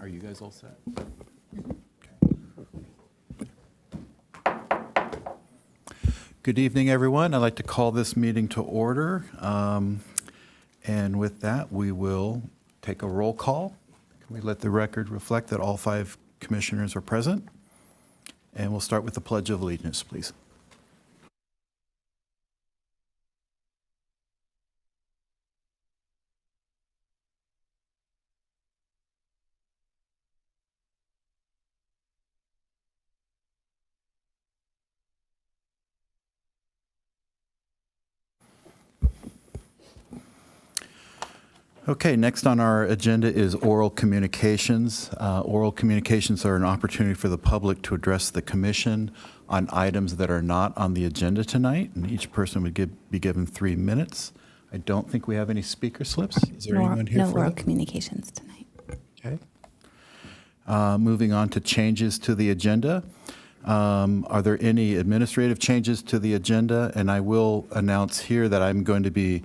Are you guys all set? Good evening, everyone. I'd like to call this meeting to order. And with that, we will take a roll call. Can we let the record reflect that all 5 commissioners are present? And we'll start with the Pledge of Allegiance, please. Okay, next on our agenda is oral communications. Oral communications are an opportunity for the public to address the commission on items that are not on the agenda tonight, and each person would be given 3 minutes. I don't think we have any speaker slips. Is there anyone here no for oral that? communications tonight. Okay. Moving on to changes to the agenda. Are there any administrative changes to the agenda? And I will announce here that I'm going to be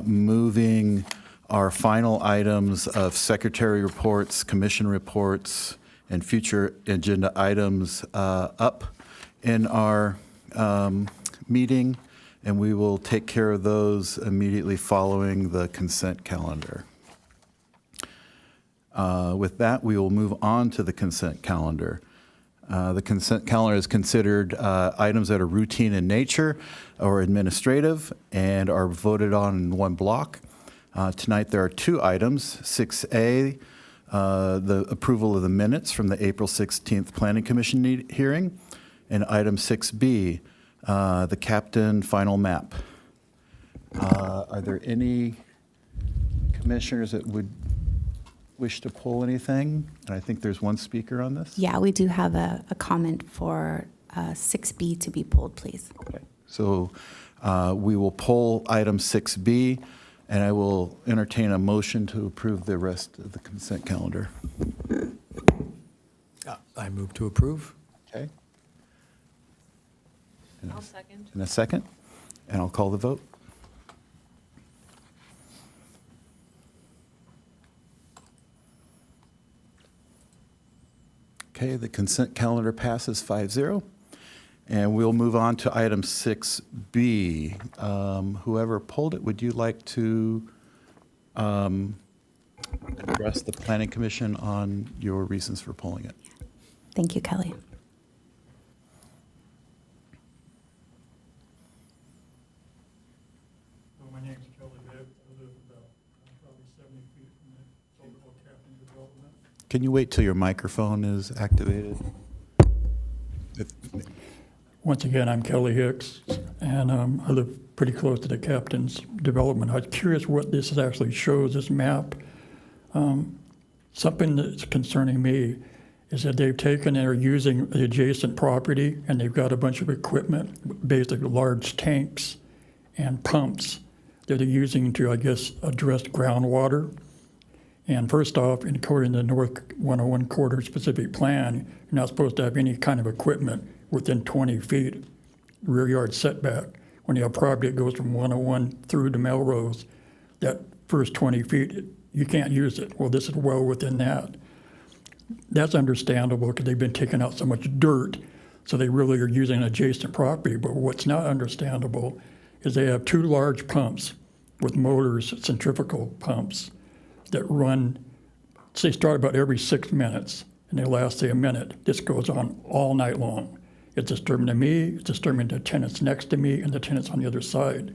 moving our final items of secretary reports, commission reports, and future agenda items up in our meeting, and we will take care of those immediately following the consent calendar. With that, we will move on to the consent calendar. The consent calendar is considered items that are routine in nature or administrative and are voted on in one block. Tonight there are 2 items. 6A, the approval of the minutes from the April 16th Planning Commission hearing, and item 6B, the captain final map. Are there any commissioners that would wish to pull anything? And I think there's one speaker on this. Yeah, we do have a comment for 6B to be pulled, please. Okay. So we will pull item 6B, and I will entertain a motion to approve the rest of the consent calendar. I move to approve. Okay. I'll second. In a second, and I'll call the vote. Okay, the consent calendar passes 5-0. And we'll move on to item 6B. Whoever pulled it, would you like to address the Planning Commission on your reasons for pulling it? Thank you, Kelly. Well, my name's Kelly Hibb. I live about probably 70 feet from the so-called Captain Development. Can you wait till your microphone is activated? Once again, I'm Kelly Hicks, and I live pretty close to the Captain's Development. I was curious what this actually shows, this map. Something that's concerning me is that they've taken and are using the adjacent property, and they've got a bunch of equipment, basically large tanks and pumps that they're using to, I guess, address groundwater. And first off, according to the North 101 Corridor Specific Plan, you're not supposed to have any kind of equipment within 20 feet rear yard setback. When you have property that goes from 101 through to Melrose, that first 20 feet, you can't use it. Well, this is well within that. That's understandable because they've been taking out so much dirt, so they really are using adjacent property. But what's not understandable is they have 2 large pumps with motors, centrifugal pumps, that run, say, start about every 6 minutes, and they last, say, a minute. This goes on all night long. It's disturbing to me, it's disturbing the tenants next to me and the tenants on the other side.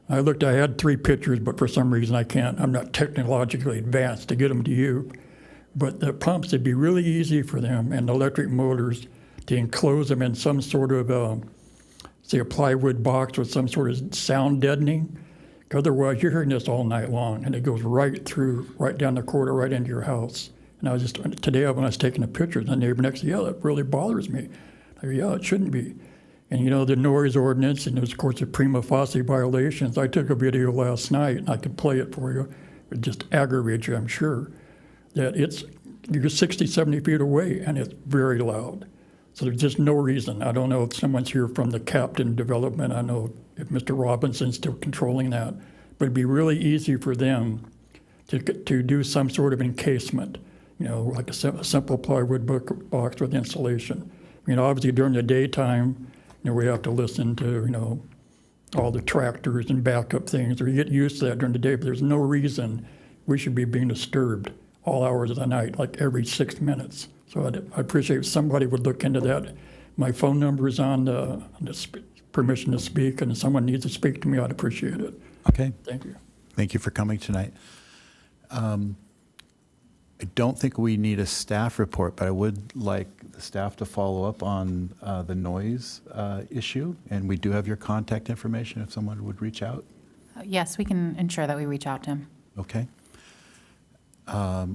I had 3 pictures, but for some reason I'm not technologically advanced to get them to you. But the pumps, it'd be really easy for them and the electric motors to enclose them in some sort of, say, a plywood box with some sort of sound deadening. Otherwise, you're hearing this all night long, and it goes right through, right down the corridor, right into your house. And I was just, today when I was taking the pictures, the neighbor next to me, yeah, that really bothers me. I go, yeah, it shouldn't be. And you know, the noise ordinance, and there's, of course, the prima facie violations. I took a video last night, and I could play it for you. It just aggravates you, I'm sure, that you're 60, 70 feet away, and it's very loud. So there's just no reason. I don't know if someone's here from the Captain Development. I know if Mr. Robinson's still controlling that. But it'd be really easy for them to do some sort of encasement. like a simple plywood box with insulation. Obviously during the daytime, we have to listen to, all the tractors and backup things, or you get used to that during the day, but there's no reason we should be being disturbed all hours of the night, like every 6 minutes. So I appreciate if somebody would look into that. My phone number is on the permission to speak, and if someone needs to speak to me, I'd appreciate it. Okay. Thank you. Thank you for coming tonight. I don't think we need a staff report, but I would like the staff to follow up on the noise issue, and we do have your contact information if someone would reach out. Yes, we can ensure that we reach out to him. Okay.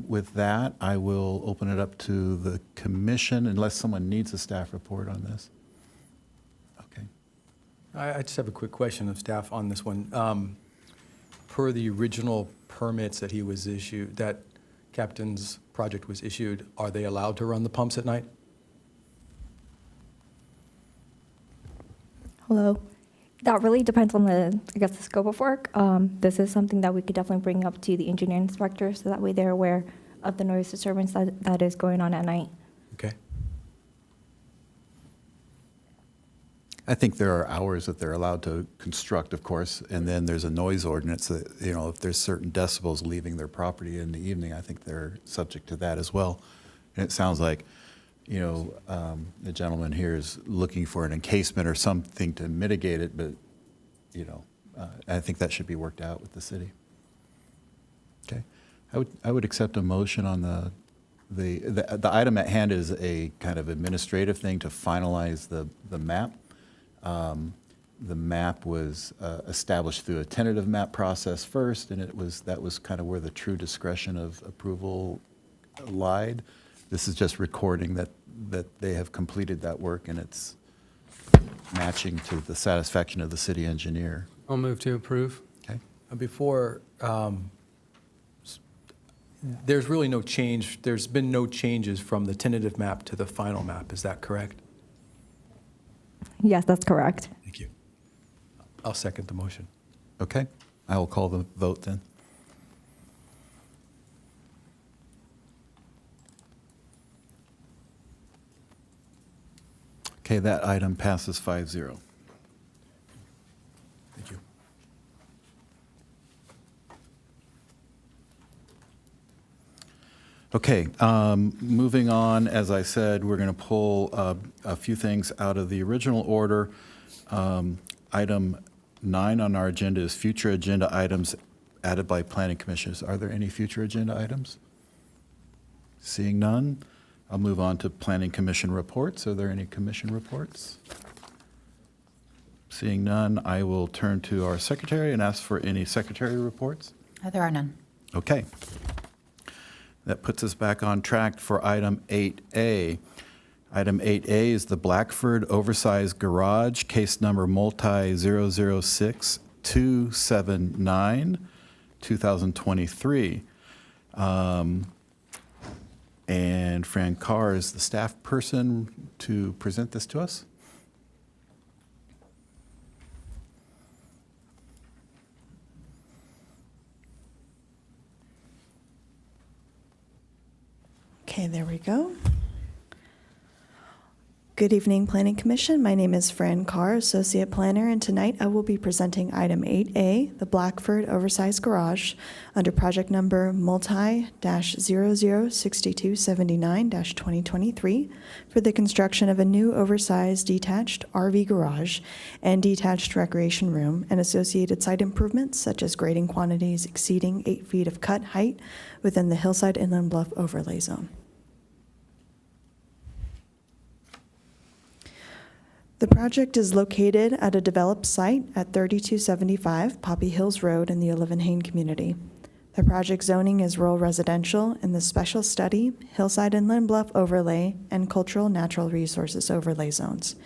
With that, I will open it up to the commission, unless someone needs a staff report on this. Okay. I just have a quick question of staff on this one. Per the original permits that he was issued, that Captain's project was issued, are they allowed to run the pumps at night? Hello. That really depends on the scope of work. This is something that we could definitely bring up to the engineering inspector, so that way they're aware of the noise disturbance that is going on at night. Okay. I think there are hours that they're allowed to construct, of course, and then there's a noise ordinance that, if there's certain decibels leaving their property in the evening, I think they're subject to that as well. And it sounds like, the gentleman here is looking for an encasement or something to mitigate it, but, I think that should be worked out with the city. Okay. I would accept a motion on the item at hand is a kind of administrative thing to finalize the map. The map was established through a tentative map process first, and that was kind of where the true discretion of approval lied. This is just recording that they have completed that work, and it's matching to the satisfaction of the city engineer. I'll move to approve. Okay. Before, there's really no change. There's been no changes from the tentative map to the final map. Is that correct? Yes, that's correct. Thank you. I'll second the motion. Okay. I will call the vote then. Okay, that item passes 5-0. Thank you. Okay, moving on, as I said, we're going to pull a few things out of the original order. Item 9 on our agenda is future agenda items added by planning commissioners. Are there any future agenda items? Seeing none, I'll move on to planning commission reports. Are there any commission reports? Seeing none, I will turn to our secretary and ask for any secretary reports. There are none. Okay. That puts us back on track for item 8A. Item 8A is the Blackford Oversized Garage, case number multi-006-279, 2023. And Fran Carr is the staff person to present this to us. Okay, there we go. Good evening, Planning Commission. My name is Fran Carr, Associate Planner, and tonight I will be presenting item 8A, the Blackford Oversized Garage, under project number multi-006279-2023 for the construction of a new oversized detached RV garage and detached recreation room and associated site improvements such as grading quantities exceeding 8 feet of cut height within the Hillside Inland Bluff Overlay Zone. The project is located at a developed site at 3275 Poppy Hills Road in the Olive and Hayne community. The project zoning is rural residential in the Special Study, Hillside Inland Bluff Overlay, and Cultural Natural Resources Overlay zones.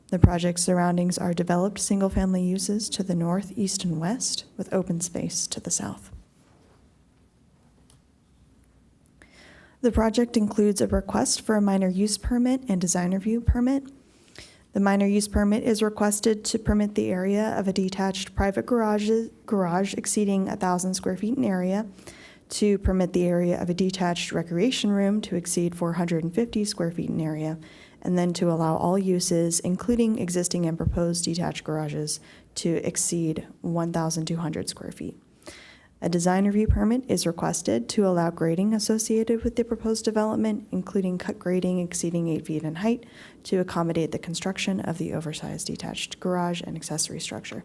The project's surroundings are developed single-family uses to the north, east, and west, with open space to the south. The project includes a request for a minor use permit and design review permit. The minor use permit is requested to permit the area of a detached private garage exceeding 1,000 square feet in area to permit the area of a detached recreation room to exceed 450 square feet in area, and then to allow all uses, including existing and proposed detached garages, to exceed 1,200 square feet. A design review permit is requested to allow grading associated with the proposed development, including cut grading exceeding 8 feet in height to accommodate the construction of the oversized detached garage and accessory structure.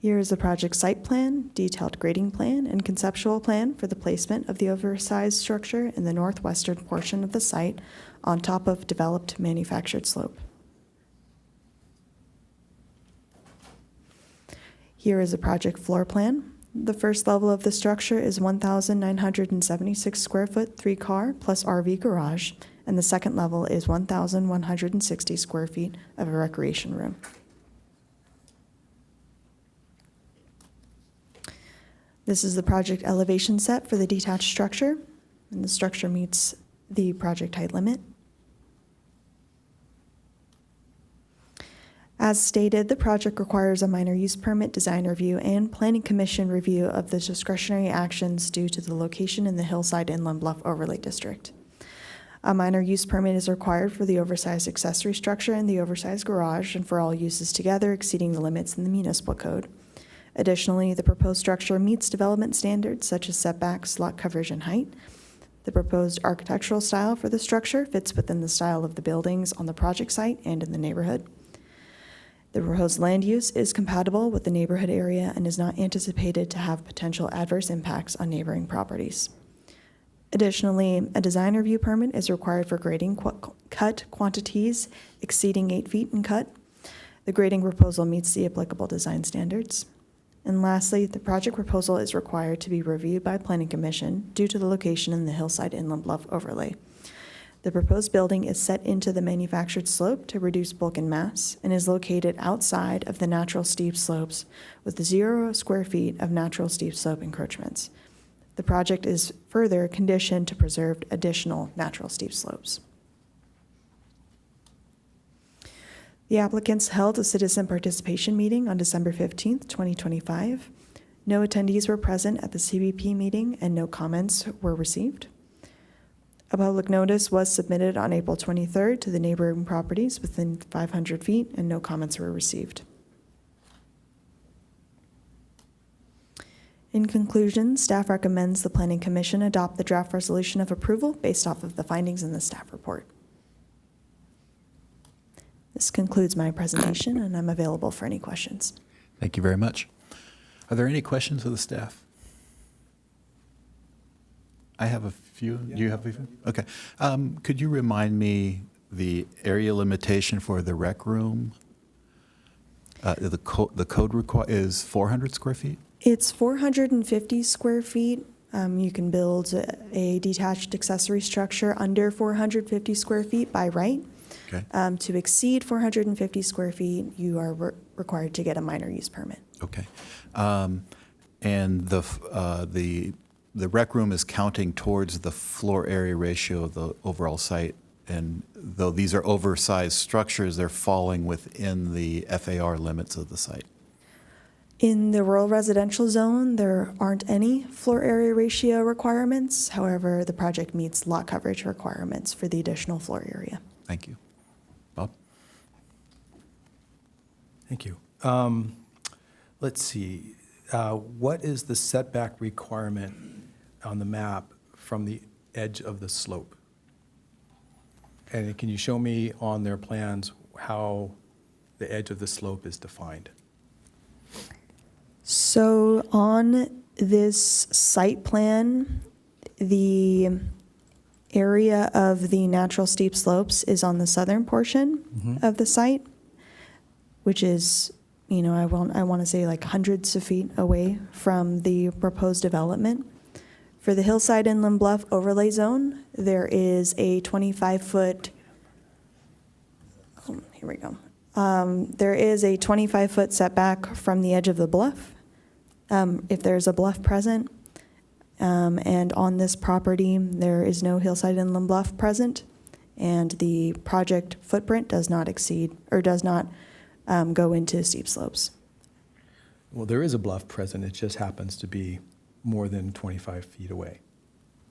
Here is the project site plan, detailed grading plan, and conceptual plan for the placement of the oversized structure in the northwestern portion of the site on top of developed manufactured slope. Here is a project floor plan. The first level of the structure is 1,976 square foot, 3-car plus RV garage, and the second level is 1,160 square feet of a recreation room. This is the project elevation set for the detached structure, and the structure meets the project height limit. As stated, the project requires a minor use permit, design review, and planning commission review of the discretionary actions due to the location in the Hillside Inland Bluff Overlay District. A minor use permit is required for the oversized accessory structure and the oversized garage, and for all uses together exceeding the limits in the municipal code. Additionally, the proposed structure meets development standards such as setbacks, lot coverage, and height. The proposed architectural style for the structure fits within the style of the buildings on the project site and in the neighborhood. The proposed land use is compatible with the neighborhood area and is not anticipated to have potential adverse impacts on neighboring properties. Additionally, a design review permit is required for grading cut quantities exceeding 8 feet in cut. The grading proposal meets the applicable design standards. And lastly, the project proposal is required to be reviewed by Planning Commission due to the location in the Hillside Inland Bluff Overlay. The proposed building is set into the manufactured slope to reduce bulk and mass and is located outside of the natural steep slopes with 0 square feet of natural steep slope encroachments. The project is further conditioned to preserve additional natural steep slopes. The applicants held a citizen participation meeting on December 15th, 2025. No attendees were present at the CBP meeting and no comments were received. A public notice was submitted on April 23rd to the neighboring properties within 500 feet, and no comments were received. In conclusion, staff recommends the Planning Commission adopt the draft resolution of approval based off of the findings in the staff report. This concludes my presentation, and I'm available for any questions. Thank you very much. Are there any questions of the staff? I have a few. Do you have a few? Okay. Could you remind me the area limitation for the rec room? The code is 400 square feet? It's 450 square feet. You can build a detached accessory structure under 450 square feet by right. Okay. To exceed 450 square feet, you are required to get a minor use permit. Okay. And the rec room is counting towards the floor area ratio of the overall site, and though these are oversized structures, they're falling within the FAR limits of the site. In the rural residential zone, there aren't any floor area ratio requirements. However, the project meets lot coverage requirements for the additional floor area. Thank you. Bob? Thank you. Let's see. What is the setback requirement on the map from the edge of the slope? And can you show me on their plans how the edge of the slope is defined? So on this site plan, the area of the natural steep slopes is on the southern portion of the site, which is, I want to say like hundreds of feet away from the proposed development. For the Hillside Inland Bluff Overlay Zone, there is a 25-foot, here we go. There is a 25-foot setback from the edge of the bluff. If there's a bluff present, and on this property, there is no Hillside Inland Bluff present, and the project footprint does not exceed, or does not go into steep slopes. Well, there is a bluff present, it just happens to be more than 25 feet away.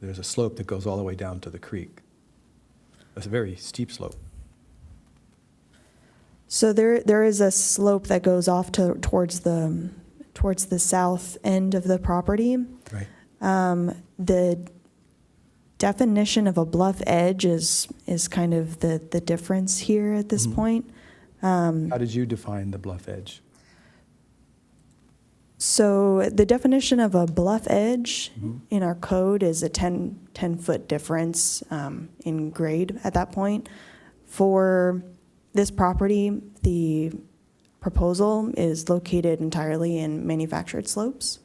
There's a slope that goes all the way down to the creek. That's a very steep slope. So there is a slope that goes off towards the south end of the property. Right. The definition of a bluff edge is kind of the difference here at this point. How did you define the bluff edge? So the definition of a bluff edge in our code is a 10-foot difference in grade at that point. For this property, the proposal is located entirely in manufactured slopes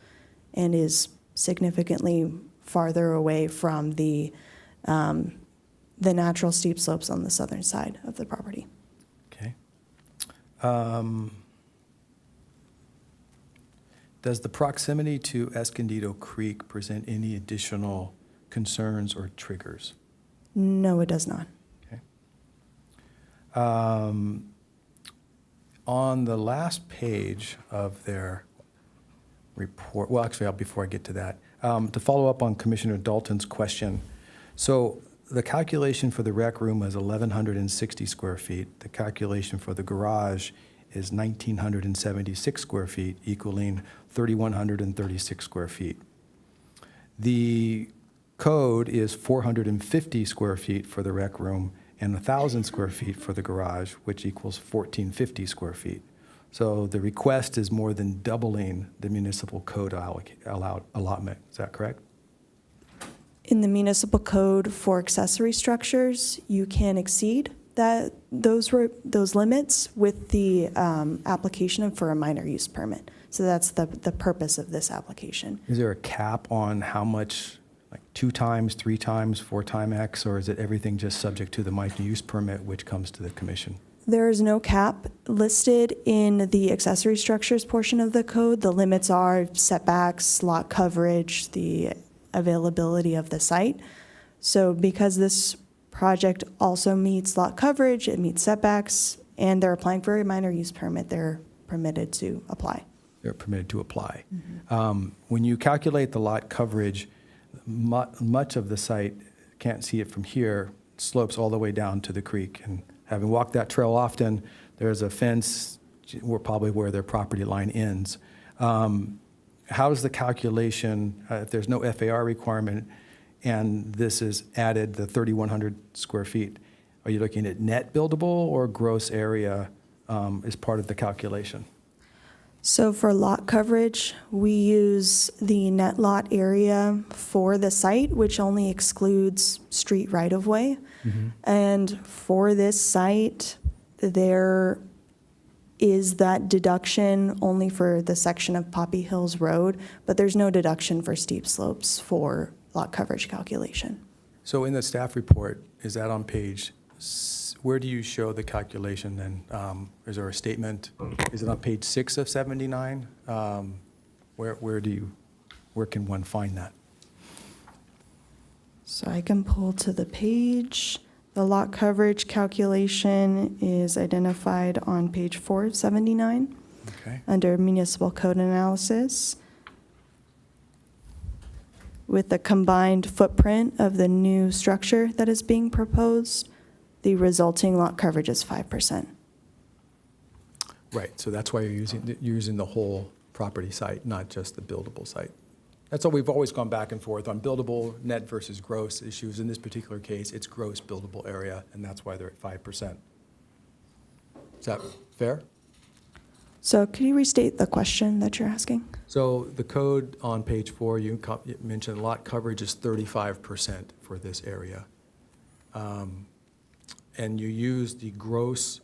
and is significantly farther away from the natural steep slopes on the southern side of the property. Okay. Does the proximity to Escondido Creek present any additional concerns or triggers? No, it does not. Okay. On the last page of their report, well, actually, before I get to that, to follow up on Commissioner Dalton's question, so the calculation for the rec room is 1,160 square feet. The calculation for the garage is 1,976 square feet, equaling 3,136 square feet. The code is 450 square feet for the rec room and 1,000 square feet for the garage, which equals 1,450 square feet. So the request is more than doubling the municipal code allowed allotment. Is that correct? In the municipal code for accessory structures, you can exceed those limits with the application for a minor use permit. So that's the purpose of this application. Is there a cap on how much, like 2 times, 3 times, 4 times X, or is it everything just subject to the minor use permit, which comes to the commission? There is no cap listed in the accessory structures portion of the code. The limits are setbacks, lot coverage, the availability of the site. So because this project also meets lot coverage, it meets setbacks, and they're applying for a minor use permit, they're permitted to apply. They're permitted to apply. When you calculate the lot coverage, much of the site, can't see it from here, slopes all the way down to the creek. And having walked that trail often, there's a fence probably where their property line ends. How's the calculation, if there's no FAR requirement, and this is added, the 3,100 square feet, are you looking at net buildable or gross area as part of the calculation? So for lot coverage, we use the net lot area for the site, which only excludes street right-of-way. And for this site, there is that deduction only for the section of Poppy Hills Road, but there's no deduction for steep slopes for lot coverage calculation. So in the staff report, is that on page, where do you show the calculation then? Is there a statement? Is it on page 6 of 79? Where can one find that? So I can pull to the page. The lot coverage calculation is identified on page 479 Okay. under municipal code analysis. With the combined footprint of the new structure that is being proposed, the resulting lot coverage is 5%. Right, so that's why you're using the whole property site, not just the buildable site. That's why we've always gone back and forth on buildable net versus gross issues. In this particular case, it's gross buildable area, and that's why they're at 5%. Is that fair? So could you restate the question that you're asking? So the code on page 4, you mentioned lot coverage is 35% for this area. And you use the gross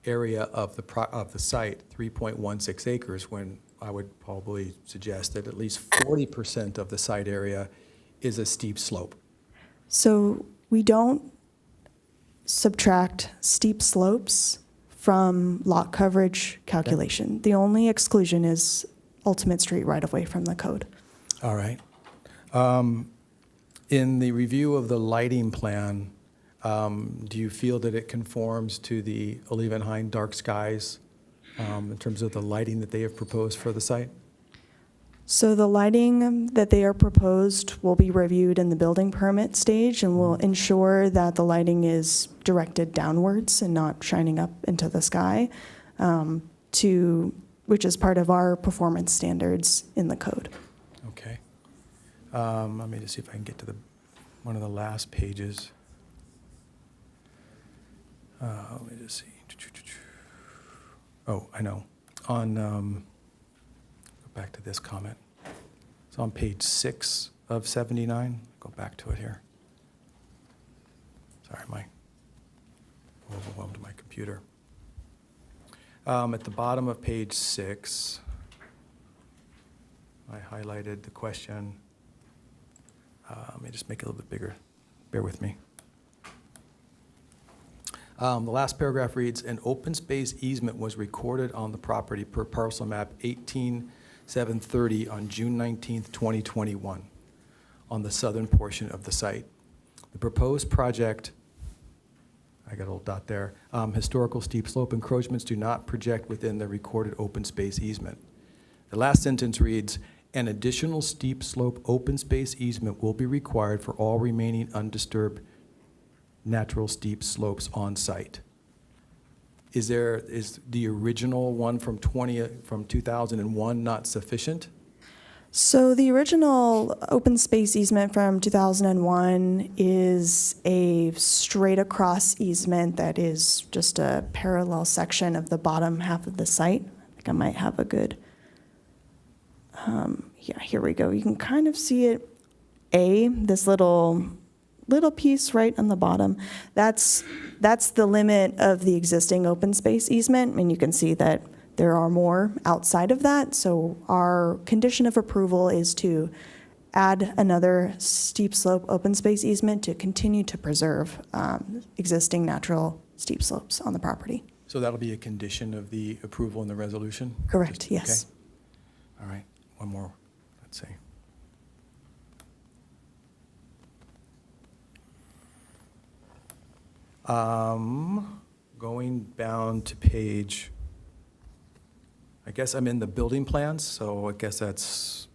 area of the site, 3.16 acres, when I would probably suggest that at least 40% of the site area is a steep slope. So we don't subtract steep slopes from lot coverage calculation. The only exclusion is ultimate street right-of-way from the code. All right. In the review of the lighting plan, do you feel that it conforms to the Olivenhain dark skies in terms of the lighting that they have proposed for the site? So the lighting that they are proposed will be reviewed in the building permit stage and will ensure that the lighting is directed downwards and not shining up into the sky, which is part of our performance standards in the code. Okay. Let me just see if I can get to one of the last pages. Let me just see. Oh, I know. Go back to this comment. It's on page 6 of 79. Go back to it here. Sorry, overwhelmed my computer. At the bottom of page 6, I highlighted the question. Let me just make it a little bit bigger. Bear with me. The last paragraph reads, an open space easement was recorded on the property per parcel map 18730 on June 19th, 2021, on the southern portion of the site. The proposed project, I got a little dot there, historical steep slope encroachments do not project within the recorded open space easement. The last sentence reads, an additional steep slope open space easement will be required for all remaining undisturbed natural steep slopes on site. Is the original one from 2001 not sufficient? So the original open space easement from 2001 is a straight across easement that is just a parallel section of the bottom half of the site. I think I might have a good, yeah, here we go. You can kind of see it, this little piece right on the bottom. That's the limit of the existing open space easement, and you can see that there are more outside of that. So our condition of approval is to add another steep slope open space easement to continue to preserve existing natural steep slopes on the property. So that'll be a condition of the approval in the resolution? Correct, yes. Okay. All right, one more, let's see. Going down to page, I guess I'm in the building plans, so I guess that's,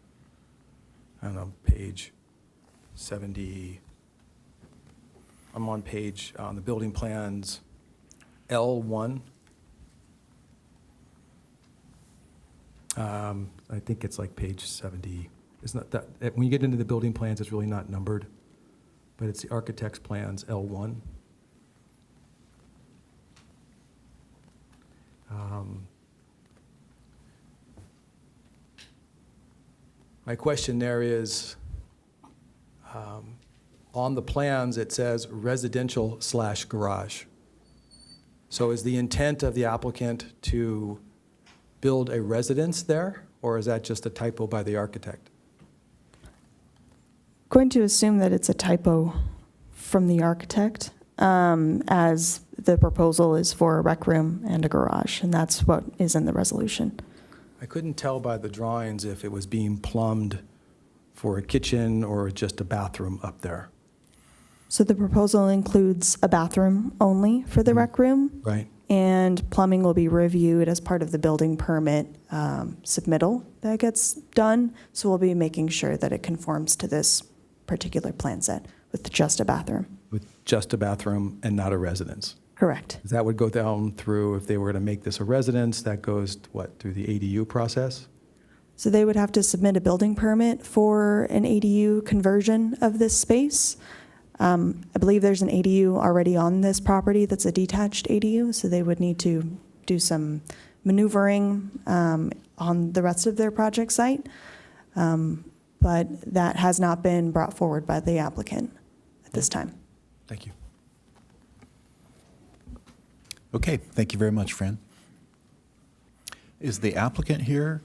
I don't know, page 70. I'm on the building plans, L1. I think it's like page 70. It's not that, when you get into the building plans, it's really not numbered, but it's the architect's plans, L1. My question there is, on the plans, it says residential/garage. So is the intent of the applicant to build a residence there, or is that just a typo by the architect? Going to assume that it's a typo from the architect, as the proposal is for a rec room and a garage, and that's what is in the resolution. I couldn't tell by the drawings if it was being plumbed for a kitchen or just a bathroom up there. So the proposal includes a bathroom only for the rec room. Right. And plumbing will be reviewed as part of the building permit submittal that gets done. So we'll be making sure that it conforms to this particular plan set with just a bathroom. With just a bathroom and not a residence. Correct. That would go down through, if they were to make this a residence, that goes, through the ADU process? So they would have to submit a building permit for an ADU conversion of this space. I believe there's an ADU already on this property that's a detached ADU, so they would need to do some maneuvering on the rest of their project site. But that has not been brought forward by the applicant at this time. Thank you. Okay, thank you very much, Fran. Is the applicant here?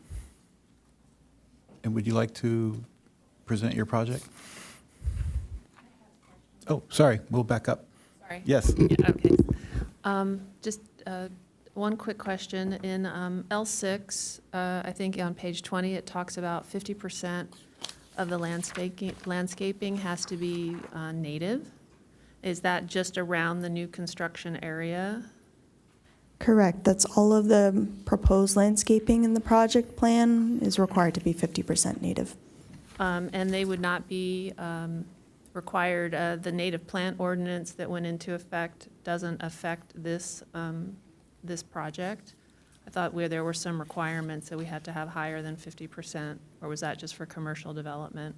And would you like to present your project? Oh, sorry, we'll back up. Sorry. Yes. Yeah, okay. Just one quick question. In L6, I think on page 20, it talks about 50% of the landscaping has to be native. Is that just around the new construction area? Correct. That's all of the proposed landscaping in the project plan is required to be 50% native. And they would not be required, the native plant ordinance that went into effect doesn't affect this, this project? I thought there were some requirements that we had to have higher than 50%, or was that just for commercial development?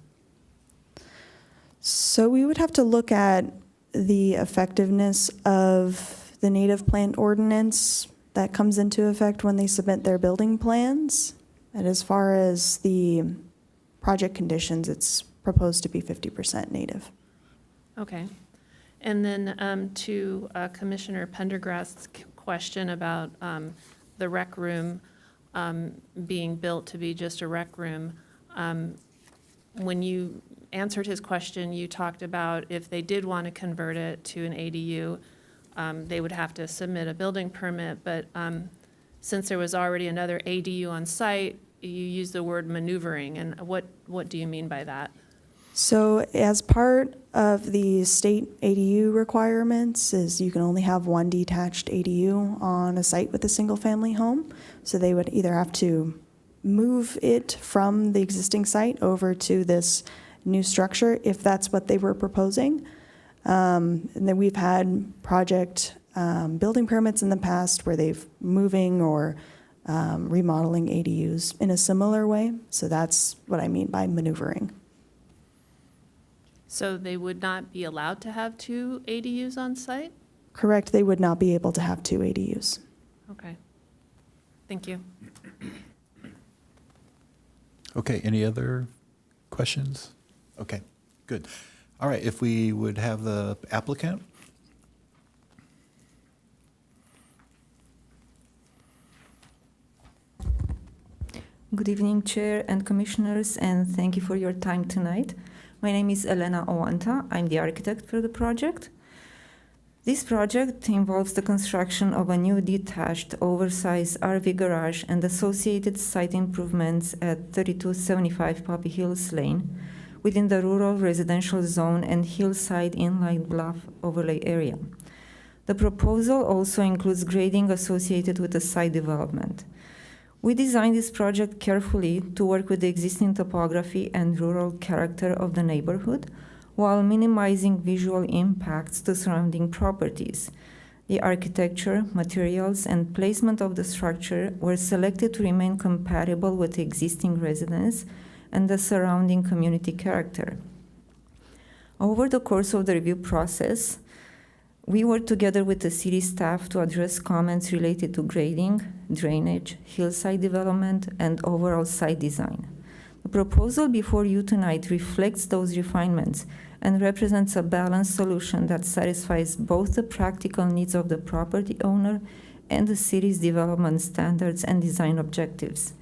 So we would have to look at the effectiveness of the native plant ordinance that comes into effect when they submit their building plans. And as far as the project conditions, it's proposed to be 50% native. Okay. And then to Commissioner Pendergast's question about the rec room being built to be just a rec room, when you answered his question, you talked about if they did want to convert it to an ADU, they would have to submit a building permit, but since there was already another ADU on site, you used the word maneuvering, and what do you mean by that? So as part of the state ADU requirements is you can only have one detached ADU on a site with a single-family home. So they would either have to move it from the existing site over to this new structure if that's what they were proposing. And then we've had project building permits in the past where they've moving or remodeling ADUs in a similar way. So that's what I mean by maneuvering. So they would not be allowed to have two ADUs on site? Correct, they would not be able to have two ADUs. Okay. Thank you. Okay, any other questions? Okay, good. All right, if we would have the applicant. Good evening, Chair and Commissioners, and thank you for your time tonight. My name is Elena Owanta. I'm the architect for the project. This project involves the construction of a new detached, oversized RV garage and associated site improvements at 3275 Poppy Hills Lane within the rural residential zone and hillside inline bluff overlay area. The proposal also includes grading associated with the site development. We designed this project carefully to work with the existing topography and rural character of the neighborhood while minimizing visual impacts to surrounding properties. The architecture, materials, and placement of the structure were selected to remain compatible with the existing residents and the surrounding community character. Over the course of the review process, we worked together with the city staff to address comments related to grading, drainage, hillside development, and overall site design. The proposal before you tonight reflects those refinements and represents a balanced solution that satisfies both the practical needs of the property owner and the city's development standards and design objectives.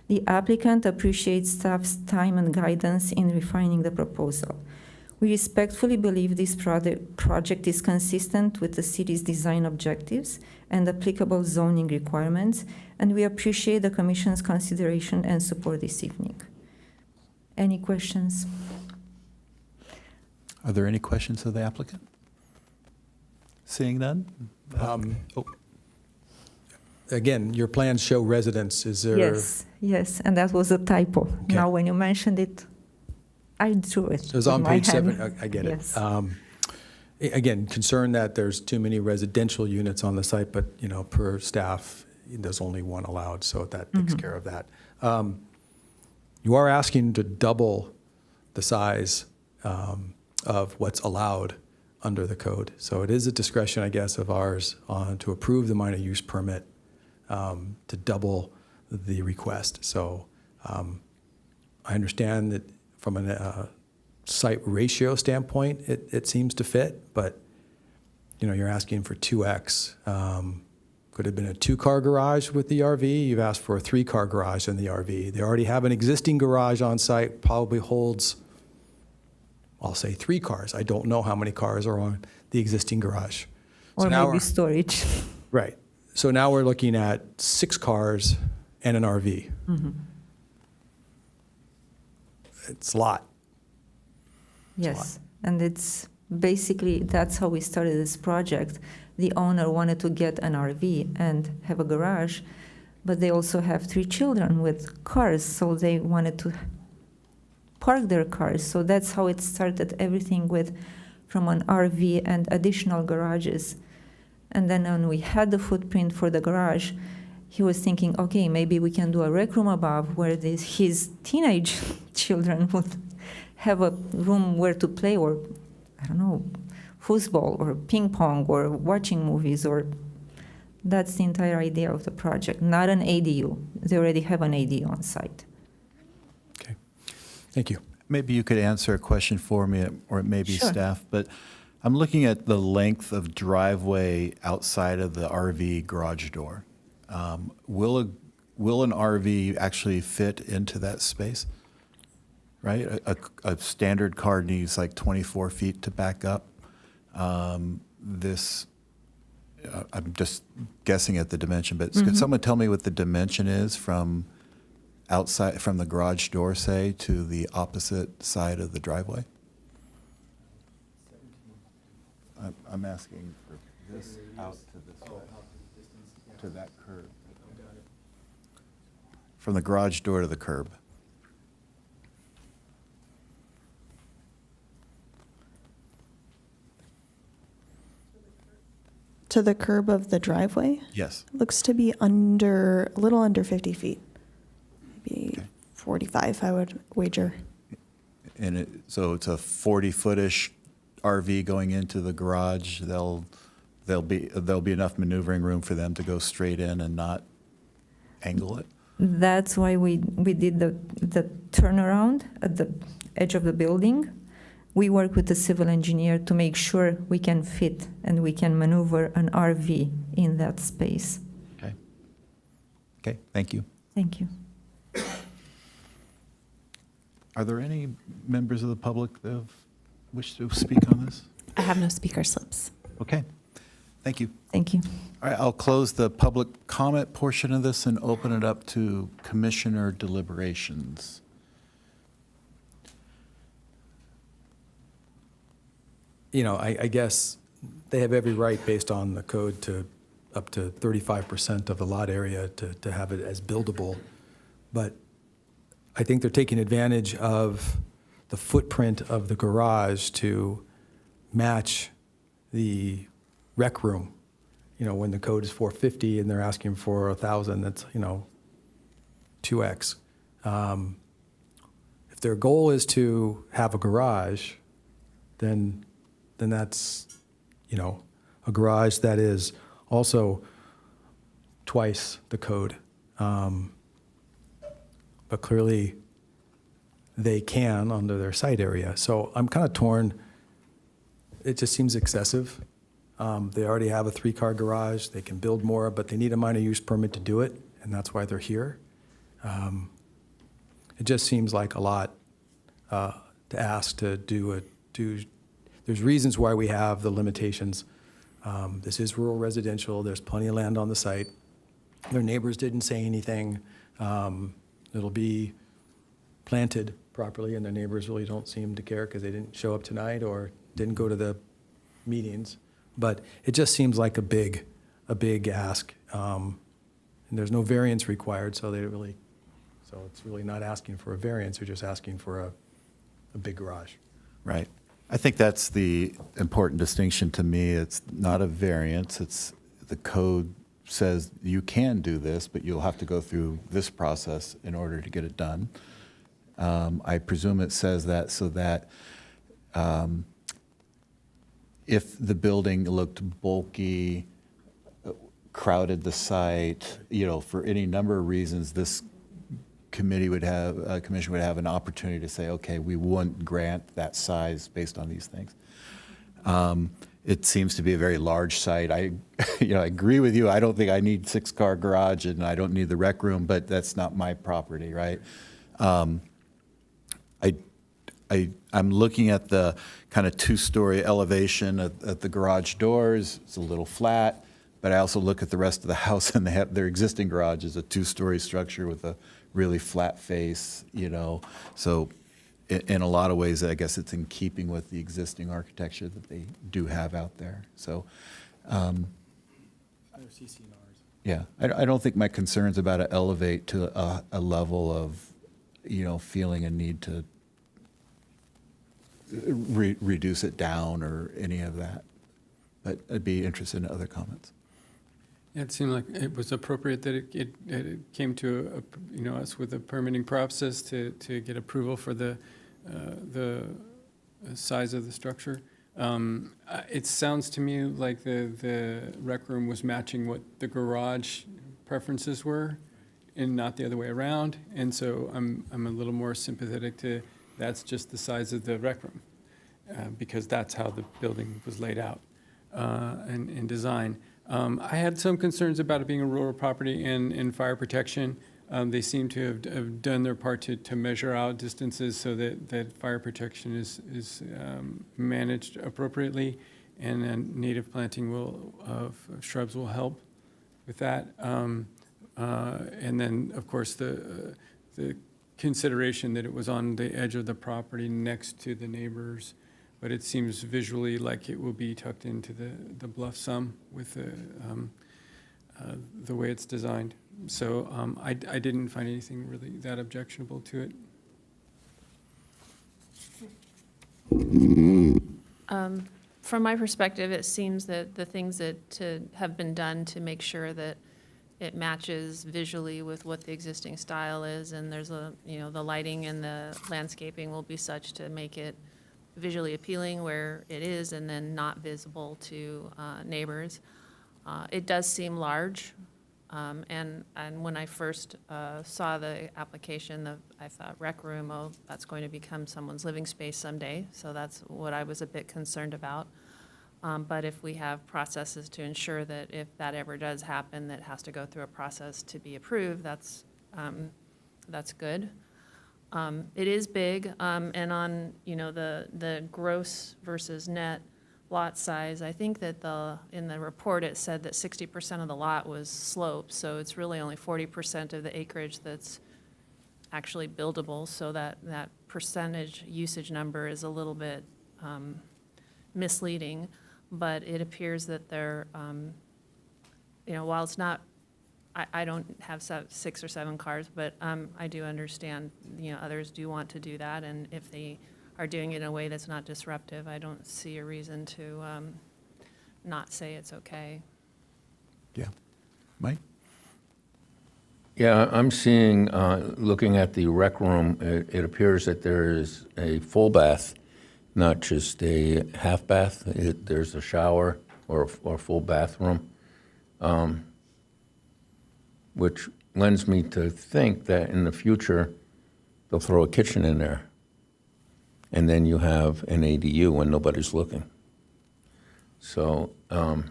The applicant appreciates staff's time and guidance in refining the proposal. We respectfully believe this project is consistent with the city's design objectives and applicable zoning requirements, and we appreciate the Commission's consideration and support this evening. Any questions? Are there any questions of the applicant? Seeing none? Again, your plans show residence. Is there? Yes, and that was a typo. Okay. Now, when you mentioned it, I drew it. So it's with on my page hand. 7. I get Yes. it. Again, concerned that there's too many residential units on the site, but per staff, there's only one allowed, so that takes care of that. You are asking to double the size of what's allowed under the code. So it is a discretion, I guess, of ours to approve the minor use permit to double the request. So I understand that from a site ratio standpoint, it seems to fit, but you're asking for 2x. Could have been a 2-car garage with the RV. You've asked for a 3-car garage in the RV. They already have an existing garage on site, probably holds, I'll say 3 cars. I don't know how many cars are on the existing garage. Or now maybe storage. Right. So now we're looking at 6 cars and an RV. It's a lot. Yes, and it's basically, that's how we started this project. The owner wanted to get an RV and have a garage, but they also have 3 children with cars, so they wanted to park their cars. So that's how it started, everything from an RV and additional garages. And then when we had the footprint for the garage, he was thinking, okay, maybe we can do a rec room above where his teenage children would have a room where to play, or, I don't know, foosball or ping pong or watching movies, or that's the entire idea of the project, not an ADU. They already have an ADU on site. Okay, thank you. Maybe you could answer a question for me, or maybe Sure. staff, but I'm looking at the length of driveway outside of the RV garage door. Will an RV actually fit into that space? Right? A standard car needs like 24 feet to back up. I'm just guessing at the dimension, but could someone tell me what the dimension is from outside, from the garage door, say, to the opposite side of the driveway? I'm asking for this out to this way, to that curb. From the garage door to the curb. To the curb of the driveway, Yes. looks to be a little under 50 feet. Maybe Okay. 45, I would wager. And so it's a 40-footish RV going into the garage. There'll be enough maneuvering room for them to go straight in and not angle it. That's why we did the turnaround at the edge of the building. We work with the civil engineer to make sure we can fit and we can maneuver an RV in that space. Okay. Okay, thank you. Thank you. Are there any members of the public that wish to speak on this? I have no speaker slips. Okay, thank you. Thank you. All right, I'll close the public comment portion of this and open it up to commissioner deliberations. You know, I guess they have every right, based on the code, to up to 35% of the lot area to have it as buildable. But I think they're taking advantage of the footprint of the garage to match the rec room. You know, when the code is 450 and they're asking for 1,000, that's, 2x. If their goal is to have a garage, then that's, a garage that is also twice the code. But clearly, they can under their site area. So I'm kind of torn. It just seems excessive. They already have a 3-car garage. They can build more, but they need a minor use permit to do it, and that's why they're here. It just seems like a lot to ask to do. There's reasons why we have the limitations. This is rural residential. There's plenty of land on the site. Their neighbors didn't say anything. It'll be planted properly, and their neighbors really don't seem to care because they didn't show up tonight or didn't go to the meetings. But it just seems like a big ask. And there's no variance required, so it's really not asking for a variance. They're just asking for a big garage. Right. I think that's the important distinction to me. It's not a variance. It's the code says you can do this, but you'll have to go through this process in order to get it done. I presume it says that so that if the building looked bulky, crowded the site, for any number of reasons, this commission would have an opportunity to say, okay, we wouldn't grant that size based on these things. It seems to be a very large site. I agree with you. I don't think I need 6-car garage and I don't need the rec room, but that's not my property, right? I'm looking at the kind of 2-story elevation at the garage doors. It's a little flat, but I also look at the rest of the house and their existing garage is a 2-story structure with a really flat face, So in a lot of ways, I guess it's in keeping with the existing architecture that they do have out there. So, yeah, I don't think my concern's about to elevate to a level of, feeling a need to reduce it down or any of that. But I'd be interested in other comments. It seemed like it was appropriate that it came to, us with a permitting process to get approval for the size of the structure. It sounds to me like the rec room was matching what the garage preferences were and not the other way around. And so I'm a little more sympathetic to that's just the size of the rec room because that's how the building was laid out and designed. I had some concerns about it being a rural property and fire protection. They seem to have done their part to measure out distances so that fire protection is managed appropriately, and then native planting of shrubs will help with that. And then, of course, the consideration that it was on the edge of the property next to the neighbors, but it seems visually like it will be tucked into the bluff some with the way it's designed. So I didn't find anything really that objectionable to it. From my perspective, it seems that the things that have been done to make sure that it matches visually with what the existing style is, and there's the lighting and the landscaping will be such to make it visually appealing where it is and then not visible to neighbors. It does seem large, and when I first saw the application, I thought rec room, oh, that's going to become someone's living space someday, so that's what I was a bit concerned about. But if we have processes to ensure that if that ever does happen, that has to go through a process to be approved, that's good. It is big, and on the gross versus net lot size, I think that in the report it said that 60% of the lot was sloped, so it's really only 40% of the acreage that's actually buildable. So that percentage usage number is a little bit misleading, but it appears that they're, while it's not. I don't have 6 or 7 cars, but I do understand, others do want to do that. And if they are doing it in a way that's not disruptive, I don't see a reason to not say it's okay. Yeah. Mike? Yeah, I'm seeing, looking at the rec room, it appears that there is a full bath, not just a half bath. There's a shower or a full bathroom. Which lends me to think that in the future, they'll throw a kitchen in there. And then you have an ADU when nobody's looking. So, I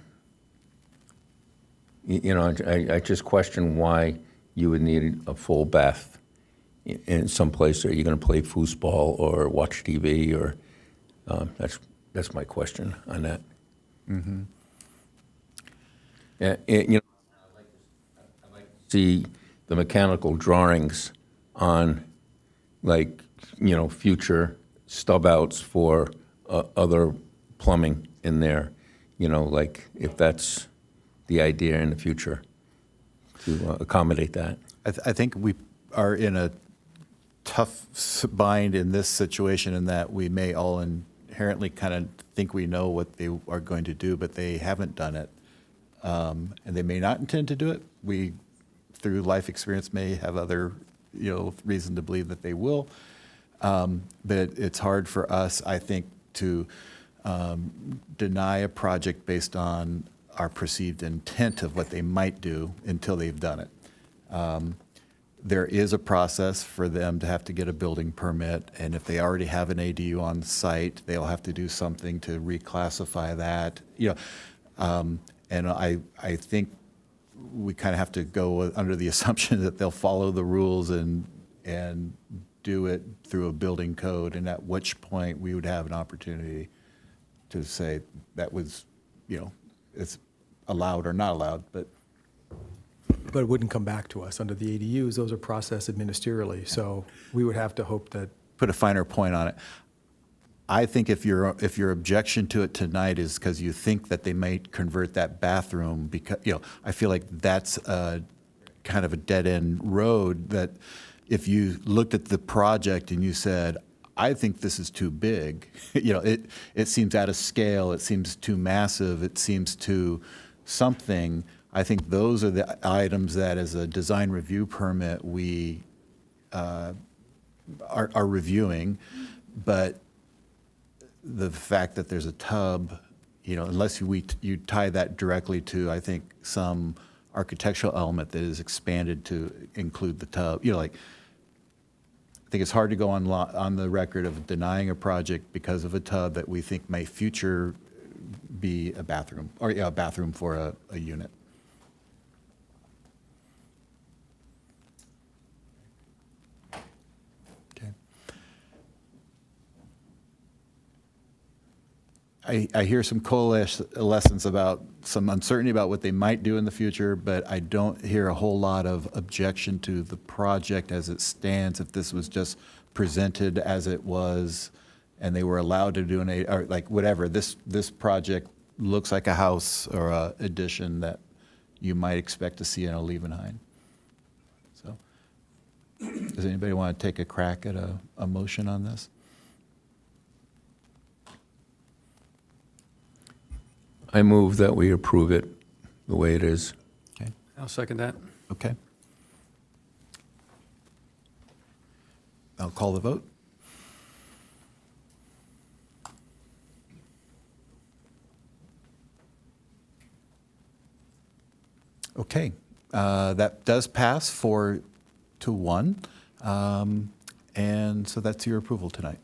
just question why you would need a full bath in some place. Are you going to play foosball or watch TV? Or that's my question on that. Mm-hmm. See the mechanical drawings on, future stub outs for other plumbing in there, if that's the idea in the future to accommodate that. I think we are in a tough bind in this situation in that we may all inherently kind of think we know what they are going to do, but they haven't done it. And they may not intend to do it. We, through life experience, may have other, reason to believe that they will. But it's hard for us, I think, to deny a project based on our perceived intent of what they might do until they've done it. There is a process for them to have to get a building permit, and if they already have an ADU on site, they'll have to do something to reclassify that. And I think we kind of have to go under the assumption that they'll follow the rules and do it through a building code, and at which point we would have an opportunity to say that was, it's allowed or not allowed, but But it wouldn't come back to us under the ADUs. Those are processed administerially. So we would have to hope that put a finer point on it. I think if your objection to it tonight is because you think that they might convert that bathroom, because, I feel like that's a kind of a dead-end road, that if you looked at the project and you said, I think this is too big, it seems out of scale, it seems too massive, it seems too something, I think those are the items that as a design review permit we are reviewing. But the fact that there's a tub, unless you tie that directly to, I think, some architectural element that is expanded to include the tub, I think it's hard to go on the record of denying a project because of a tub that we think may future be a bathroom, or a bathroom for a unit. I hear some coalescence about some uncertainty about what they might do in the future, but I don't hear a whole lot of objection to the project as it stands. If this was just presented as it was and they were allowed to do or like whatever, this project looks like a house or a addition that you might expect to see in a Liebenhain. So does anybody want to take a crack at a motion on this? I move that we approve it the way it is. Okay. I'll second that. Okay. I'll call the vote. Okay, that does pass 4-1, and so that's your approval tonight.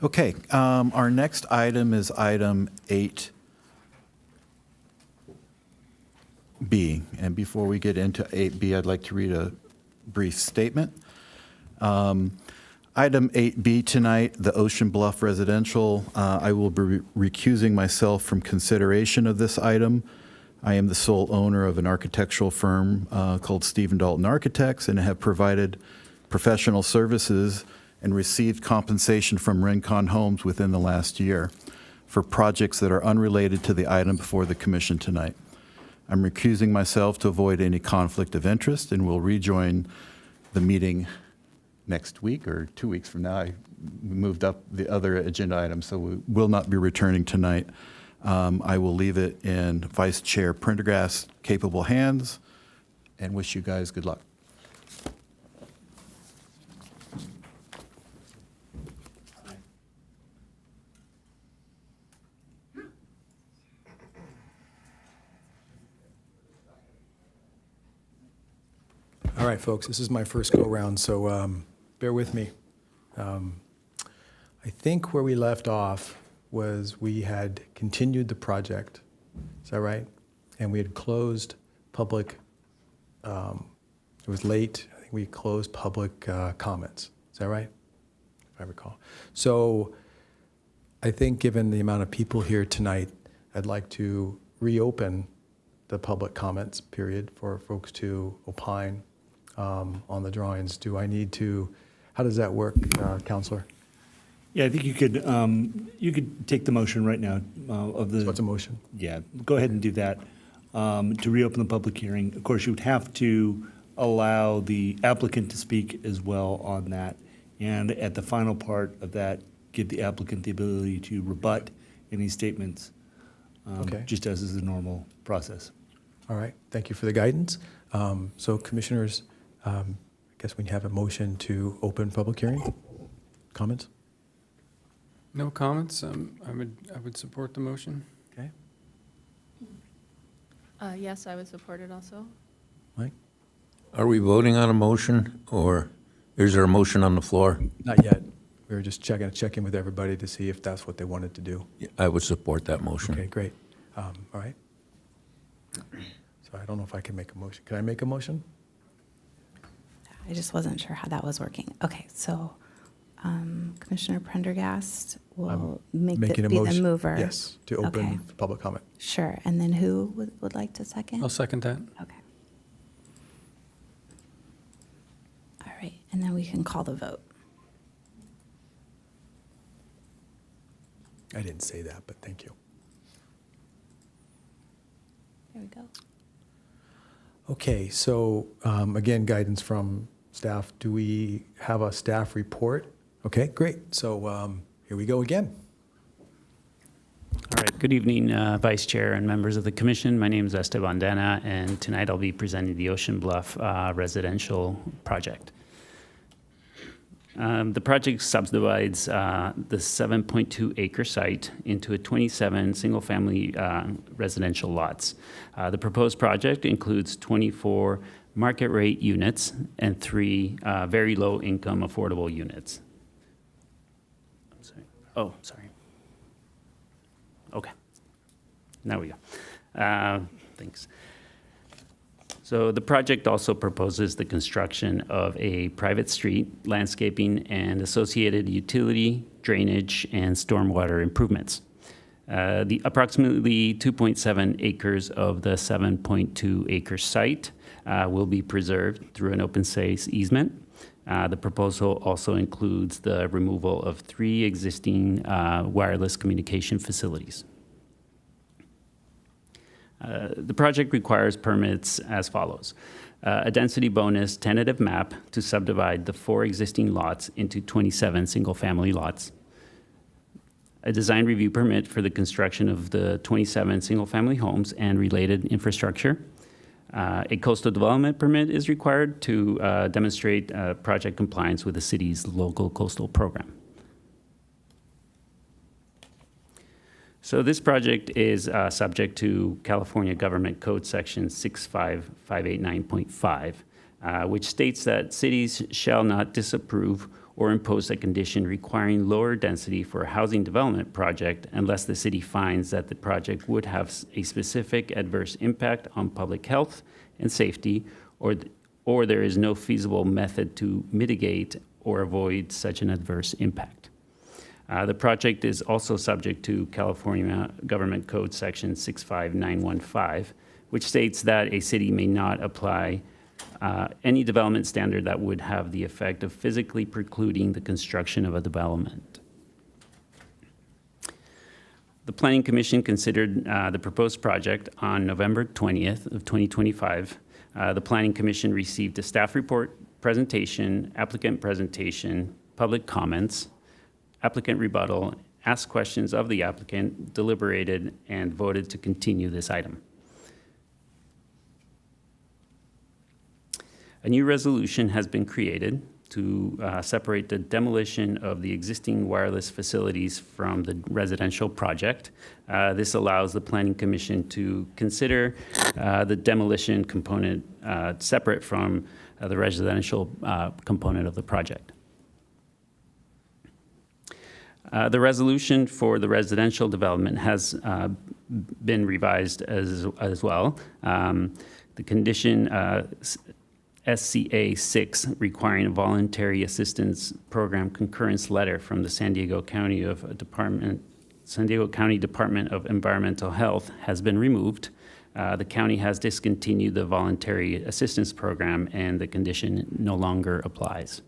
Okay, our next item is item 8B. And before we get into 8B, I'd like to read a brief statement. Item 8B tonight, the Ocean Bluff Residential. I will be recusing myself from consideration of this item. I am the sole owner of an architectural firm called Stephen Dalton Architects, and have provided professional services and received compensation from Rincon Homes within the last year for projects that are unrelated to the item before the commission tonight. I'm recusing myself to avoid any conflict of interest and will rejoin the meeting next week or 2 weeks from now. I moved up the other agenda items, so we will not be returning tonight. I will leave it in Vice Chair Prendergast's capable hands and wish you guys good luck. All right, folks, this is my first go-round, so bear with me. I think where we left off was we had continued the project. Is that right? And we had closed public, it was late, I think we closed public comments. Is that right? If I recall. So I think given the amount of people here tonight, I'd like to reopen the public comments period for folks to opine on the drawings. Do I need to, how does that work, Counselor? Yeah, I think you could take the motion right now of the. So what's a motion? Yeah, go ahead and do that. To reopen the public hearing. Of course, you would have to allow the applicant to speak as well on that. And at the final part of that, give the applicant the ability to rebut any statements, Okay. just as is the normal process. All right, thank you for the guidance. So commissioners, I guess we have a motion to open public hearing. Comments? No comments. I would support the motion. Okay. Yes, I would support it also. Mike? Are we voting on a motion, or is there a motion on the floor? Not yet. We were just checking with everybody to see if that's what they wanted to do. I would support that motion. Okay, great. All right. So I don't know if I can make a motion. Can I make a motion? I just wasn't sure how that was working. Okay, so Commissioner Prendergast will be Making a the motion. mover. Yes, to Okay. open for public comment. Sure. And then who would like to second? I'll second that. Okay. All right, and then we can call the vote. I didn't say that, but thank you. There we go. Okay, so again, guidance from staff. Do we have a staff report? Okay, great. So here we go again. All right, good evening, Vice Chair and members of the Commission. My name is Esteban Dana, and tonight I'll be presenting the Ocean Bluff residential project. The project subdivides the 7.2 acre site into 27 single-family residential lots. The proposed project includes 24 market rate units and 3 very low income affordable units. I'm sorry. Oh, sorry. Okay, now we go. Thanks. So the project also proposes the construction of a private street, landscaping, and associated utility, drainage, and stormwater improvements. The approximately 2.7 acres of the 7.2 acre site will be preserved through an open space easement. The proposal also includes the removal of 3 existing wireless communication facilities. The project requires permits as follows. A density bonus tentative map to subdivide the 4 existing lots into 27 single-family lots. A design review permit for the construction of the 27 single-family homes and related infrastructure. A coastal development permit is required to demonstrate project compliance with the city's local coastal program. So this project is subject to California Government Code Section 65589.5, which states that cities shall not disapprove or impose a condition requiring lower density for a housing development project unless the city finds that the project would have a specific adverse impact on public health and safety, or there is no feasible method to mitigate or avoid such an adverse impact. The project is also subject to California Government Code Section 65915, which states that a city may not apply any development standard that would have the effect of physically precluding the construction of a development. The Planning Commission considered the proposed project on November 20th of 2025. The Planning Commission received a staff report, presentation, applicant presentation, public comments, applicant rebuttal, asked questions of the applicant, deliberated, and voted to continue this item. A new resolution has been created to separate the demolition of the existing wireless facilities from the residential project. This allows the Planning Commission to consider the demolition component separate from the residential component of the project. The resolution for the residential development has been revised as well. The condition SCA 6 requiring a voluntary assistance program concurrence letter from the San Diego County Department of Environmental Health has been removed. The county has discontinued the voluntary assistance program, and the condition no longer applies.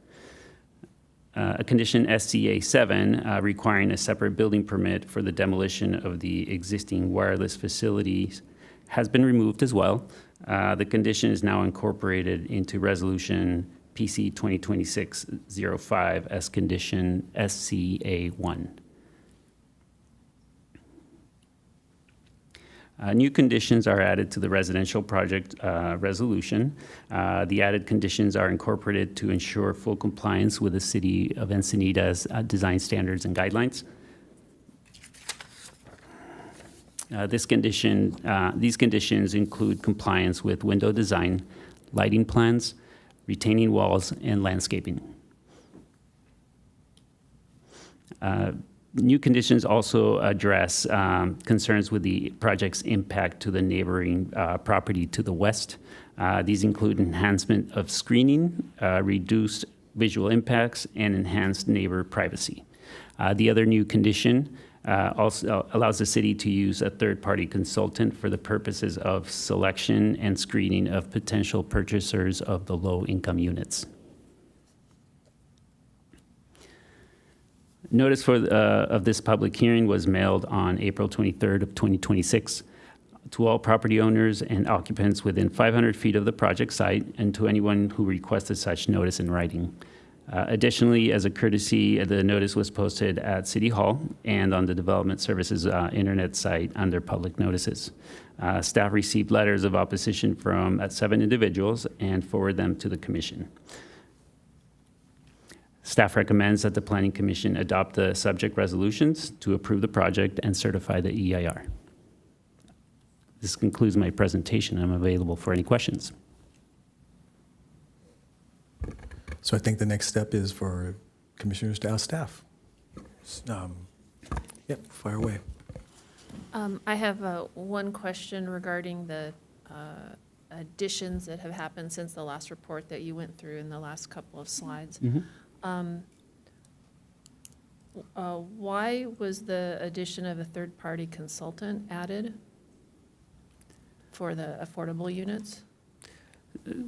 A condition SCA 7 requiring a separate building permit for the demolition of the existing wireless facilities has been removed as well. The condition is now incorporated into Resolution PC 2026-05 as condition SCA 1. New conditions are added to the residential project resolution. The added conditions are incorporated to ensure full compliance with the City of Encinitas design standards and guidelines. These conditions include compliance with window design, lighting plans, retaining walls, and landscaping. New conditions also address concerns with the project's impact to the neighboring property to the west. These include enhancement of screening, reduced visual impacts, and enhanced neighbor privacy. The other new condition also allows the city to use a third-party consultant for the purposes of selection and screening of potential purchasers of the low-income units. Notice of this public hearing was mailed on April 23rd of 2026 to all property owners and occupants within 500 feet of the project site and to anyone who requested such notice in writing. Additionally, as a courtesy, the notice was posted at City Hall and on the Development Services internet site under public notices. Staff received letters of opposition from 7 individuals and forwarded them to the commission. Staff recommends that the Planning Commission adopt the subject resolutions to approve the project and certify the EIR. This concludes my presentation. I'm available for any questions. So I think the next step is for commissioners to ask staff. Yep, fire away. I have one question regarding the additions that have happened since the last report that you went through in the last couple of slides. Why was the addition of a third-party consultant added for the affordable units?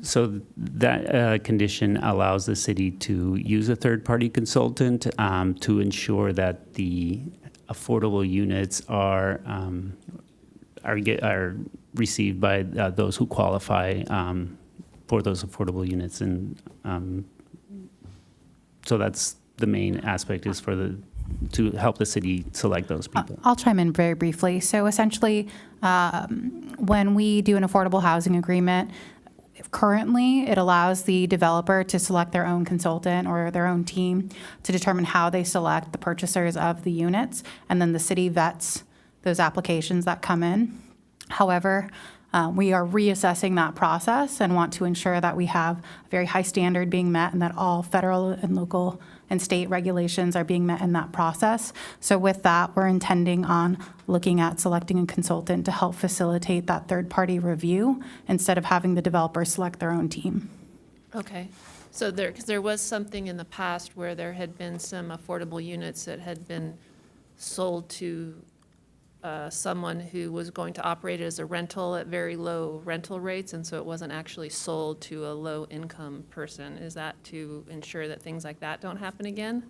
So that condition allows the city to use a third-party consultant to ensure that the affordable units are received by those who qualify for those affordable units, and so that's the main aspect, is to help the city select those people. I'll chime in very briefly. So essentially, when we do an affordable housing agreement, currently it allows the developer to select their own consultant or their own team to determine how they select the purchasers of the units, and then the city vets those applications that come in. However, we are reassessing that process and want to ensure that we have a very high standard being met and that all federal and local and state regulations are being met in that process. So with that, we're intending on looking at selecting a consultant to help facilitate that third-party review instead of having the developer select their own team. Okay, so because there was something in the past where there had been some affordable units that had been sold to someone who was going to operate it as a rental at very low rental rates, and so it wasn't actually sold to a low-income person. Is that to ensure that things like that don't happen again?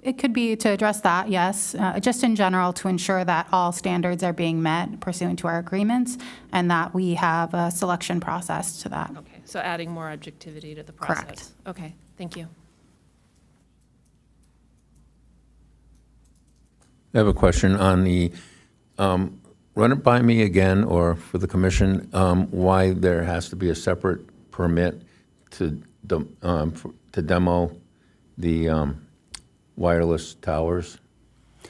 It could be to address that, yes. Just in general, to ensure that all standards are being met pursuant to our agreements and that we have a selection process to that. Okay, so adding more objectivity to the process. Correct. Okay, thank you. I have a question on the, run it by me again, or for the commission, why there has to be a separate permit to demo the wireless towers?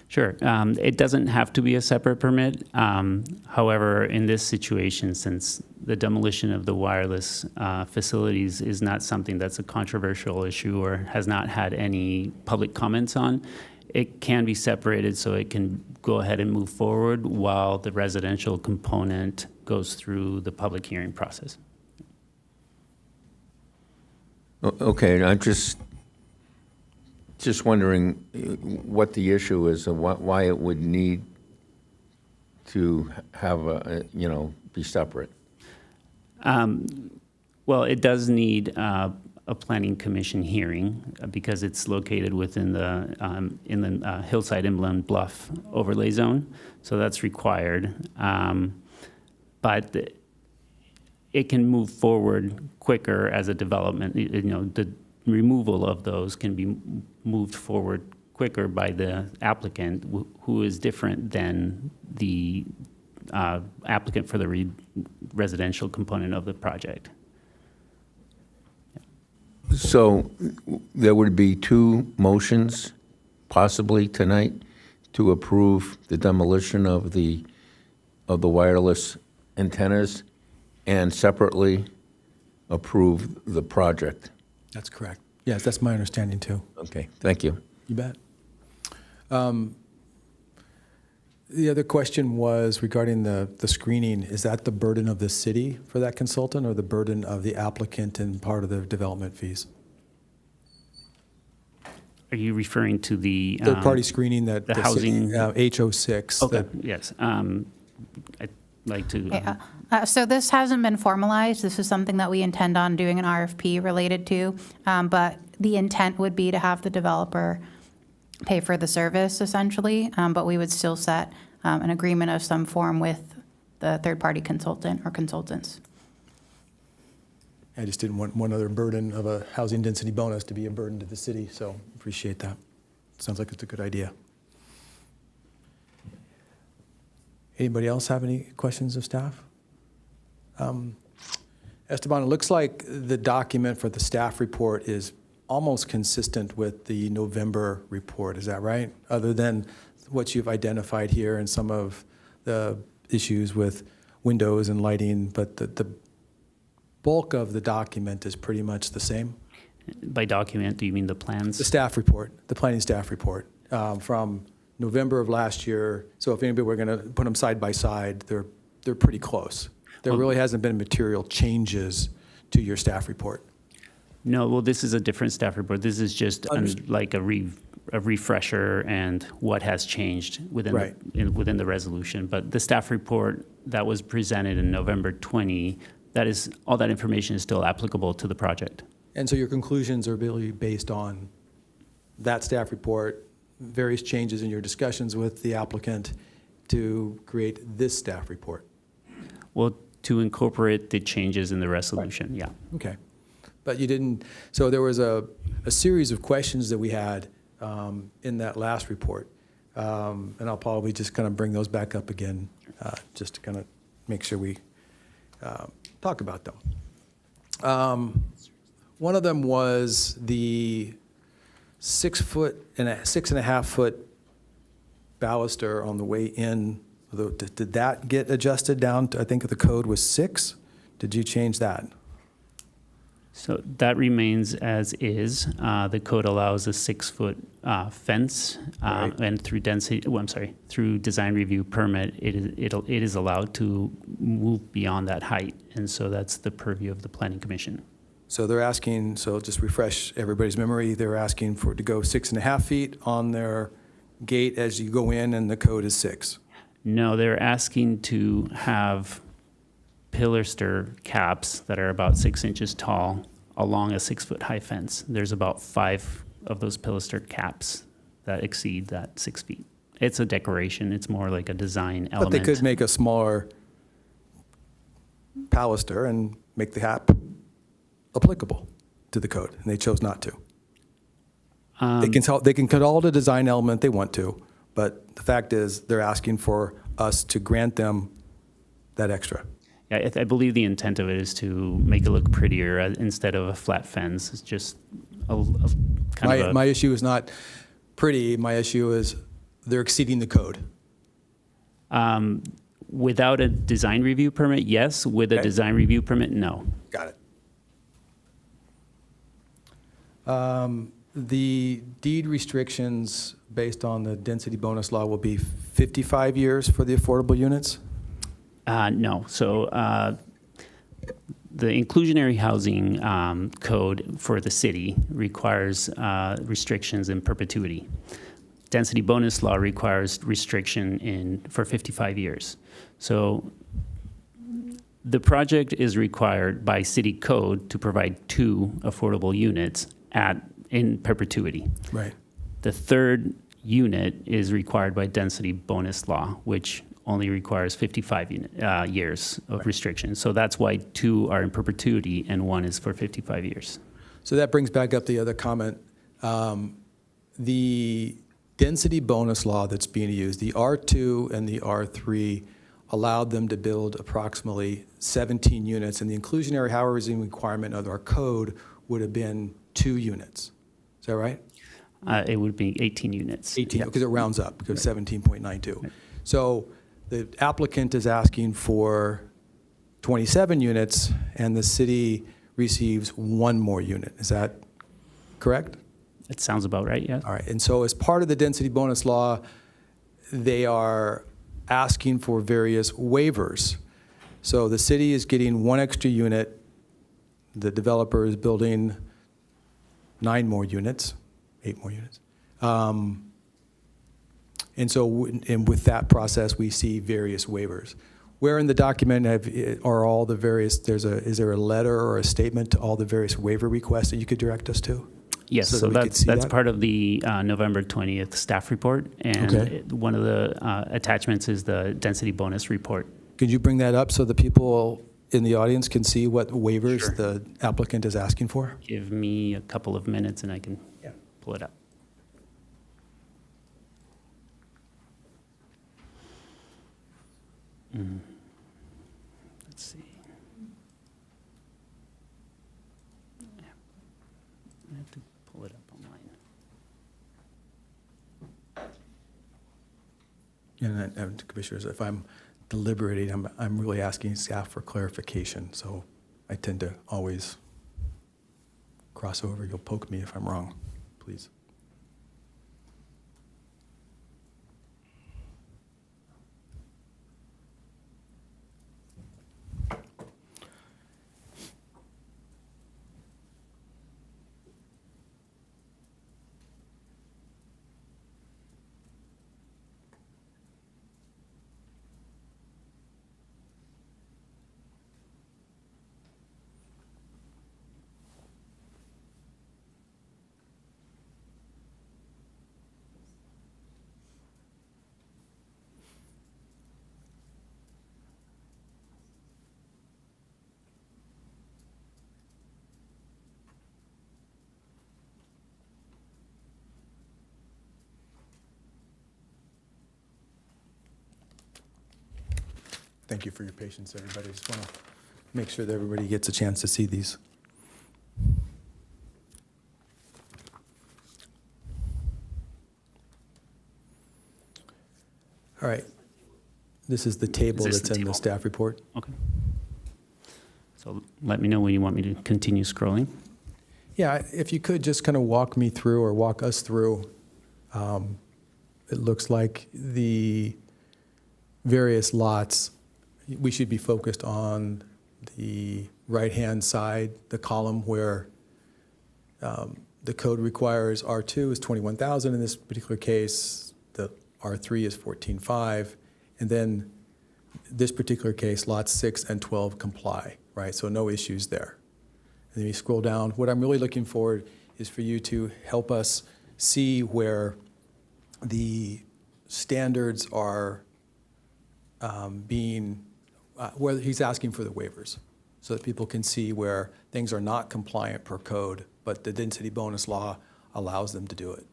Sure. It doesn't have to be a separate permit. However, in this situation, since the demolition of the wireless facilities is not something that's a controversial issue or has not had any public comments on, it can be separated so it can go ahead and move forward while the residential component goes through the public hearing process. Okay, I'm just wondering what the issue is and why it would need to have be separate. Well, it does need a planning commission hearing because it's located within the Hillside Inland Bluff overlay zone, so that's required. But it can move forward quicker as a development. The removal of those can be moved forward quicker by the applicant, who is different than the applicant for the residential component of the project. So there would be two motions possibly tonight to approve the demolition of the wireless antennas and separately approve the project. That's correct. Yes, that's my understanding too. Okay, thank you. You bet. The other question was regarding the screening. Is that the burden of the city for that consultant or the burden of the applicant and part of the development fees? Are you referring to the? Third-party screening that the city, housing- H06. Okay, that- yes. I'd like to. Yeah. So this hasn't been formalized. This is something that we intend on doing an RFP related to. But the intent would be to have the developer pay for the service essentially, but we would still set an agreement of some form with the third-party consultant or consultants. I just didn't want one other burden of a housing density bonus to be a burden to the city, so appreciate that. Sounds like it's a good idea. Anybody else have any questions of staff? Esteban, it looks like the document for the staff report is almost consistent with the November report, is that right? Other than what you've identified here and some of the issues with windows and lighting, but the bulk of the document is pretty much the same? By document, do you mean the plans? The staff report, the planning staff report from November of last year. So if anybody were going to put them side by side, they're pretty close. There really hasn't been material changes to your staff report. No, well, this is a different staff report. This is just like a refresher and what has changed within, Right. within the resolution. But the staff report that was presented in November 20, that is, all that information is still applicable to the project. And so your conclusions are really based on that staff report, various changes in your discussions with the applicant to create this staff report. Well, to incorporate the changes in the resolution, yeah. Okay. But you didn't, so there was a series of questions that we had in that last report. And I'll probably just kind of bring those back up again, just to kind of make sure we talk about them. One of them was the 6 foot and 6.5 foot baluster on the way in. Did that get adjusted down to, I think the code was 6? Did you change that? So that remains as is. The code allows a 6-foot fence, Right. and through through design review permit, it is allowed to move beyond that height, and so that's the purview of the Planning Commission. So they're asking, so just refresh everybody's memory, they're asking for it to go 6.5 feet on their gate as you go in, and the code is 6. No, they're asking to have pilaster caps that are about 6 inches tall along a 6-foot high fence. There's about 5 of those pilaster caps that exceed that 6 feet. It's a decoration. It's more like a design element. But they could make a smaller pilaster and make the cap applicable to the code, and they chose not to. They can cut all the design element they want to, but the fact is they're asking for us to grant them that extra. Yeah, I believe the intent of it is to make it look prettier instead of a flat fence. It's just My issue is not pretty. My issue is they're exceeding the code. Without a design review permit, yes. With a Okay. design review permit, no. Got it. The deed restrictions based on the density bonus law will be 55 years for the affordable units? No. So the inclusionary housing code for the city requires restrictions in perpetuity. Density bonus law requires restriction for 55 years. So the project is required by city code to provide 2 affordable units in perpetuity. Right. The third unit is required by density bonus law, which only requires 55 years of restriction. So that's why 2 are in perpetuity and 1 is for 55 years. So that brings back up the other comment. The density bonus law that's being used, the R2 and the R3 allowed them to build approximately 17 units, and the inclusionary housing requirement of our code would have been 2 units. Is that right? It would be 18 units. 18, Yeah. because it rounds up, because 17.92. So the applicant is asking for 27 units, and the city receives 1 more unit. Is that correct? It sounds about right, yeah. All right, and so as part of the density bonus law, they are asking for various waivers. So the city is getting 1 extra unit. The developer is building 9 more units, 8 more units. And so, and with that process, we see various waivers. Where in the document are all the various, is there a letter or a statement to all the various waiver requests that you could direct us to? Yes, So so that we could see that's that? part of the November 20th staff report. And Okay. one of the attachments is the density bonus report. Could you bring that up so the people in the audience can see what waivers Sure. the applicant is asking for? Give me a couple of minutes and I can Yeah. pull it up. Let's see. I have to pull it up online. And Commissioners, if I'm deliberating, I'm really asking staff for clarification, so I tend to always cross over. You'll poke me if I'm wrong, please. Thank you for your patience, everybody. Just want to make sure that everybody gets a chance to see these. All right. This is the table Is this that's the in the table? staff report. Okay. So let me know when you want me to continue scrolling. Yeah, if you could just kind of walk me through or walk us through, it looks like the various lots, we should be focused on the right-hand side, the column where the code requires R2 is 21,000 in this particular case, the R3 is 14.5, and then this particular case, lots 6 and 12 comply, right? So no issues there. And then you scroll down. What I'm really looking for is for you to help us see where the standards are where he's asking for the waivers, so that people can see where things are not compliant per code, but the density bonus law allows them to do it.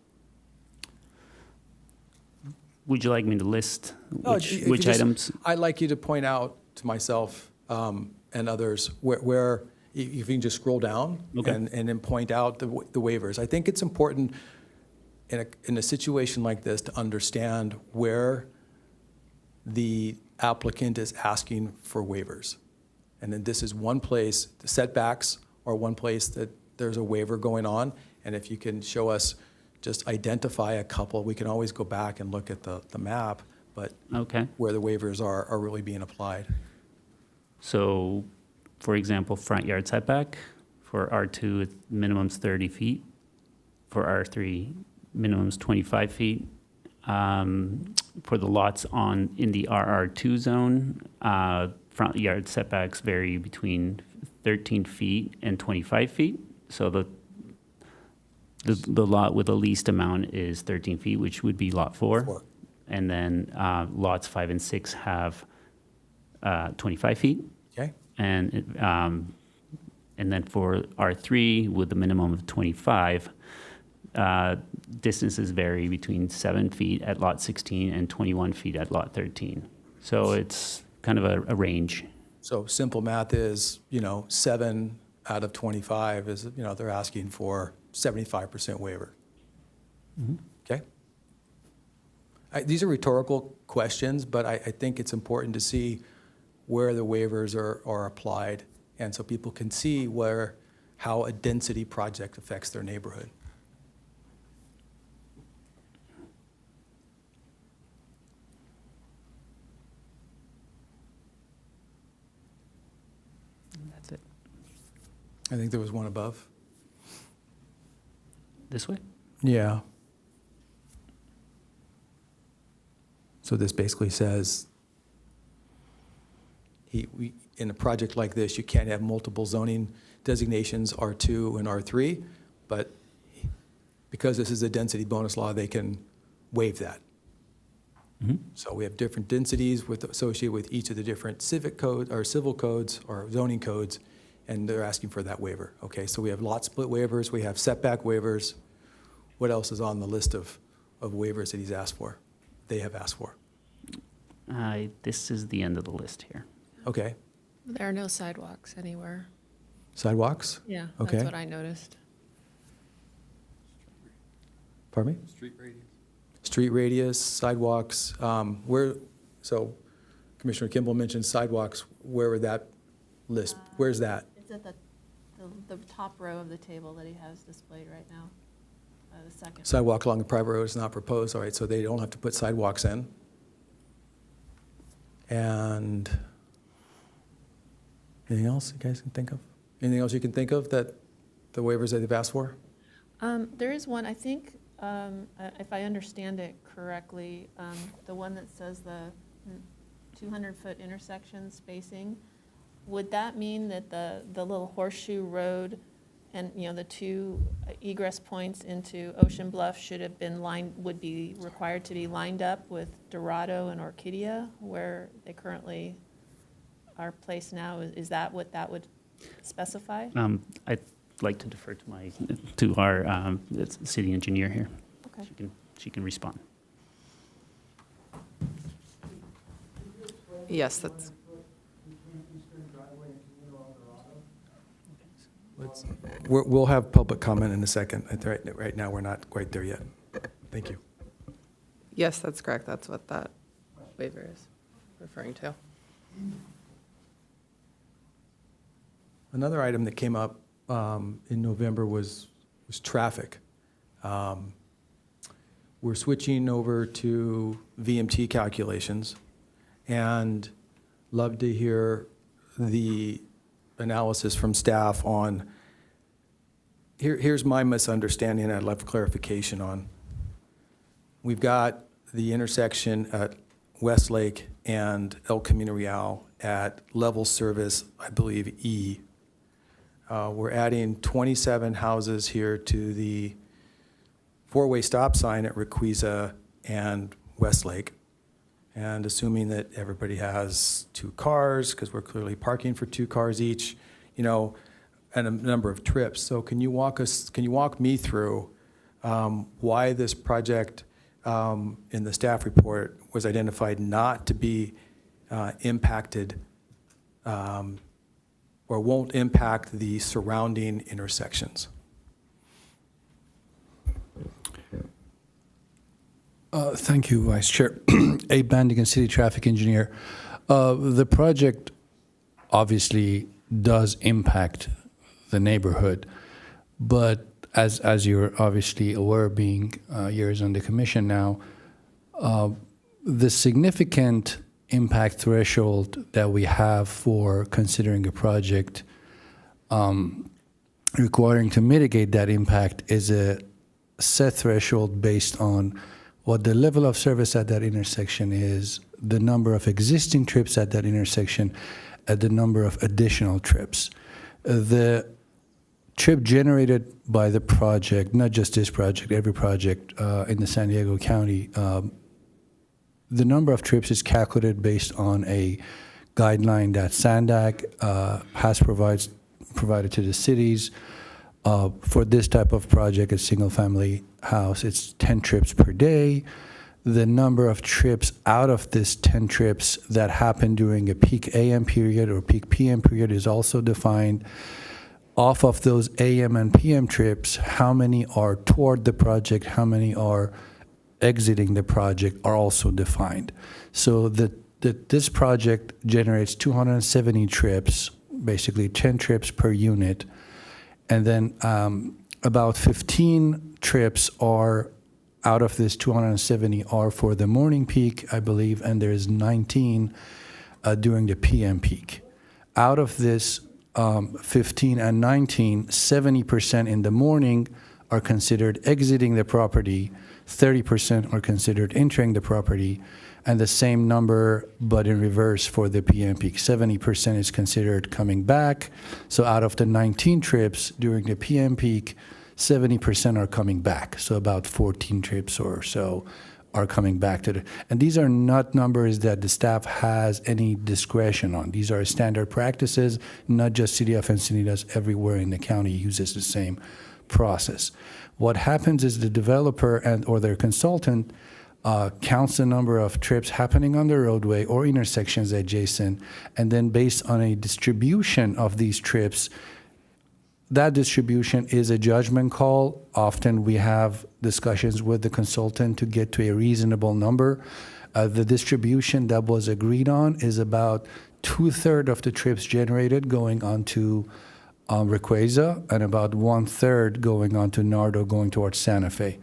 Would you like me to list Oh, if you which just- items? I'd like you to point out to myself and others where if you can just scroll down Okay. and then point out the waivers. I think it's important in a situation like this to understand where the applicant is asking for waivers. And then this is one place, the setbacks are one place that there's a waiver going on. And if you can show us, just identify a couple, we can always go back and look at the map, but Okay. where the waivers are really being applied. So, for example, front yard setback for R2, minimum's 30 feet. For R3, minimum's 25 feet. For the lots in the RR2 zone, front yard setbacks vary between 13 feet and 25 feet. So the lot with the least amount is 13 feet, which would be lot 4. 4. And then lots 5 and 6 have 25 feet. Okay? And then for R3, with the minimum of 25, distances vary between 7 feet at lot 16 and 21 feet at lot 13. So it's kind of a range. So simple math is, 7 out of 25 is, they're asking for 75% waiver. Okay? These are rhetorical questions, but I think it's important to see where the waivers are applied, and so people can see how a density project affects their neighborhood. That's it. I think there was one above. This way? Yeah. So this basically says, in a project like this, you can't have multiple zoning designations, R2 and R3, but because this is a density bonus law, they can waive that. So we have different densities associated with each of the different civic code or civil codes or zoning codes, and they're asking for that waiver. Okay, so we have lot split waivers, we have setback waivers. What else is on the list of waivers that he's asked for? They have asked for. This is the end of the list here. Okay, There are no sidewalks anywhere. sidewalks? Yeah, Okay. that's what I noticed. Pardon me? Street radius. Street radius, sidewalks, so Commissioner Kimball mentioned sidewalks, where would that list, where's that? It's at the top row of the table that he has displayed right now, the second. Sidewalk along a private road is not proposed, all right, so they don't have to put sidewalks in. And anything else you guys can think of? Anything else you can think of that the waivers that they've asked for? There is one, I think, if I understand it correctly, the one that says the 200-foot intersection spacing, would that mean that the little horseshoe road and, the two egress points into Ocean Bluff would be required to be lined up with Dorado and Orchidea, where they currently are placed now? Is that what that would specify? I'd like to defer to our city engineer here. Okay. She can respond. Yes, that's, We'll have public comment in a second. Right now, we're not quite there yet. Thank you. yes, that's correct. That's what that waiver is referring to. Another item that came up in November was traffic. We're switching over to VMT calculations, and love to hear the analysis from staff on, here's my misunderstanding I'd love clarification on. We've got the intersection at Westlake and El Camino Real at level service, I believe, E. We're adding 27 houses here to the four-way stop sign at Requisa and Westlake. And assuming that everybody has 2 cars, because we're clearly parking for 2 cars each, and a number of trips. So can you walk me through why this project in the staff report was identified not to be impacted or won't impact the surrounding intersections? Thank you, Vice Chair. Abe Bandigan, City Traffic Engineer. The project obviously does impact the neighborhood, but as you're obviously aware, being years on the commission now, the significant impact threshold that we have for considering a project requiring to mitigate that impact is a set threshold based on what the level of service at that intersection is, the number of existing trips at that intersection, and the number of additional trips. The trip generated by the project, not just this project, every project in the San Diego County, the number of trips is calculated based on a guideline that SANDAG has provided to the cities. For this type of project, a single-family house, it's 10 trips per day. The number of trips out of this 10 trips that happen during a peak AM period or peak PM period is also defined. Off of those AM and PM trips, how many are toward the project, how many are exiting the project are also defined. So this project generates 270 trips, basically 10 trips per unit, and then about 15 trips are out of this 270 are for the morning peak, I believe, and there's 19 during the PM peak. Out of this 15 and 19, 70% in the morning are considered exiting the property. 30% are considered entering the property, and the same number, but in reverse for the PM peak. 70% is considered coming back. So out of the 19 trips during the PM peak, 70% are coming back. So about 14 trips or so are coming back to the, and these are not numbers that the staff has any discretion on. These are standard practices, not just City of Encinitas, everywhere in the county uses the same process. What happens is the developer and or their consultant counts the number of trips happening on the roadway or intersections adjacent, and then based on a distribution of these trips, that distribution is a judgment call. Often we have discussions with the consultant to get to a reasonable number. The distribution that was agreed on is about 2/3 of the trips generated going on to Requesa, and about 1/3 going on to Nardo, going towards Santa Fe.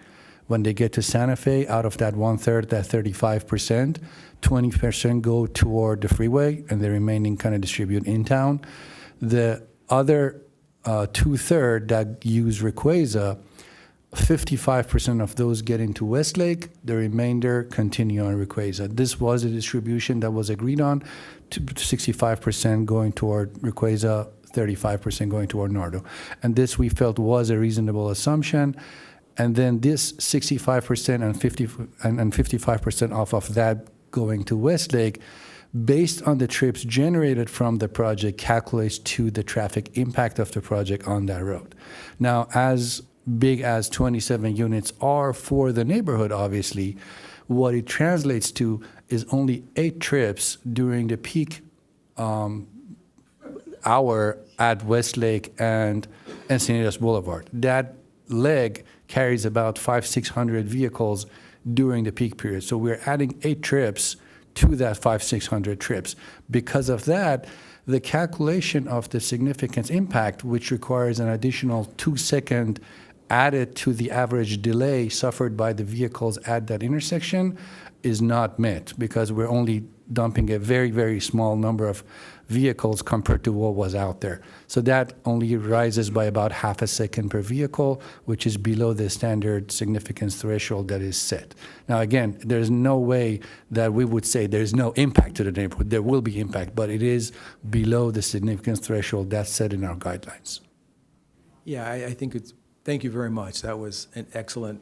When they get to Santa Fe, out of that 1/3, that 35%, 20% go toward the freeway, and the remaining kind of distribute in town. The other 2/3 that use Requesa, 55% of those get into Westlake, the remainder continue on Requesa. This was a distribution that was agreed on, 65% going toward Requesa, 35% going toward Nardo. And this we felt was a reasonable assumption. And then this 65% and 55% off of that going to Westlake, based on the trips generated from the project, calculates to the traffic impact of the project on that road. Now, as big as 27 units are for the neighborhood, obviously, what it translates to is only 8 trips during the peak hour at Westlake and Encinitas Boulevard. That leg carries about 500-600 vehicles during the peak period. So we're adding 8 trips to that 500-600 trips. Because of that, the calculation of the significance impact, which requires an additional 2-second added to the average delay suffered by the vehicles at that intersection, is not met, because we're only dumping a very, very small number of vehicles compared to what was out there. So that only rises by about half a second per vehicle, which is below the standard significance threshold that is set. Now, again, there's no way that we would say there's no impact to the neighborhood. There will be impact, but it is below the significance threshold that's set in our guidelines. Yeah, I think it's, thank you very much. That was an excellent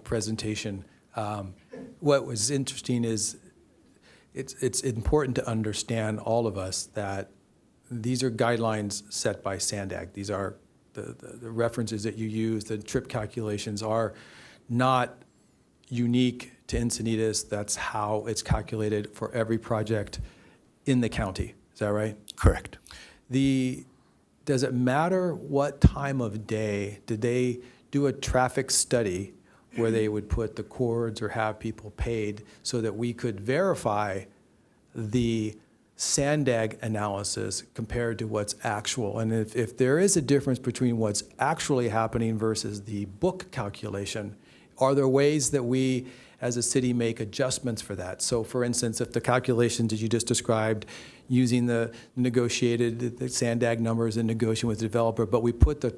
presentation. What was interesting is it's important to understand, all of us, that these are guidelines set by SANDAG. These are the references that you use, the trip calculations are not unique to Encinitas. That's how it's calculated for every project in the county. Is that right? Correct. Does it matter what time of day? Did they do a traffic study where they would put the cords or have people paid so that we could verify the SANDAG analysis compared to what's actual? And if there is a difference between what's actually happening versus the book calculation, are there ways that we as a city make adjustments for that? So for instance, if the calculations that you just described, using the negotiated, the SANDAG numbers and negotiating with the developer, but we put the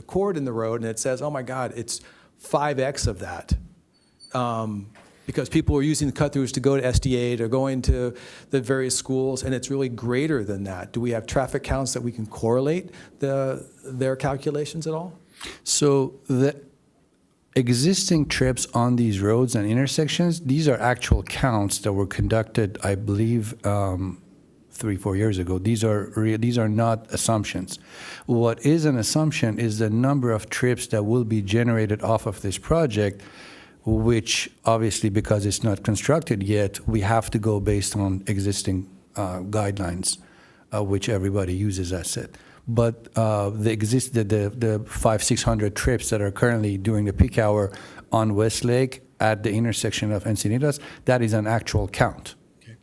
cord in the road and it says, oh my God, it's 5X of that. Because people are using the cut-throughs to go to SDA, they're going to the various schools, and it's really greater than that. Do we have traffic counts that we can correlate their calculations at all? So the existing trips on these roads and intersections, these are actual counts that were conducted, I believe, 3-4 years ago. These are not assumptions. What is an assumption is the number of trips that will be generated off of this project, which obviously, because it's not constructed yet, we have to go based on existing guidelines, which everybody uses as set. But the 500-600 trips that are currently during the peak hour on Westlake at the intersection of Encinitas, that is an actual count. Okay,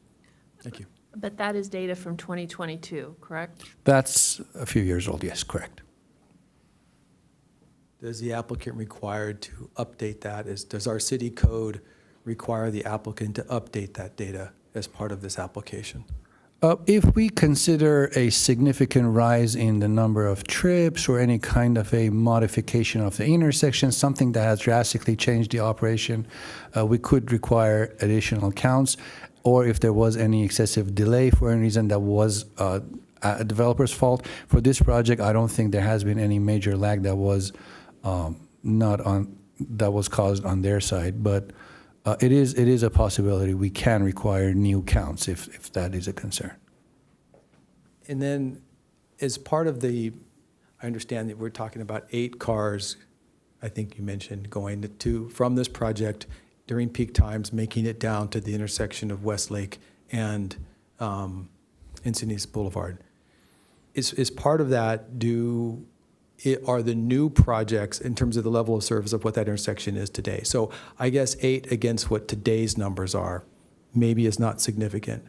thank you. But that is data from 2022, correct? That's a few years old, yes, correct. Is the applicant required to update that? Does our city code require the applicant to update that data as part of this application? If we consider a significant rise in the number of trips or any kind of a modification of the intersection, something that has drastically changed the operation, we could require additional counts. Or if there was any excessive delay for any reason that was a developer's fault. For this project, I don't think there has been any major lag that was that was caused on their side, but it is a possibility. We can require new counts if that is a concern. And then, as part of the, I understand that we're talking about 8 cars, I think you mentioned, going from this project during peak times, making it down to the intersection of Westlake and Encinitas Boulevard. Is part of that are the new projects in terms of the level of service of what that intersection is today? So I guess 8 against what today's numbers are maybe is not significant.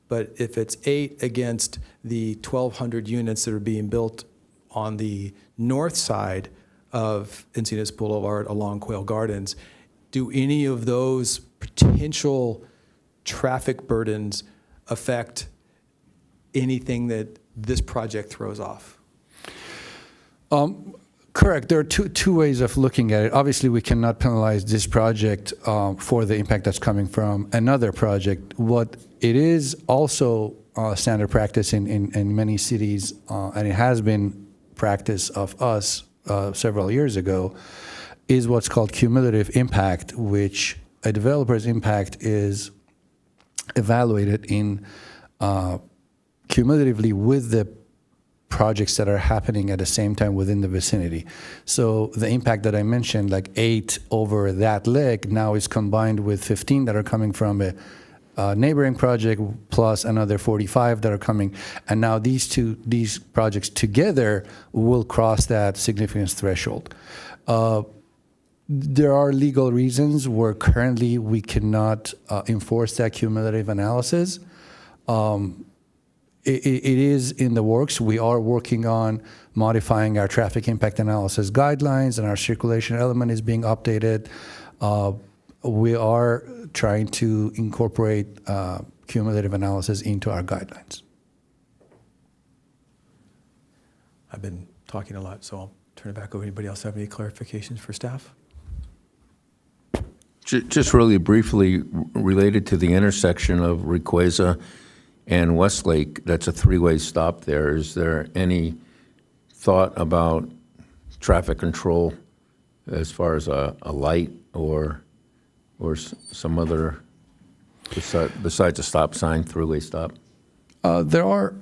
But if it's 8 against the 1,200 units that are being built on the north side of Encinitas Boulevard along Quail Gardens, do any of those potential traffic burdens affect anything that this project throws off? Correct. There are two ways of looking at it. Obviously, we cannot penalize this project for the impact that's coming from another project. What it is also standard practice in many cities, and it has been practice of us several years ago, is what's called cumulative impact, which a developer's impact is evaluated in cumulatively with the projects that are happening at the same time within the vicinity. So the impact that I mentioned, like 8 over that leg, now is combined with 15 that are coming from a neighboring project, plus another 45 that are coming. And now these projects together will cross that significance threshold. There are legal reasons where currently we cannot enforce that cumulative analysis. It is in the works. We are working on modifying our traffic impact analysis guidelines, and our circulation element is being updated. We are trying to incorporate cumulative analysis into our guidelines. I've been talking a lot, so I'll turn it back over. Anybody else have any clarifications for staff? Just really briefly, related to the intersection of Requesa and Westlake, that's a 3-way stop there. Is there any thought about traffic control as far as a light or some other, besides a stop sign, 3-way stop? There are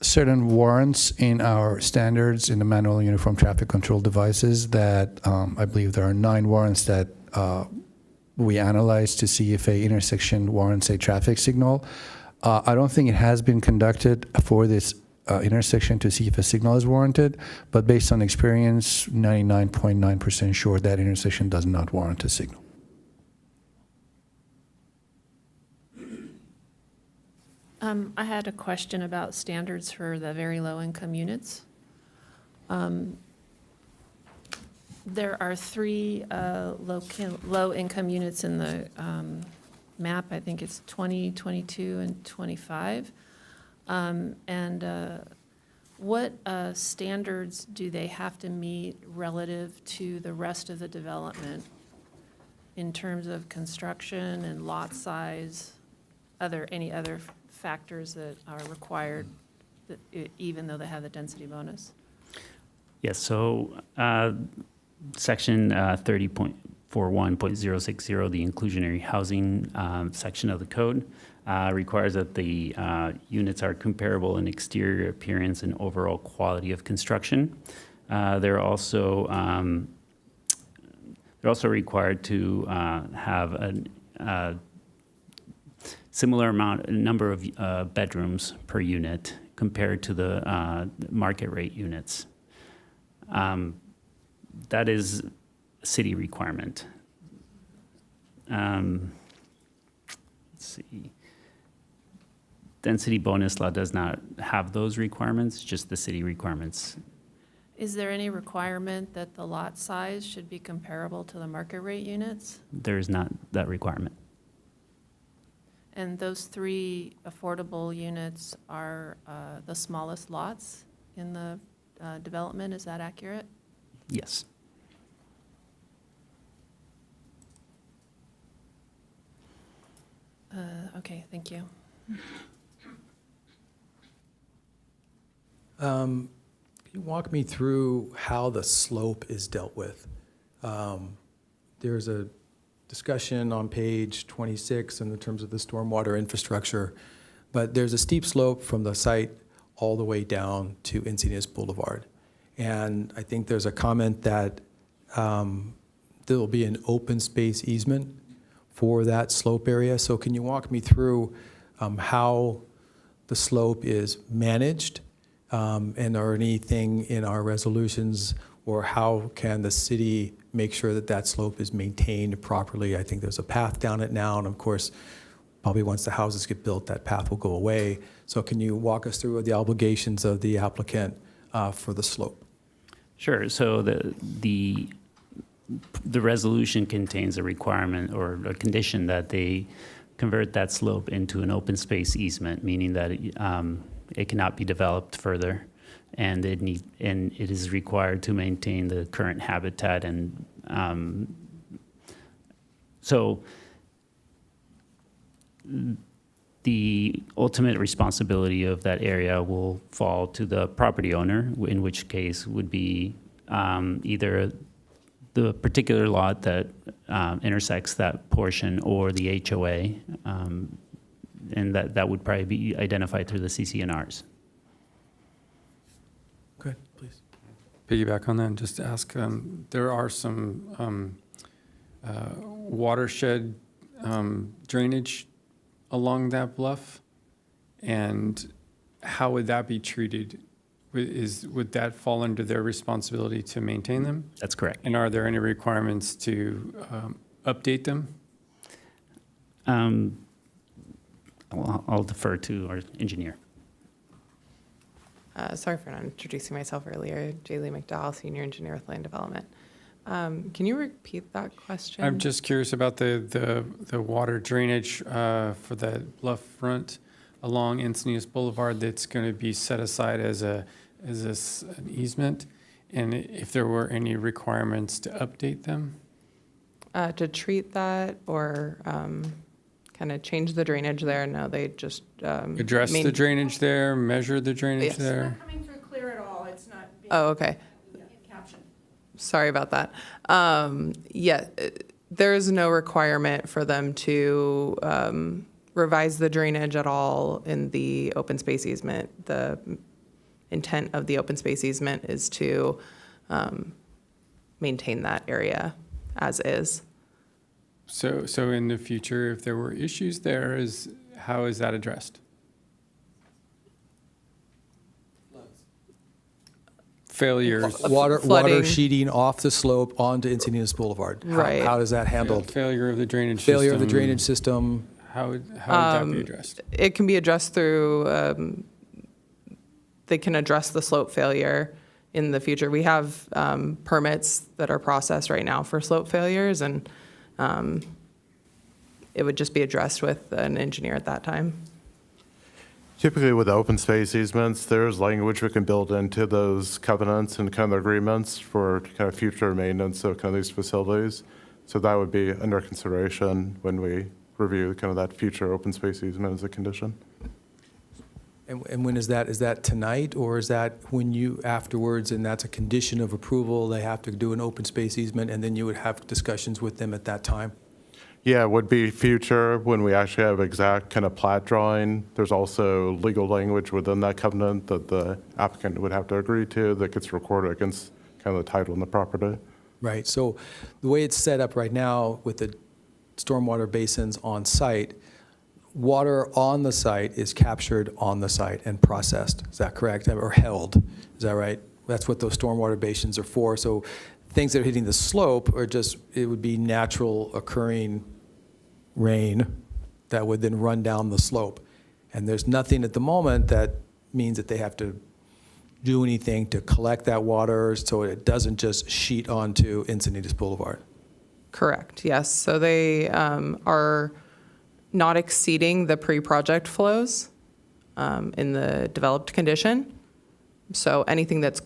certain warrants in our standards in the Manual Uniform Traffic Control Devices that I believe there are 9 warrants that we analyze to see if a intersection warrants a traffic signal. I don't think it has been conducted for this intersection to see if a signal is warranted, but based on experience, 99.9% sure that intersection does not warrant a signal. I had a question about standards for the very low-income units. There are 3 low-income units in the map. I think it's 20, 22, and 25. What standards do they have to meet relative to the rest of the development in terms of construction and lot size? Any other factors that are required, even though they have the density bonus? Yes, so section 30.41.060, the inclusionary housing section of the code, requires that the units are comparable in exterior appearance and overall quality of construction. They're also required to have a similar number of bedrooms per unit compared to the market rate units. That is a city requirement. Let's see. Density bonus law does not have those requirements, just the city requirements. Is there any requirement that the lot size should be comparable to the market rate units? There is not that requirement. And those 3 affordable units are the smallest lots in the development, is that accurate? Yes. Okay, thank you. Can you walk me through how the slope is dealt with? There's a discussion on page 26 in the terms of the stormwater infrastructure, but there's a steep slope from the site all the way down to Encinitas Boulevard. And I think there's a comment that there will be an open space easement for that slope area. So can you walk me through how the slope is managed? And are anything in our resolutions, or how can the city make sure that that slope is maintained properly? I think there's a path down it now, and of course, probably once the houses get built, that path will go away. So can you walk us through the obligations of the applicant for the slope? Sure. So the resolution contains a requirement or a condition that they convert that slope into an open space easement, meaning that it cannot be developed further, and it is required to maintain the current habitat. And so the ultimate responsibility of that area will fall to the property owner, in which case would be either the particular lot that intersects that portion or the HOA, and that would probably be identified through the CCNRs. Good, please. Piggyback on that and just ask, there are some watershed drainage along that bluff, and how would that be treated? Would that fall under their responsibility to maintain them? That's correct. And are there any requirements to update them? I'll defer to our engineer. Sorry for not introducing myself earlier. Jaylee McDowell, Senior Engineer with Land Development. Can you repeat that question? I'm just curious about the water drainage for that bluff front along Encinitas Boulevard that's going to be set aside as an easement, and if there were any requirements to update them? To treat that or kind of change the drainage there? No, they just Address the drainage there, measure the drainage Yes. there? It's not coming through clear at all. It's not being Oh, okay. captioned. Sorry about that. Yeah, there is no requirement for them to revise the drainage at all in the open space easement. The intent of the open space easement is to maintain that area as is. So in the future, if there were issues there, how is that addressed? Failures. Water Flooding. sheeting off the slope onto Encinitas Boulevard. Right. How is that handled? Failure of the drainage system. Failure of the drainage system. How would that be addressed? It can be addressed through, they can address the slope failure in the future. We have permits that are processed right now for slope failures, and it would just be addressed with an engineer at that time. Typically with open space easements, there's language we can build into those covenants and kind of agreements for kind of future maintenance of kind of these facilities. So that would be under consideration when we review kind of that future open space easement as a condition. And when is that? Is that tonight, or is that when you afterwards, and that's a condition of approval, they have to do an open space easement, and then you would have discussions with them at that time? Yeah, it would be future when we actually have exact kind of plat drawing. There's also legal language within that covenant that the applicant would have to agree to that gets recorded against kind of the title in the property. Right, so the way it's set up right now with the stormwater basins on site, water on the site is captured on the site and processed. Is that correct? Or held, is that right? That's what those stormwater basins are for. So things that are hitting the slope are just, it would be natural occurring rain that would then run down the slope. And there's nothing at the moment that means that they have to do anything to collect that water so it doesn't just sheet onto Encinitas Boulevard. Correct, yes. So they are not exceeding the pre-project flows in the developed condition. So anything that's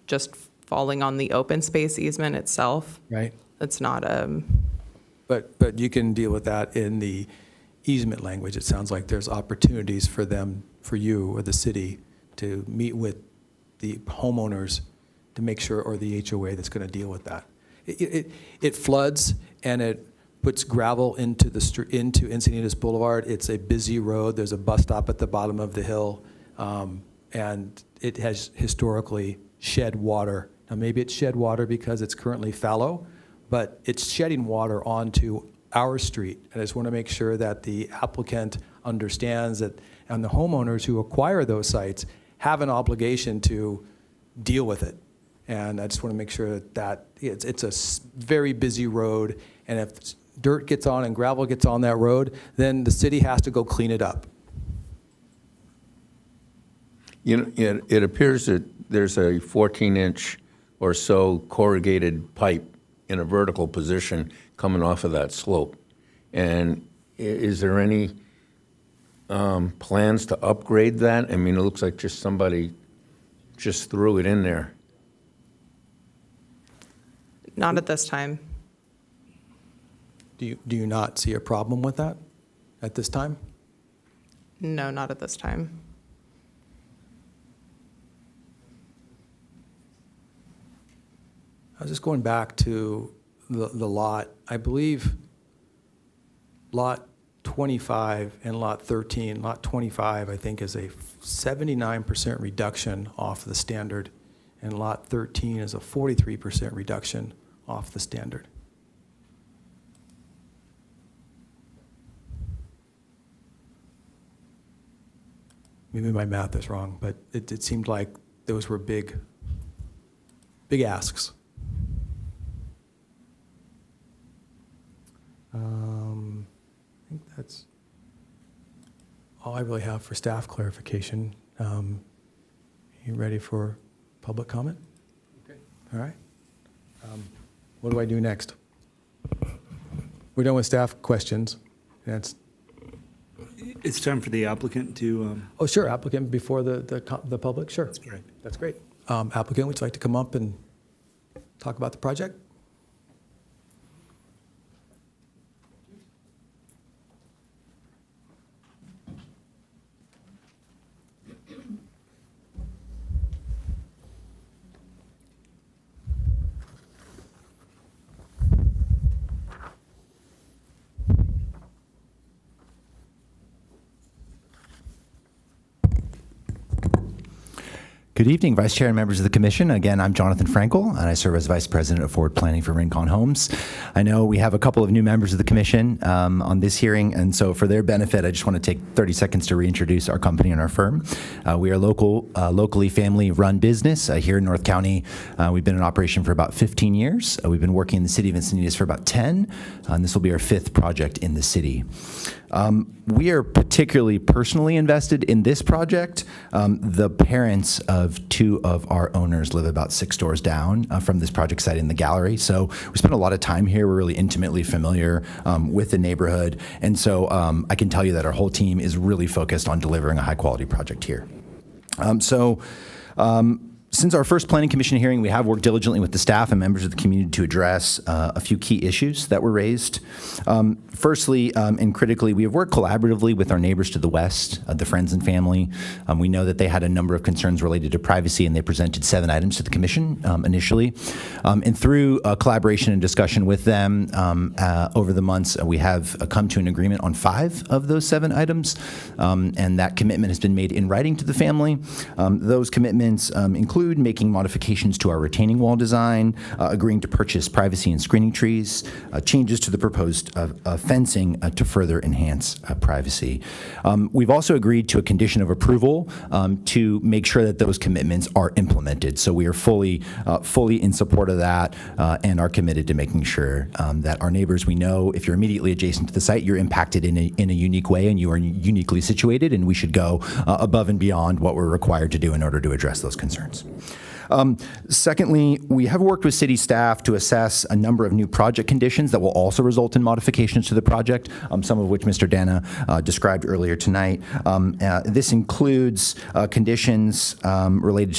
just falling on the open space easement itself, Right. that's not But you can deal with that in the easement language. It sounds like there's opportunities for them, for you or the city, to meet with the homeowners to make sure, or the HOA that's going to deal with that. It floods and it puts gravel into into Encinitas Boulevard. It's a busy road. There's a bus stop at the bottom of the hill, and it has historically shed water. Now maybe it's shed water because it's currently fallow, but it's shedding water onto our street. And I just want to make sure that the applicant understands that, and the homeowners who acquire those sites have an obligation to deal with it. And I just want to make sure that it's a very busy road, and if dirt gets on and gravel gets on that road, then the city has to go clean it up. You know, it appears that there's a 14-inch or so corrugated pipe in a vertical position coming off of that slope. And is there any plans to upgrade that? I mean, it looks like just somebody just threw it in there. not at this time. Do you not see a problem with that at this time? No, not at this time. I was just going back to the lot. I believe lot 25 and lot 13. Lot 25, I think, is a 79% reduction off the standard, and lot 13 is a 43% reduction off the standard. Maybe my math is wrong, but it seemed like those were big asks. I think that's all I really have for staff clarification. You ready for public comment? Okay. All right. What do I do next? We're done with staff questions. It's time for the applicant to. Oh, sure, applicant before the public, sure. That's correct. That's great. Applicant, would you like to come up and talk about the project? Good evening, Vice Chair and members of the Commission. Again, I'm Jonathan Frankel, and I serve as Vice President of Forward Planning for Rincon Homes. I know we have a couple of new members of the Commission on this hearing, and so for their benefit, I just want to take 30 seconds to reintroduce our company and our firm. We are locally family-run business here in North County. We've been in operation for about 15 years. We've been working in the city of Encinitas for about 10, and this will be our 5th project in the city. We are particularly personally invested in this project. The parents of 2 of our owners live about 6 doors down from this project site in the gallery. So we spend a lot of time here. We're really intimately familiar with the neighborhood. And so I can tell you that our whole team is really focused on delivering a high quality project here. Since our first Planning Commission hearing, we have worked diligently with the staff and members of the community to address a few key issues that were raised. Firstly, and critically, we have worked collaboratively with our neighbors to the west, the Friends and Family. We know that they had a number of concerns related to privacy, and they presented 7 items to the Commission initially. And through collaboration and discussion with them over the months, we have come to an agreement on 5 of those 7 items, and that commitment has been made in writing to the family. Those commitments include making modifications to our retaining wall design, agreeing to purchase privacy and screening trees, changes to the proposed fencing to further enhance privacy. We've also agreed to a condition of approval to make sure that those commitments are implemented. So we are fully in support of that and are committed to making sure that our neighbors, we know if you're immediately adjacent to the site, you're impacted in a unique way and you are uniquely situated, and we should go above and beyond what we're required to do in order to address those concerns. Secondly, we have worked with city staff to assess a number of new project conditions that will also result in modifications to the project, some of which Mr. Dana described earlier tonight. This includes conditions related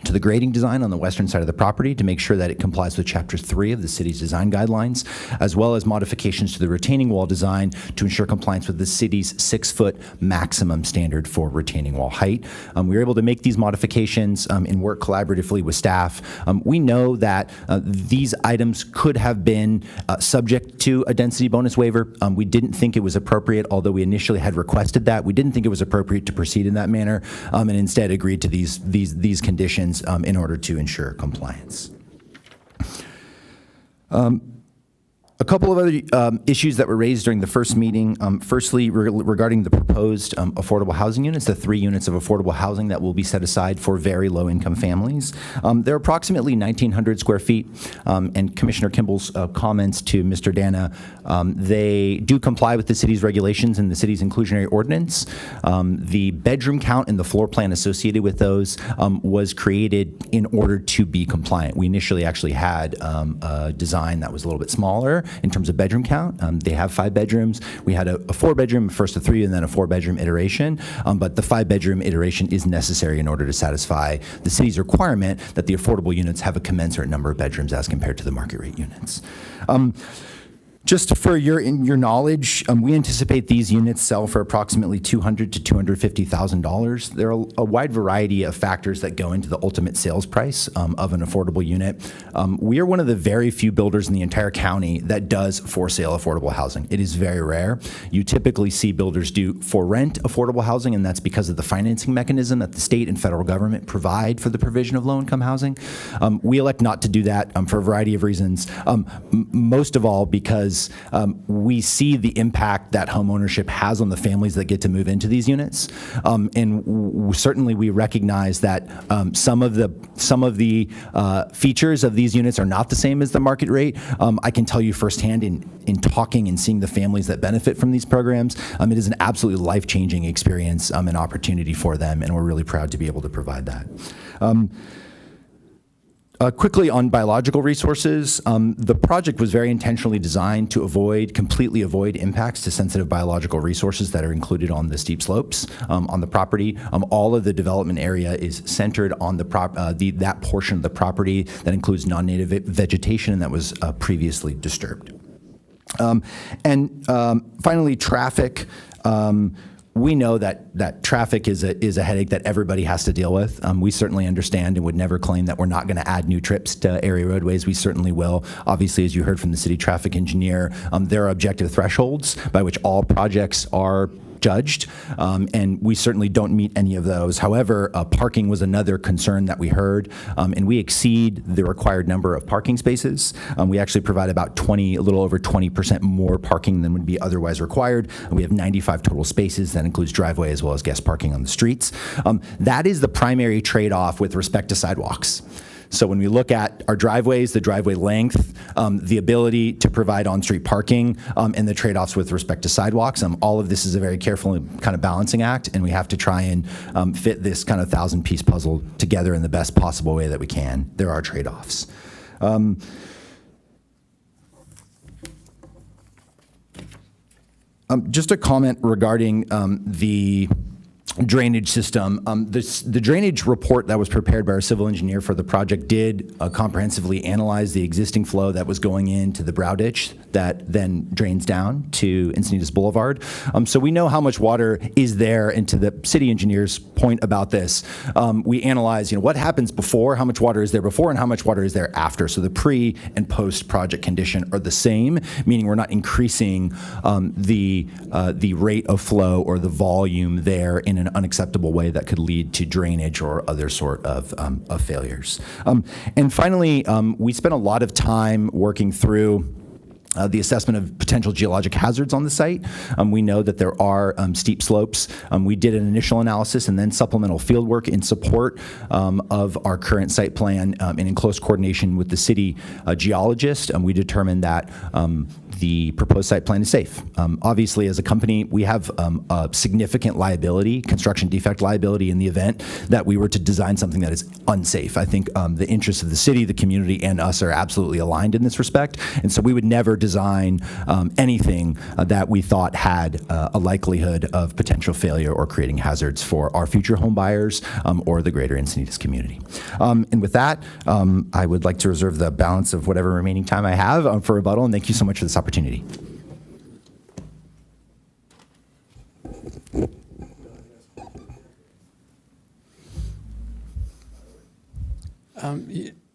to the grading design on the western side of the property to make sure that it complies with Chapter 3 of the city's design guidelines, as well as modifications to the retaining wall design to ensure compliance with the city's 6-foot maximum standard for retaining wall height. We were able to make these modifications and work collaboratively with staff. We know that these items could have been subject to a density bonus waiver. We didn't think it was appropriate, although we initially had requested that. We didn't think it was appropriate to proceed in that manner, and instead agreed to these conditions in order to ensure compliance. A couple of other issues that were raised during the first meeting. Firstly, regarding the proposed affordable housing units, the 3 units of affordable housing that will be set aside for very low-income families. They're approximately 1,900 square feet, and Commissioner Kimball's comments to Mr. Dana, they do comply with the city's regulations and the city's inclusionary ordinance. The bedroom count and the floor plan associated with those was created in order to be compliant. We initially actually had a design that was a little bit smaller in terms of bedroom count. They have 5 bedrooms. We had a 4-bedroom, first a 3, and then a 4-bedroom iteration. But the 5-bedroom iteration is necessary in order to satisfy the city's requirement that the affordable units have a commensurate number of bedrooms as compared to the market rate units. Just for your knowledge, we anticipate these units sell for approximately $200,000 to $250,000. There are a wide variety of factors that go into the ultimate sales price of an affordable unit. We are one of the very few builders in the entire county that does for sale affordable housing. It is very rare. You typically see builders do for rent affordable housing, and that's because of the financing mechanism that the state and federal government provide for the provision of low-income housing. We elect not to do that for a variety of reasons. Most of all because we see the impact that home ownership has on the families that get to move into these units, and certainly we recognize that some of the features of these units are not the same as the market rate. I can tell you firsthand in talking and seeing the families that benefit from these programs, it is an absolutely life-changing experience and opportunity for them, and we're really proud to be able to provide that. Quickly on biological resources, the project was very intentionally designed to completely avoid impacts to sensitive biological resources that are included on the steep slopes on the property. All of the development area is centered on that portion of the property that includes non-native vegetation and that was previously disturbed. Finally, traffic. We know that traffic is a headache that everybody has to deal with. We certainly understand and would never claim that we're not going to add new trips to area roadways. We certainly will. Obviously, as you heard from the city traffic engineer, there are objective thresholds by which all projects are judged, and we certainly don't meet any of those. However, parking was another concern that we heard, and we exceed the required number of parking spaces. We actually provide about a little over 20% more parking than would be otherwise required. We have 95 total spaces. That includes driveway as well as guest parking on the streets. That is the primary trade-off with respect to sidewalks. So when we look at our driveways, the driveway length, the ability to provide on-street parking, and the trade-offs with respect to sidewalks, all of this is a very careful kind of balancing act, and we have to try and fit this kind of 1,000-piece puzzle together in the best possible way that we can. There are trade-offs. Just a comment regarding the drainage system. The drainage report that was prepared by our civil engineer for the project did comprehensively analyze the existing flow that was going into the brow ditch that then drains down to Encinitas Boulevard. So we know how much water is there, and to the city engineer's point about this, we analyze what happens before, how much water is there before, and how much water is there after. So the pre and post project condition are the same, meaning we're not increasing the rate of flow or the volume there in an unacceptable way that could lead to drainage or other sort of failures. And finally, we spent a lot of time working through the assessment of potential geologic hazards on the site. We know that there are steep slopes. We did an initial analysis and then supplemental field work in support of our current site plan, and in close coordination with the city geologist. We determined that the proposed site plan is safe. Obviously, as a company, we have a significant liability, construction defect liability, in the event that we were to design something that is unsafe. I think the interests of the city, the community, and us are absolutely aligned in this respect, and so we would never design anything that we thought had a likelihood of potential failure or creating hazards for our future home buyers or the greater Encinitas community. And with that, I would like to reserve the balance of whatever remaining time I have for rebuttal, and thank you so much for this opportunity.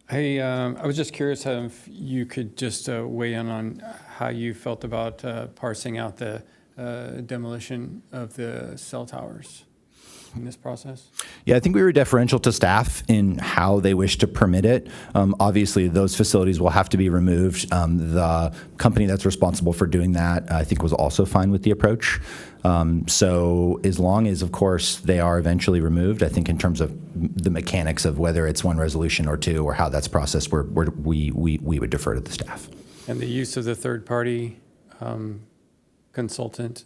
I was just curious if you could just weigh in on how you felt about parsing out the demolition of the cell towers in this process. Yeah, I think we were deferential to staff in how they wish to permit it. Obviously, those facilities will have to be removed. The company that's responsible for doing that, I think, was also fine with the approach. So as long as, of course, they are eventually removed, I think in terms of the mechanics of whether it's one resolution or two or how that's processed, we would defer to the staff. And the use of the third-party consultant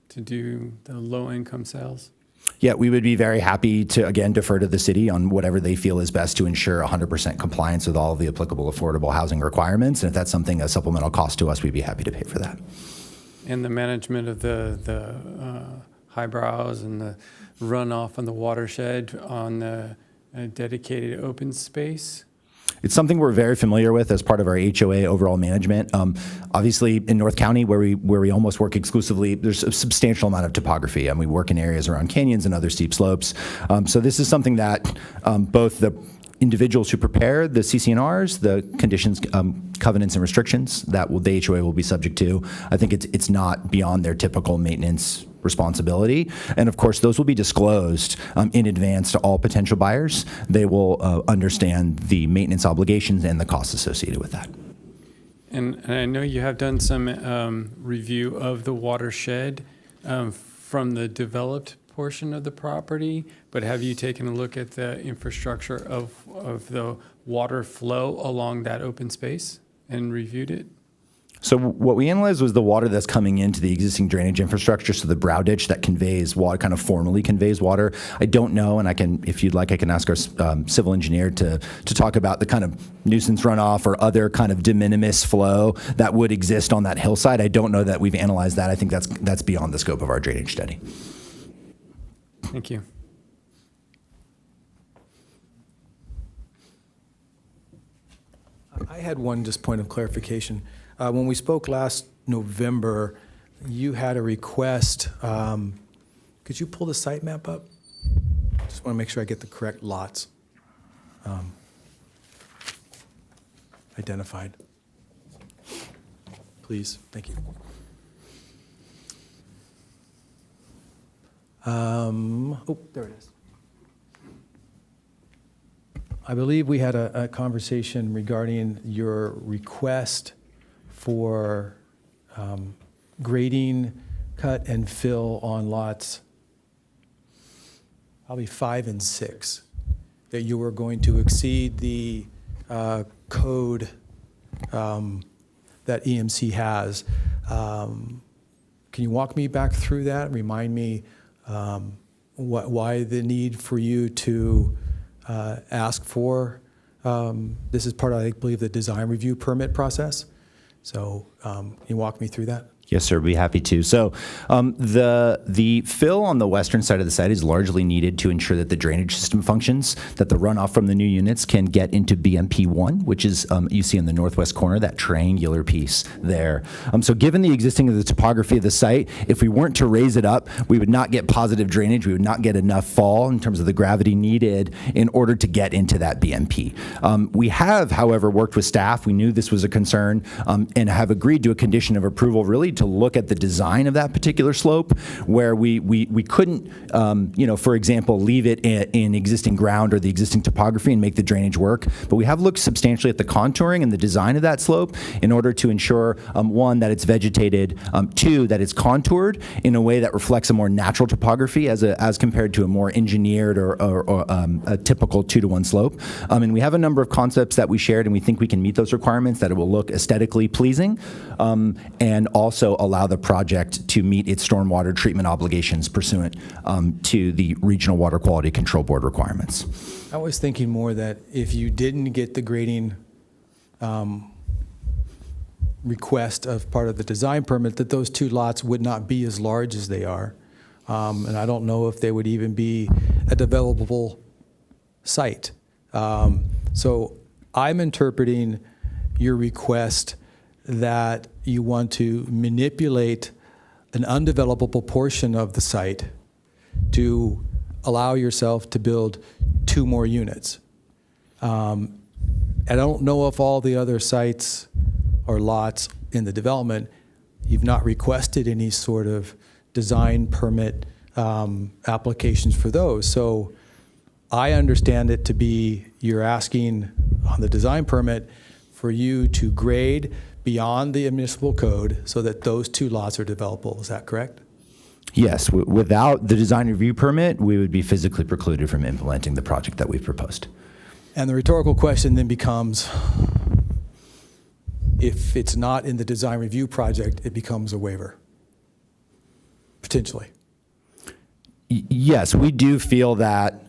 to do the low-income sales? Yeah, we would be very happy to, again, defer to the city on whatever they feel is best to ensure 100% compliance with all of the applicable affordable housing requirements. And if that's something, a supplemental cost to us, we'd be happy to pay for that. And the management of the highbrows and the runoff on the watershed on the dedicated open space? It's something we're very familiar with as part of our HOA overall management. Obviously, in North County, where we almost work exclusively, there's a substantial amount of topography, and we work in areas around canyons and other steep slopes. So this is something that both the individuals who prepare the CC&Rs, the conditions, covenants, and restrictions that the HOA will be subject to, I think it's not beyond their typical maintenance responsibility. And of course, those will be disclosed in advance to all potential buyers. They will understand the maintenance obligations and the costs associated with that. And I know you have done some review of the watershed from the developed portion of the property, but have you taken a look at the infrastructure of the water flow along that open space and reviewed it? So what we analyzed was the water that's coming into the existing drainage infrastructure, so the brow ditch that conveys water, kind of formally conveys water. I don't know, and I can, if you'd like, I can ask our civil engineer to talk about the kind of nuisance runoff or other kind of de minimis flow that would exist on that hillside. I don't know that we've analyzed that. I think that's beyond the scope of our drainage study. Thank you. I had one just point of clarification. When we spoke last November, you had a request. Could you pull the site map up? Just want to make sure I get the correct lots identified. Please, thank you. Oh, there it is. I believe we had a conversation regarding your request for grading, cut, and fill on lots probably 5 and 6, that you were going to exceed the code that EMC has. Can you walk me back through that? Remind me why the need for you to ask for, this is part of, I believe, the design review permit process. So can you walk me through that? Yes, sir. Be happy to. So the fill on the western side of the site is largely needed to ensure that the drainage system functions, that the runoff from the new units can get into BMP1, which is, you see in the northwest corner, that triangular piece there. So given the existing of the topography of the site, if we weren't to raise it up, we would not get positive drainage. We would not get enough fall in terms of the gravity needed in order to get into that BMP. We have, however, worked with staff. We knew this was a concern and have agreed to a condition of approval really to to look at the design of that particular slope, where we couldn't, for example, leave it in existing ground or the existing topography and make the drainage work. But we have looked substantially at the contouring and the design of that slope in order to ensure, one, that it's vegetated, two, that it's contoured in a way that reflects a more natural topography as compared to a more engineered or a typical 2-to-1 slope. And we have a number of concepts that we shared, and we think we can meet those requirements, that it will look aesthetically pleasing, and also allow the project to meet its stormwater treatment obligations pursuant to the Regional Water Quality Control Board requirements. I was thinking more that if you didn't get the grading request of part of the design permit, that those 2 lots would not be as large as they are. And I don't know if they would even be a developable site. So I'm interpreting your request that you want to manipulate an undevelopable portion of the site to allow yourself to build 2 more units. I don't know if all the other sites or lots in the development, you've not requested any sort of design permit applications for those. So I understand it to be you're asking on the design permit for you to grade beyond the municipal code so that those 2 lots are developable. Is that correct? Yes, without the design review permit, we would be physically precluded from implementing the project that we've proposed. And the rhetorical question then becomes, if it's not in the design review project, it becomes a waiver, potentially. Yes, we do feel that,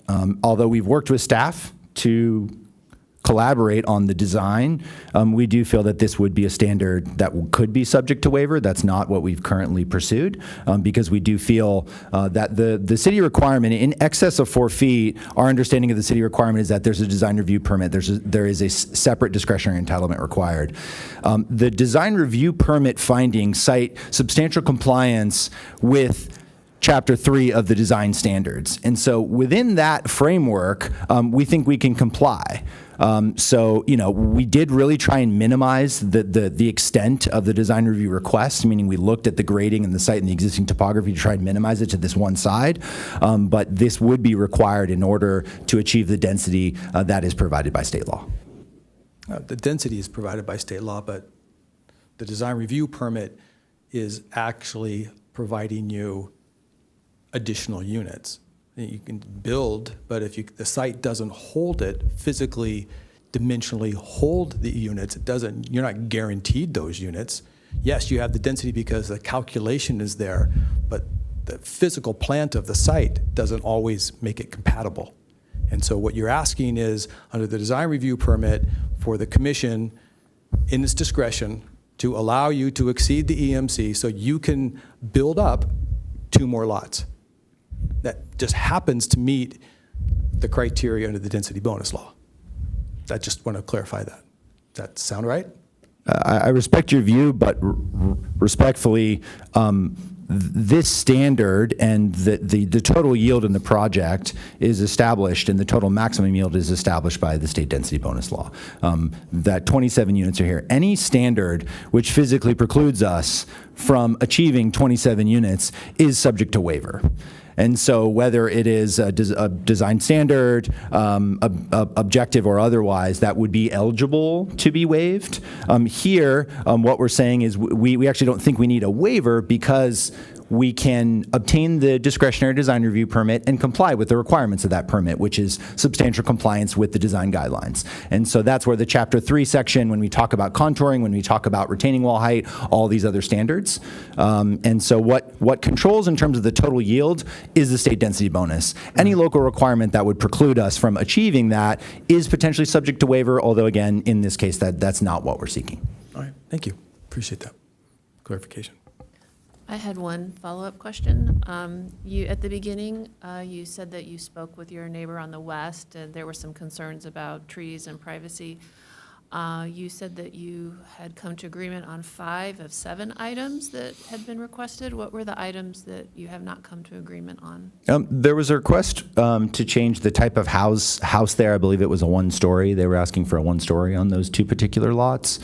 although we've worked with staff to collaborate on the design, we do feel that this would be a standard that could be subject to waiver. That's not what we've currently pursued, because we do feel that the city requirement in excess of 4 feet, our understanding of the city requirement is that there's a design review permit. There is a separate discretionary entitlement required. The design review permit findings cite substantial compliance with Chapter 3 of the design standards. And so within that framework, we think we can comply. We did really try and minimize the extent of the design review request, meaning we looked at the grading and the site and the existing topography to try and minimize it to this one side. But this would be required in order to achieve the density that is provided by state law. The density is provided by state law, but the design review permit is actually providing you additional units. You can build, but if the site doesn't hold it, physically, dimensionally hold the units, you're not guaranteed those units. Yes, you have the density because the calculation is there, but the physical plant of the site doesn't always make it compatible. And so what you're asking is, under the design review permit, for the commission, in its discretion, to allow you to exceed the EMC so you can build up 2 more lots. That just happens to meet the criteria under the density bonus law. I just want to clarify that. Does that sound right? I respect your view, but respectfully, this standard and the total yield in the project is established, and the total maximum yield is established by the state density bonus law. That 27 units are here. Any standard which physically precludes us from achieving 27 units is subject to waiver. And so whether it is a design standard, objective or otherwise, that would be eligible to be waived. Here, what we're saying is we actually don't think we need a waiver because we can obtain the discretionary design review permit and comply with the requirements of that permit, which is substantial compliance with the design guidelines. And so that's where the Chapter 3 section, when we talk about contouring, when we talk about retaining wall height, all these other standards. And so what controls in terms of the total yield is the state density bonus. Any local requirement that would preclude us from achieving that is potentially subject to waiver, although again, in this case, that's not what we're seeking. All right, thank you. Appreciate that clarification. I had one follow-up question. At the beginning, you said that you spoke with your neighbor on the west, and there were some concerns about trees and privacy. You said that you had come to agreement on 5 of 7 items that had been requested. What were the items that you have not come to agreement on? There was a request to change the type of house there. I believe it was a one-story. They were asking for a one-story on those 2 particular lots.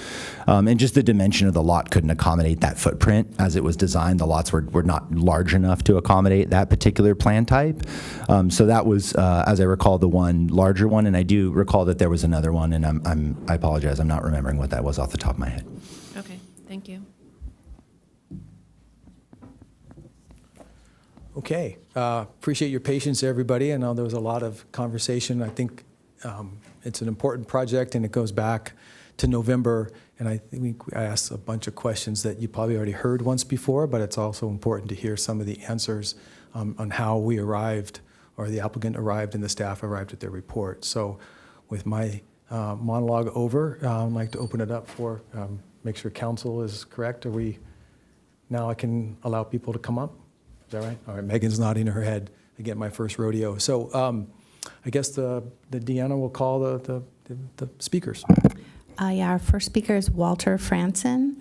And just the dimension of the lot couldn't accommodate that footprint. As it was designed, the lots were not large enough to accommodate that particular plan type. So that was, as I recall, the one larger one. And I do recall that there was another one, and I apologize. I'm not remembering what that was off the top of my head. Okay, thank you. Okay, appreciate your patience, everybody. I know there was a lot of conversation. I think it's an important project, and it goes back to November. And I think I asked a bunch of questions that you probably already heard once before, but it's also important to hear some of the answers on how we arrived, or the applicant arrived and the staff arrived at their report. So with my monologue over, I'd like to open it up for, make sure council is correct. Now I can allow people to come up? Is that right? All right, Megan's nodding her head. Again, my first rodeo. So I guess the Deanna will call the speakers. Yeah, our first speaker is Walter Franson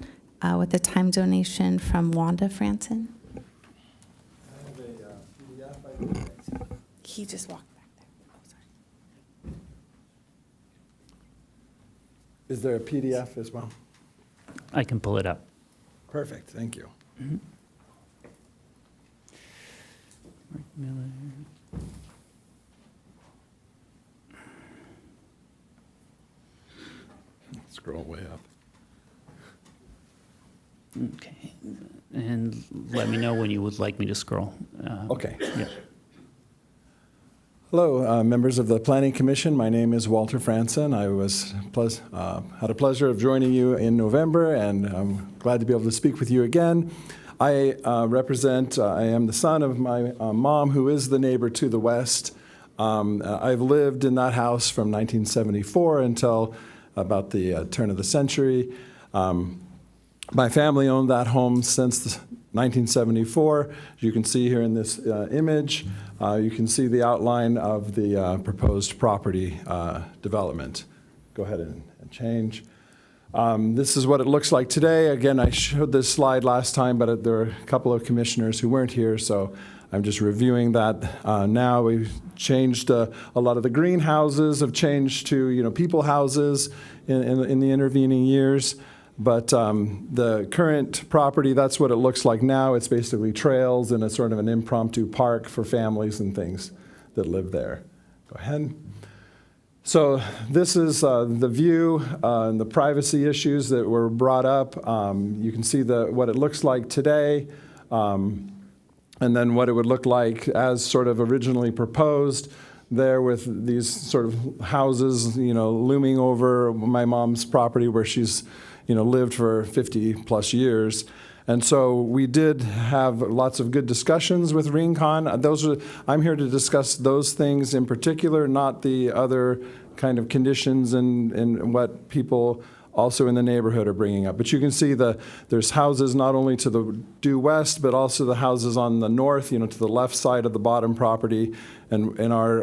with a time donation from Wanda Franson. He just walked back there. Oh, sorry. Is there a PDF as well? I can pull it up. Perfect, thank you. Mark Miller. Scroll way up. Okay. And let me know when you would like me to scroll. Okay. Yeah. Hello, members of the Planning Commission. My name is Walter Franson. I had a pleasure of joining you in November, and I'm glad to be able to speak with you again. I am the son of my mom, who is the neighbor to the west. I've lived in that house from 1974 until about the turn of the century. My family owned that home since 1974. As you can see here in this image, you can see the outline of the proposed property development. Go ahead and change. This is what it looks like today. Again, I showed this slide last time, but there are a couple of commissioners who weren't here, so I'm just reviewing that now. We've changed a lot of the greenhouses have changed to people houses in the intervening years. But the current property, that's what it looks like now. It's basically trails and a sort of an impromptu park for families and things that live there. Go ahead. So this is the view and the privacy issues that were brought up. You can see what it looks like today, and then what it would look like as sort of originally proposed there, with these sort of houses, looming over my mom's property where she's lived for 50 plus years. And so we did have lots of good discussions with RENCON. I'm here to discuss those things in particular, not the other kind of conditions and what people also in the neighborhood are bringing up. But you can see there's houses not only to the due west, but also the houses on the north, to the left side of the bottom property. And our,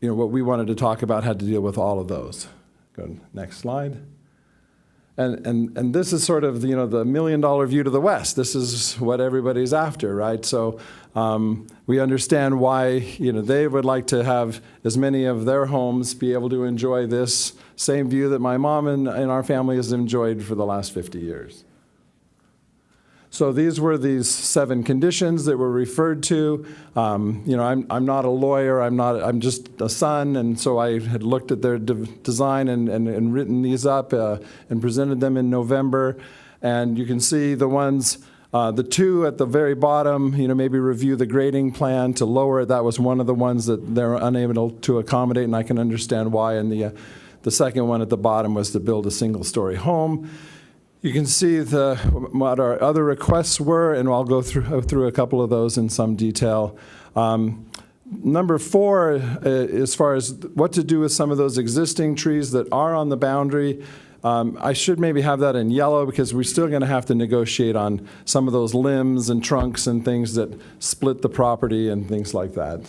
what we wanted to talk about had to deal with all of those. Go next slide. And this is sort of the $1 million view to the west. This is what everybody's after, right? So we understand why they would like to have as many of their homes be able to enjoy this same view that my mom and our family has enjoyed for the last 50 years. So these were these 7 conditions that were referred to. I'm not a lawyer. I'm just a son, and so I had looked at their design and written these up and presented them in November. And you can see the ones, the 2 at the very bottom. Maybe review the grading plan to lower it. That was one of the ones that they're unable to accommodate, and I can understand why. And the second one at the bottom was to build a single-story home. You can see what our other requests were, and I'll go through a couple of those in some detail. Number 4, as far as what to do with some of those existing trees that are on the boundary, I should maybe have that in yellow, because we're still going to have to negotiate on some of those limbs and trunks and things that split the property and things like that.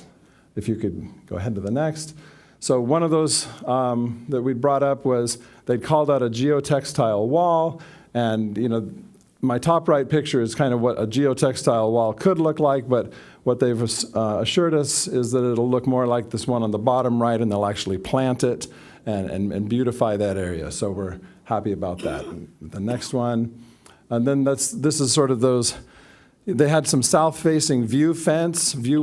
If you could go ahead to the next. So one of those that we brought up was they'd called out a geotextile wall, and my top right picture is kind of what a geotextile wall could look like, but what they've assured us is that it'll look more like this one on the bottom right, and they'll actually plant it and beautify that area. So we're happy about that. The next one, and then this is sort of those. They had some south-facing view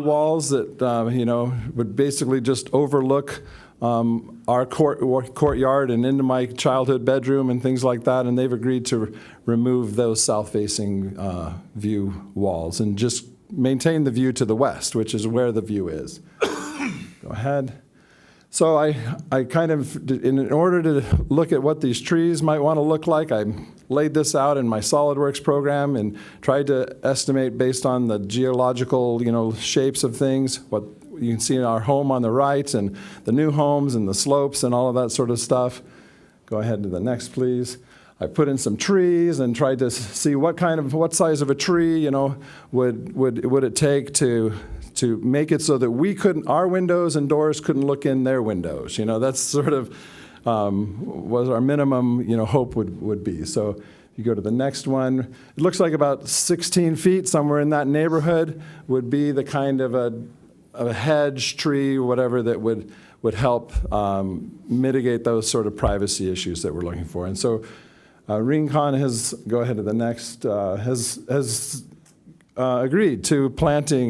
walls that would basically just overlook our courtyard and into my childhood bedroom and things like that. And they've agreed to remove those south-facing view walls and just maintain the view to the west, which is where the view is. Go ahead. So I kind of, in order to look at what these trees might want to look like, I laid this out in my SolidWorks program and tried to estimate based on the geological, shapes of things, what you can see in our home on the right and the new homes and the slopes and all of that sort of stuff. Go ahead to the next, please. I put in some trees and tried to see what size of a tree, would it take to make it so that our windows and doors couldn't look in their windows. That's sort of what our minimum, hope would be. So if you go to the next one, it looks like about 16 feet, somewhere in that neighborhood, would be the kind of a hedge, tree, whatever, that would help mitigate those sort of privacy issues that we're looking for. And so Rincon has, go ahead to the next, has agreed to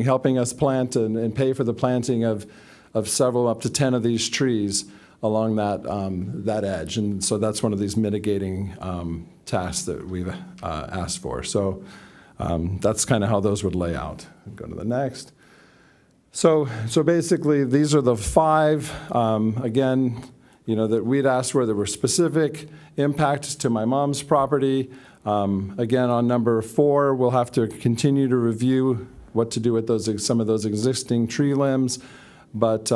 helping us plant and pay for the planting of several, up to 10 of these trees along that edge. And so that's one of these mitigating tasks that we've asked for. So that's kind of how those would lay out. Go to the next. So basically, these are the 5, again, that we'd asked for. There were specific impacts to my mom's property. Again, on number 4, we'll have to continue to review what to do with some of those existing tree limbs. But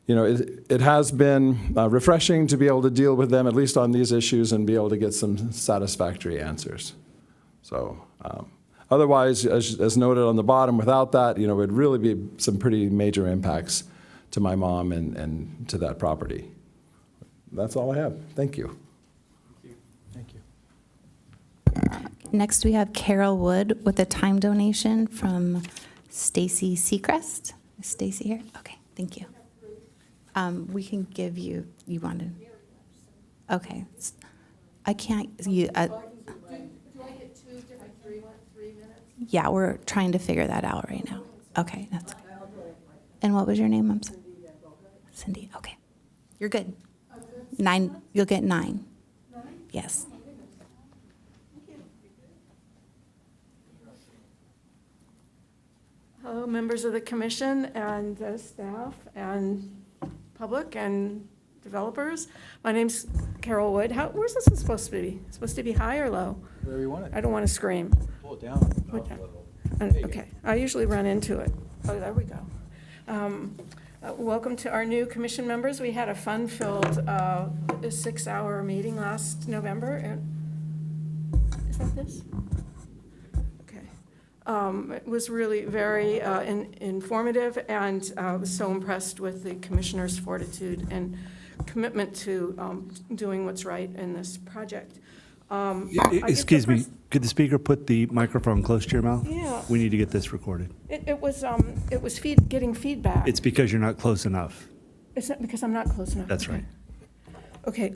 it has been refreshing to be able to deal with them, at least on these issues, and be able to get some satisfactory answers. So otherwise, as noted on the bottom, without that, it'd really be some pretty major impacts to my mom and to that property. That's all I have. Thank you. Next, we have Carol Wood with a time donation from Stacy Seacrest. Is Stacy here? Okay, thank you. We can give you wanted. Okay. I can't, do I get 2 different 3 minutes? Yeah, we're trying to figure that out right now. Okay, that's good. And what was your name? I'm sorry. Cindy, okay. You're good. 9, you'll get 9. 9? Yes. Hello, members of the commission and staff and public and developers. My name's Carol Wood. Where's this supposed to be? It's supposed to be high or low? Wherever you want it. I don't want to scream. Pull it down. Okay, I usually run into it. Oh, there we go. Welcome to our new commission members. We had a fun-filled 6-hour meeting last November. Is that this? It was really very informative, and I was so impressed with the commissioners' fortitude and commitment to doing what's right in this project. Excuse me, could the speaker put the microphone close to your mouth? Yeah. We need to get this recorded. It was getting feedback. It's because you're not close enough. It's not because I'm not close enough. That's right. Okay.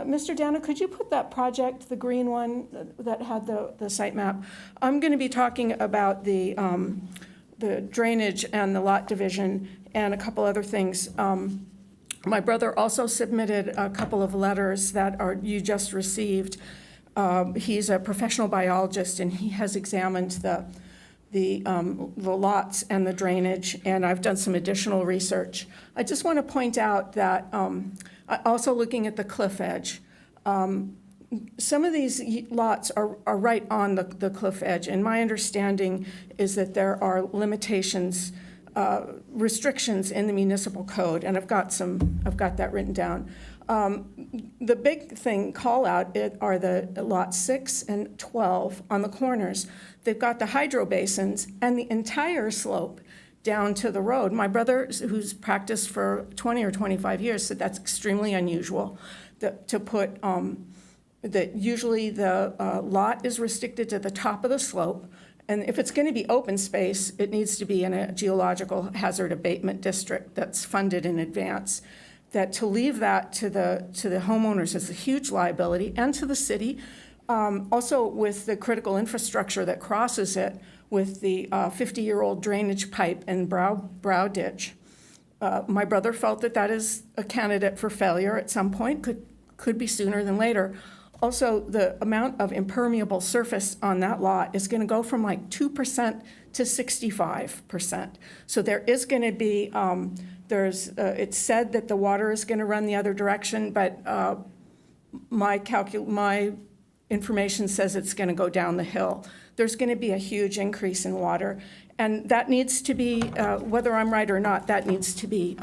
Mr. Dana, could you put that project, the green one that had the site map? I'm going to be talking about the drainage and the lot division and a couple other things. My brother also submitted a couple of letters that you just received. He's a professional biologist, and he has examined the lots and the drainage, and I've done some additional research. I just want to point out that also looking at the cliff edge, some of these lots are right on the cliff edge, and my understanding is that there are limitations, restrictions in the municipal code, and I've got that written down. The big thing call out are the lots 6 and 12 on the corners. They've got the hydro basins and the entire slope down to the road. My brother, who's practiced for 20 or 25 years, said that's extremely unusual to put, that usually the lot is restricted to the top of the slope. And if it's going to be open space, it needs to be in a geological hazard abatement district that's funded in advance. That to leave that to the homeowners is a huge liability, and to the city. Also with the critical infrastructure that crosses it, with the 50-year-old drainage pipe and brow ditch. My brother felt that is a candidate for failure at some point, could be sooner than later. Also, the amount of impermeable surface on that lot is going to go from like 2% to 65%. So there is going to be, it's said that the water is going to run the other direction, but my information says it's going to go down the hill. There's going to be a huge increase in water. And that needs to be, whether I'm right or not, that needs to be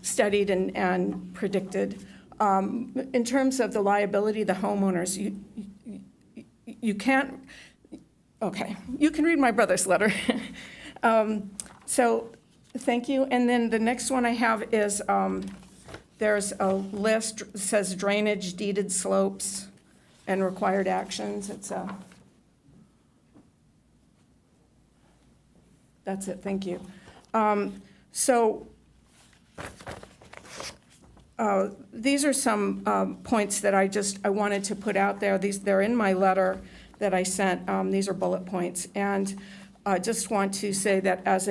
studied and predicted. In terms of the liability, the homeowners, you can't, okay, you can read my brother's letter. So thank you. And then the next one I have is there's a list that says drainage, deeded slopes, and required actions. That's it, thank you. These are some points that I wanted to put out there. They're in my letter that I sent. These are bullet points. And I just want to say that as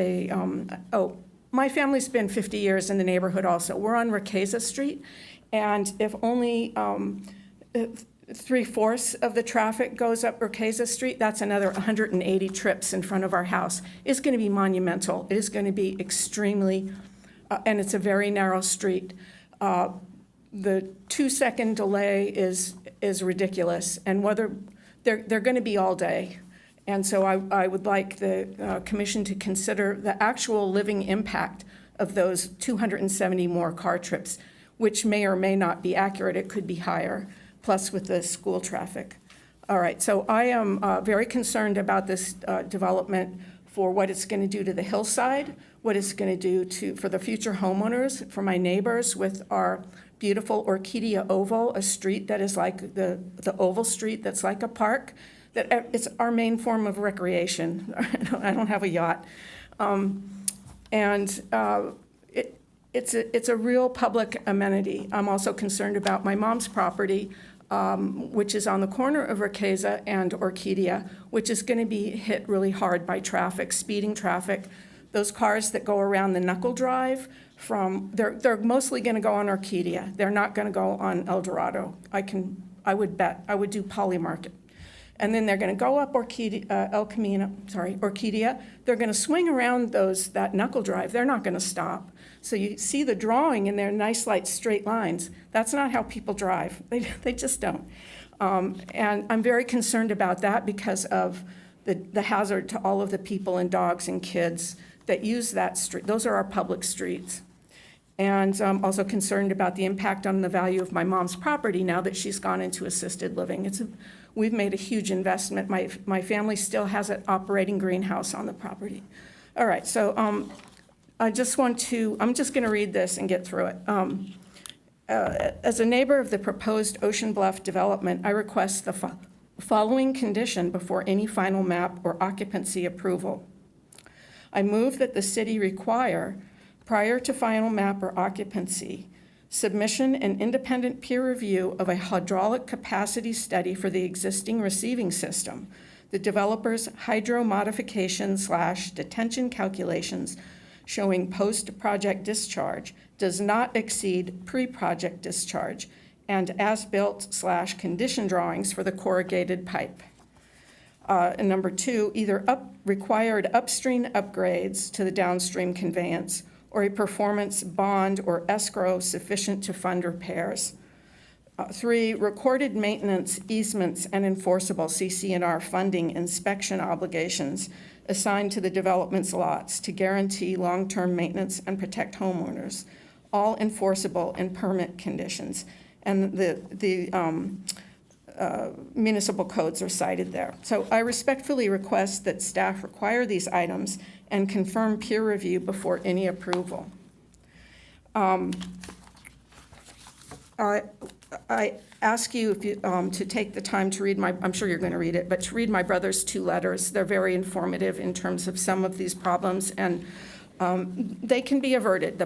my family's been 50 years in the neighborhood also. We're on Riqueza Street, and if only 3/4 of the traffic goes up Riqueza Street, that's another 180 trips in front of our house. It's going to be monumental. It is going to be extremely, and it's a very narrow street. The 2-second delay is ridiculous, and whether they're going to be all day. And so I would like the commission to consider the actual living impact of those 270 more car trips, which may or may not be accurate. It could be higher, plus with the school traffic. All right, so I am very concerned about this development for what it's going to do to the hillside, what it's going to do for the future homeowners, for my neighbors with our beautiful Orchidia Oval, a street that is like the oval street that's like a park. That it's our main form of recreation. I don't have a yacht. It's a real public amenity. I'm also concerned about my mom's property, which is on the corner of Riqueza and Orchidia, which is going to be hit really hard by traffic, speeding traffic. Those cars that go around the Knuckle Drive they're mostly going to go on Orchidia. They're not going to go on El Dorado. I would bet. I would do Polymarket. And then they're going to go up Orchidia. They're going to swing around that Knuckle Drive. They're not going to stop. So you see the drawing, and they're nice, light, straight lines. That's not how people drive. They just don't. And I'm very concerned about that because of the hazard to all of the people and dogs and kids that use that street. Those are our public streets. And I'm also concerned about the impact on the value of my mom's property now that she's gone into assisted living. We've made a huge investment. My family still has an operating greenhouse on the property. All right, so I'm just going to read this and get through it. As a neighbor of the proposed Ocean Bluff development, I request the following condition before any final map or occupancy approval. I move that the city require, prior to final map or occupancy, submission and independent peer review of a hydraulic capacity study for the existing receiving system, the developer's hydro modification / detention calculations showing post-project discharge does not exceed pre-project discharge, and as-built / condition drawings for the corrugated pipe. And number 2, either required upstream upgrades to the downstream conveyance or a performance bond or escrow sufficient to fund repairs. 3, recorded maintenance easements and enforceable CC&R funding inspection obligations assigned to the development's lots to guarantee long-term maintenance and protect homeowners, all enforceable in permit conditions. And municipal codes are cited there. So I respectfully request that staff require these items and confirm peer review before any approval. I ask you, if you to take the time to read I'm sure you're going to read it, but to read my brother's 2 letters. They're very informative in terms of some of these problems, and they can be averted.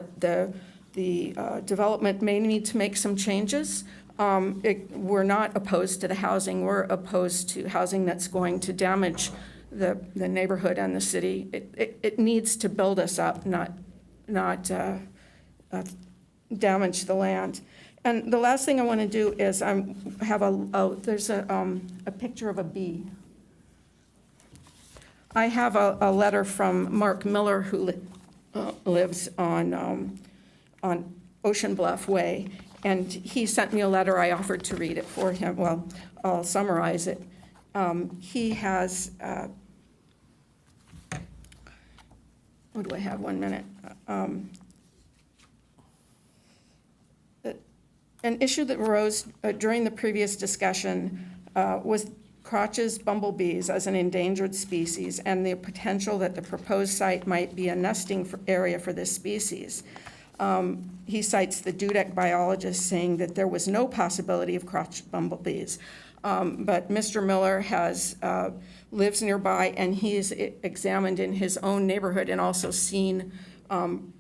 The development may need to make some changes. We're not opposed to the housing. We're opposed to housing that's going to damage the neighborhood and the city. It needs to build us up, not damage the land. And the last thing I want to do is there's a picture of a bee. I have a letter from Mark Miller, who lives on Ocean Bluff Way, and he sent me a letter. I offered to read it for him. Well, I'll summarize it. He has, what do I have? 1 minute. An issue that arose during the previous discussion was Crotch's bumblebees as an endangered species and the potential that the proposed site might be a nesting area for this species. He cites the Dudek biologist saying that there was no possibility of crotch bumblebees. But Mr. Miller lives nearby, and he's examined in his own neighborhood and also seen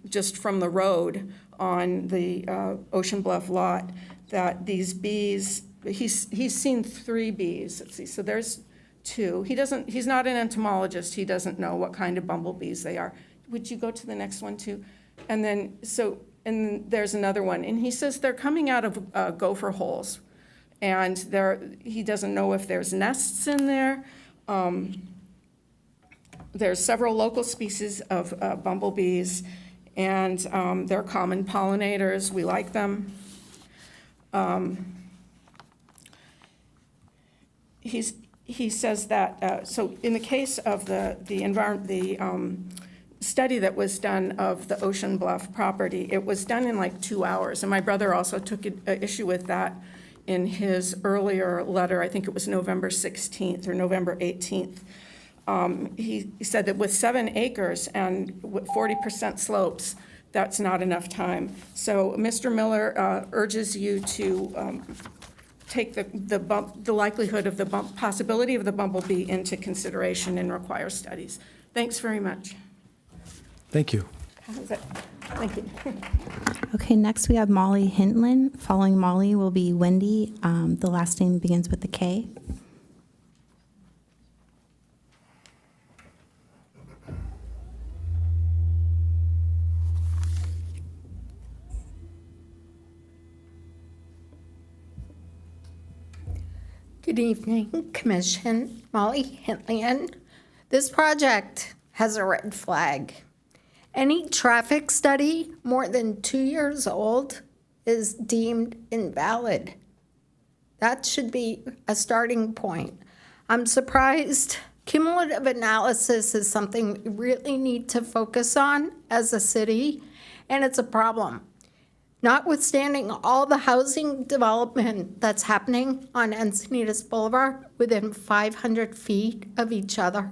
just from the road on the Ocean Bluff lot that these bees, he's seen 3 bees. Let's see, so there's 2. He's not an entomologist. He doesn't know what kind of bumblebees they are. Would you go to the next one too? And then, and there's another one, and he says they're coming out of gopher holes, and he doesn't know if there's nests in there. There's several local species of bumblebees, and they're common pollinators. We like them. He says that, so in the case of the study that was done of the Ocean Bluff property, it was done in like 2 hours, and my brother also took issue with that in his earlier letter. I think it was November 16th or November 18th. He said that with 7 acres and with 40% slopes, that's not enough time. So Mr. Miller urges you to take the likelihood of the possibility of the bumblebee into consideration and require studies. Thanks very much. Thank you. Thank you. Okay, next we have Molly Hintland. Following Molly will be Wendy. The last name begins with a K. Good evening, Commission. Molly Hintland. This project has a red flag. Any traffic study more than 2 years old is deemed invalid. That should be a starting point. I'm surprised. Cumulative analysis is something we really need to focus on as a city, and it's a problem. Notwithstanding all the housing development that's happening on Encinitas Boulevard within 500 feet of each other,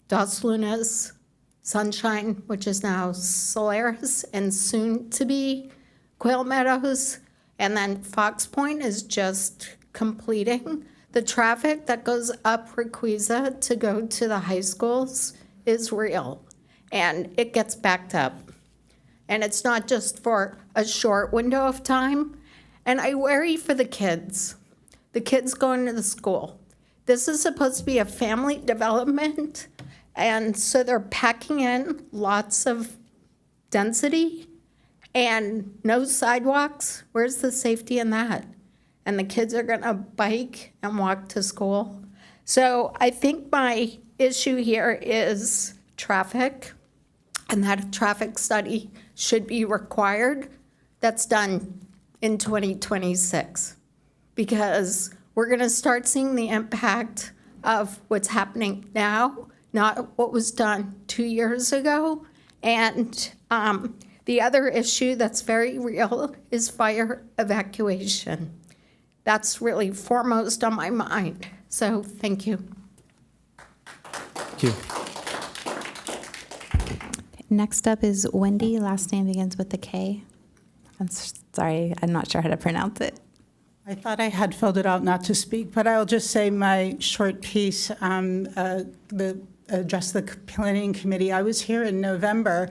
Dos Lunas, Sunshine, which is now Solaris, and soon to be Quail Meadows, and then Fox Point is just completing. The traffic that goes up Requisa to go to the high schools is real, and it gets backed up. And it's not just for a short window of time. And I worry for the kids going to the school. This is supposed to be a family development, and so they're packing in lots of density and no sidewalks. Where's the safety in that? And the kids are gonna bike and walk to school. So I think my issue here is traffic, and that a traffic study should be required. That's done in 2026, because we're going to start seeing the impact of what's happening now, not what was done 2 years ago. And the other issue that's very real is fire evacuation. That's really foremost on my mind. So thank you. Thank you. Next up is Wendy. Last name begins with a K. I'm sorry, I'm not sure how to pronounce it. I thought I had filled it out not to speak, but I'll just say my short piece, address the planning committee. I was here in November,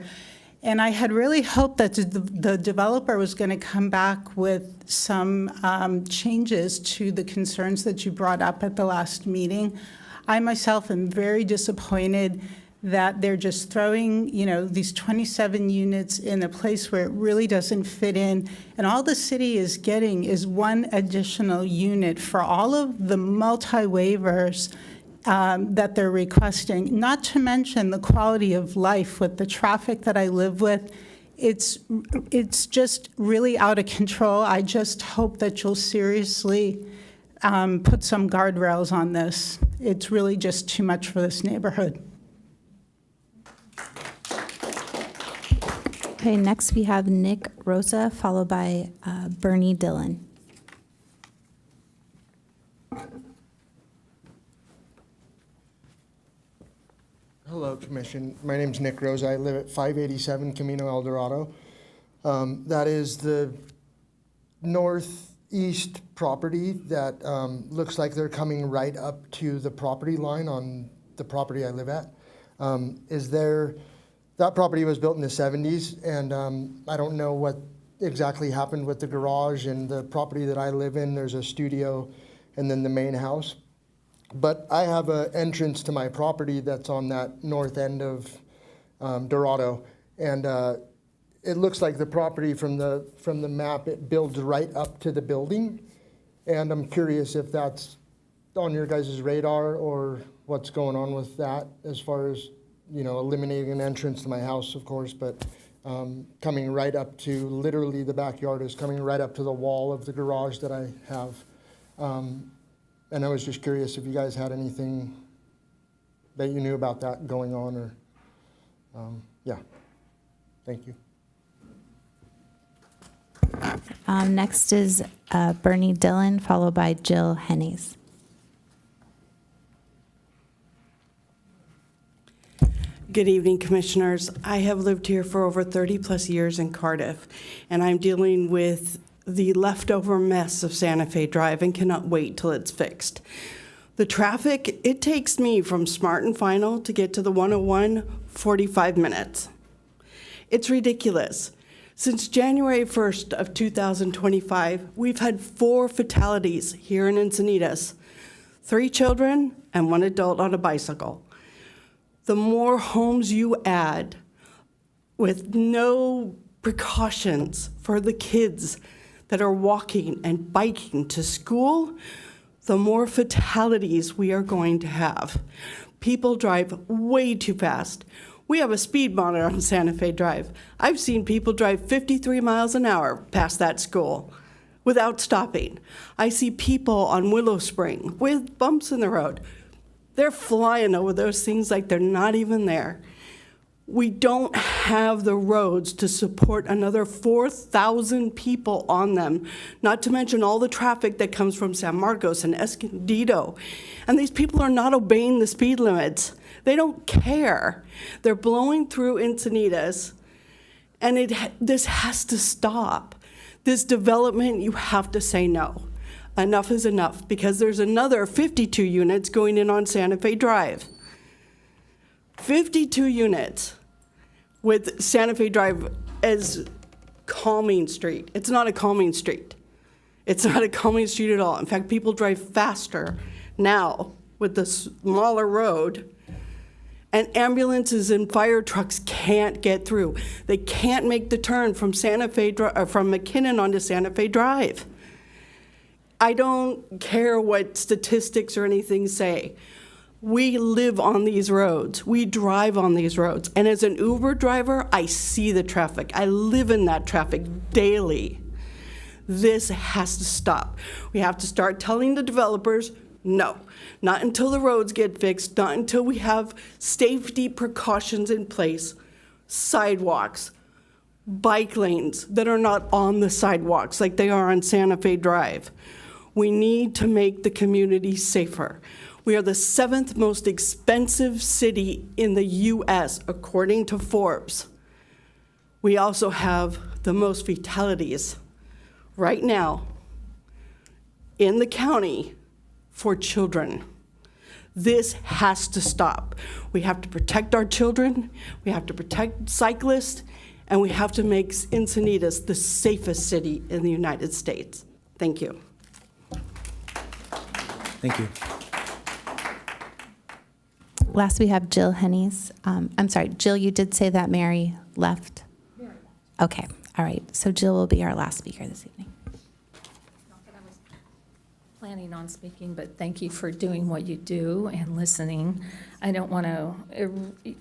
and I had really hoped that the developer was going to come back with some changes to the concerns that you brought up at the last meeting. I myself am very disappointed that they're just throwing, these 27 units in a place where it really doesn't fit in. And all the city is getting is one additional unit for all of the multi-waivers that they're requesting, not to mention the quality of life with the traffic that I live with. It's just really out of control. I just hope that you'll seriously put some guardrails on this. It's really just too much for this neighborhood. Okay, next we have Nick Rosa, followed by Bernie Dillon. Hello, Commission. My name's Nick Rosa. I live at 587 Camino El Dorado. That is the northeast property that looks like they're coming right up to the property line on the property I live at. That property was built in the 70s, and I don't know what exactly happened with the garage and the property that I live in. There's a studio and then the main house. But I have an entrance to my property that's on that north end of Dorado, and it looks like the property from the map, it builds right up to the building. And I'm curious if that's on your guys' radar or what's going on with that as far as eliminating an entrance to my house, of course, but coming right up to, literally the backyard is coming right up to the wall of the garage that I have. And I was just curious if you guys had anything that you knew about that going on, or, yeah. Thank you. Next is Bernie Dillon, followed by Jill Hennies. Good evening, Commissioners. I have lived here for over 30 plus years in Cardiff, and I'm dealing with the leftover mess of Santa Fe Drive and cannot wait till it's fixed. The traffic, it takes me from Smart and Final to get to the 101, 45 minutes. It's ridiculous. Since January 1st of 2025, we've had 4 fatalities here in Encinitas, 3 children and 1 adult on a bicycle. The more homes you add with no precautions for the kids that are walking and biking to school, the more fatalities we are going to have. People drive way too fast. We have a speed monitor on Santa Fe Drive. I've seen people drive 53 miles an hour past that school without stopping. I see people on Willow Spring with bumps in the road. They're flying over those things like they're not even there. We don't have the roads to support another 4,000 people on them, not to mention all the traffic that comes from San Marcos and Escondido. And these people are not obeying the speed limits. They don't care. They're blowing through Encinitas, and this has to stop. This development, you have to say no. Enough is enough, because there's another 52 units going in on Santa Fe Drive. 52 units with Santa Fe Drive as calming street. It's not a calming street. It's not a calming street at all. In fact, people drive faster now with the smaller road, and ambulances and fire trucks can't get through. They can't make the turn from from McKinnon onto Santa Fe Drive. I don't care what statistics or anything say. We live on these roads. We drive on these roads. And as an Uber driver, I see the traffic. I live in that traffic daily. This has to stop. We have to start telling the developers, no, not until the roads get fixed, not until we have safety precautions in place, sidewalks, bike lanes that are not on the sidewalks like they are on Santa Fe Drive. We need to make the community safer. We are the 7th most expensive city in the US, according to Forbes. We also have the most fatalities right now in the county for children. This has to stop. We have to protect our children, we have to protect cyclists, and we have to make Encinitas the safest city in the United States. Thank you. Thank you. Last, we have Jill Hennies. I'm sorry, Jill, you did say that Mary left? Okay, all right. So Jill will be our last speaker this evening. Not that I was planning on speaking, but thank you for doing what you do and listening. I don't want to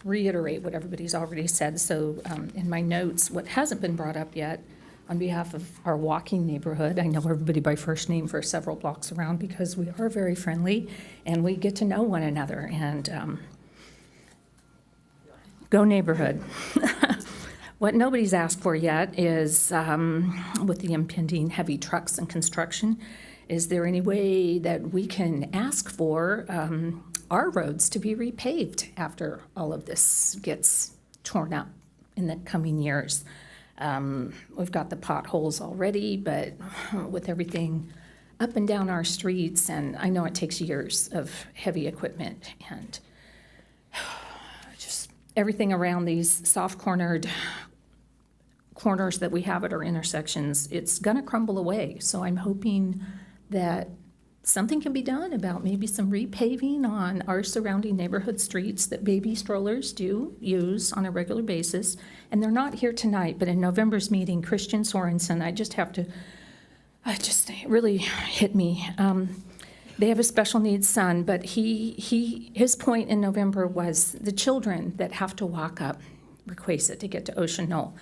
reiterate what everybody's already said, so in my notes, what hasn't been brought up yet, on behalf of our walking neighborhood, I know everybody by first name for several blocks around because we are very friendly and we get to know one another, and go neighborhood. What nobody's asked for yet is, with the impending heavy trucks and construction, is there any way that we can ask for our roads to be repaved after all of this gets torn up in the coming years? We've got the potholes already, but with everything up and down our streets, and I know it takes years of heavy equipment and just everything around these soft-cornered corners that we have at our intersections, it's gonna crumble away. So I'm hoping that something can be done about maybe some repaving on our surrounding neighborhood streets that baby strollers do use on a regular basis. And they're not here tonight, but in November's meeting, Christian Sorensen, it really hit me. They have a special needs son, but his point in November was the children that have to walk up Requesa to get to Ocean Knoll.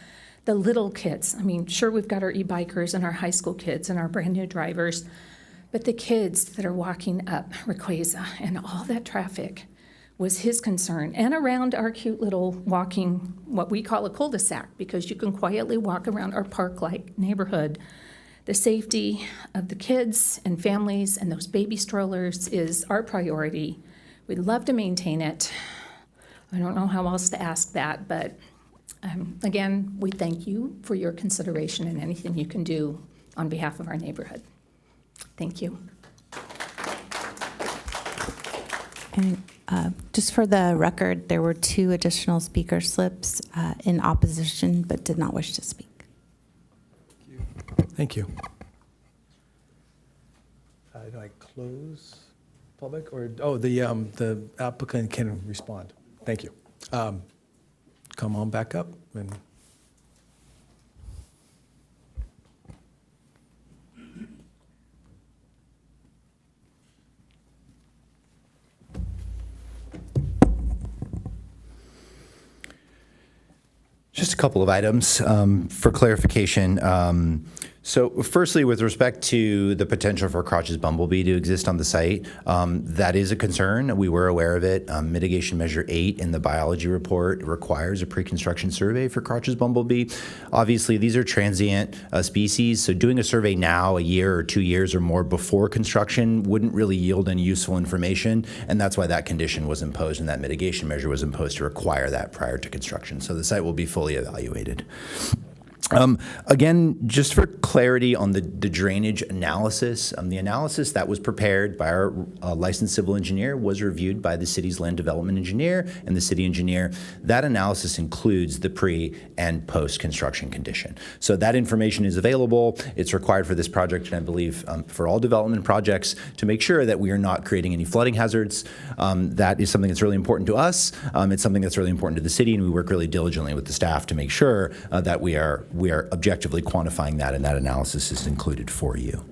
The little kids, I mean, sure, we've got our e-bikers and our high school kids and our brand new drivers, but the kids that are walking up Requesa and all that traffic was his concern. And around our cute little walking, what we call a cul-de-sac, because you can quietly walk around our park-like neighborhood. The safety of the kids and families and those baby strollers is our priority. We'd love to maintain it. I don't know how else to ask that, but again, we thank you for your consideration and anything you can do on behalf of our neighborhood. Thank you. And just for the record, there were 2 additional speaker slips in opposition but did not wish to speak. Thank you. Do I close public or, the applicant can respond. Thank you. Come on back up and. Just a couple of items for clarification. So firstly, with respect to the potential for Crotch's Bumblebee to exist on the site, that is a concern. We were aware of it. Mitigation Measure 8 in the biology report requires a pre-construction survey for Crotch's Bumblebee. Obviously, these are transient species, so doing a survey now, a year or 2 years or more before construction, wouldn't really yield any useful information, and that's why that condition was imposed and that mitigation measure was imposed to require that prior to construction. So the site will be fully evaluated. Again, just for clarity on the drainage analysis, the analysis that was prepared by our licensed civil engineer was reviewed by the city's land development engineer and the city engineer. That analysis includes the pre and post construction condition. So that information is available. It's required for this project, and I believe for all development projects, to make sure that we are not creating any flooding hazards. That is something that's really important to us. It's something that's really important to the city, and we work really diligently with the staff to make sure that we are objectively quantifying that, and that analysis is included for you.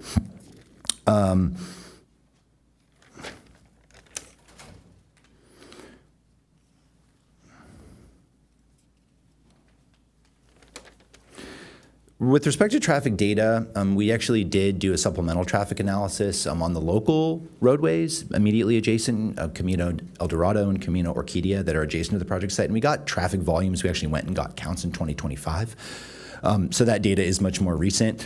With respect to traffic data, we actually did do a supplemental traffic analysis on the local roadways immediately adjacent, Camino El Dorado and Camino Orquídea, that are adjacent to the project site, and we got traffic volumes. We actually went and got counts in 2025. So that data is much more recent.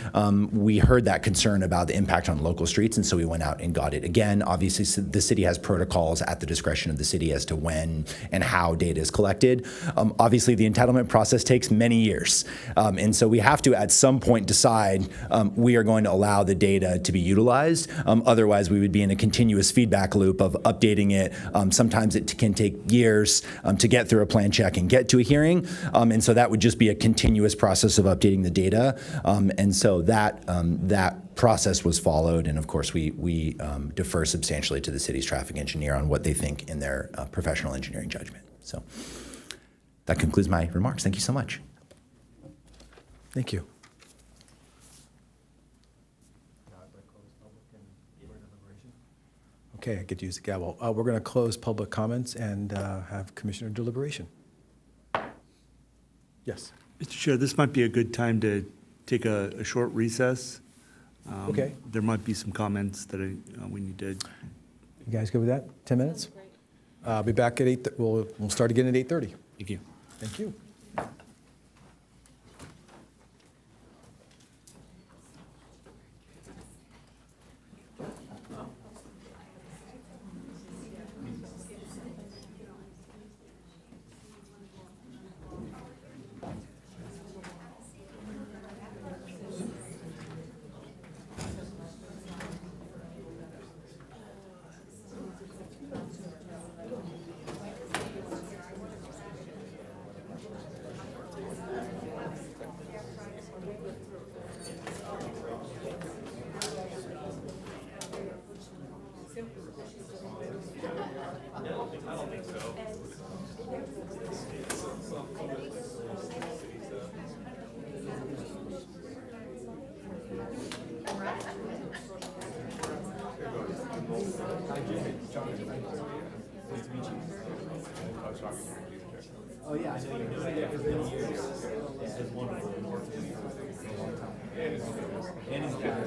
We heard that concern about the impact on local streets, and so we went out and got it. Again, obviously, the city has protocols at the discretion of the city as to when and how data is collected. Obviously, the entitlement process takes many years. And so we have to, at some point, decide we are going to allow the data to be utilized. Otherwise, we would be in a continuous feedback loop of updating it. Sometimes it can take years to get through a plan check and get to a hearing. And so that would just be a continuous process of updating the data. And so that process was followed. And of course, we defer substantially to the city's traffic engineer on what they think in their professional engineering judgment. So that concludes my remarks. Thank you so much. Thank you. Okay, I get to use the gavel. We're going to close public comments and have commissioner deliberation. Yes. Mr. Chair, this might be a good time to take a short recess. Okay. There might be some comments that we need to. You guys good with that? 10 minutes? I'll be back at 8. We'll start again at 8:30. Thank you. Thank you. Oh, yeah, I know you know that for many years. It's wonderful. And he's got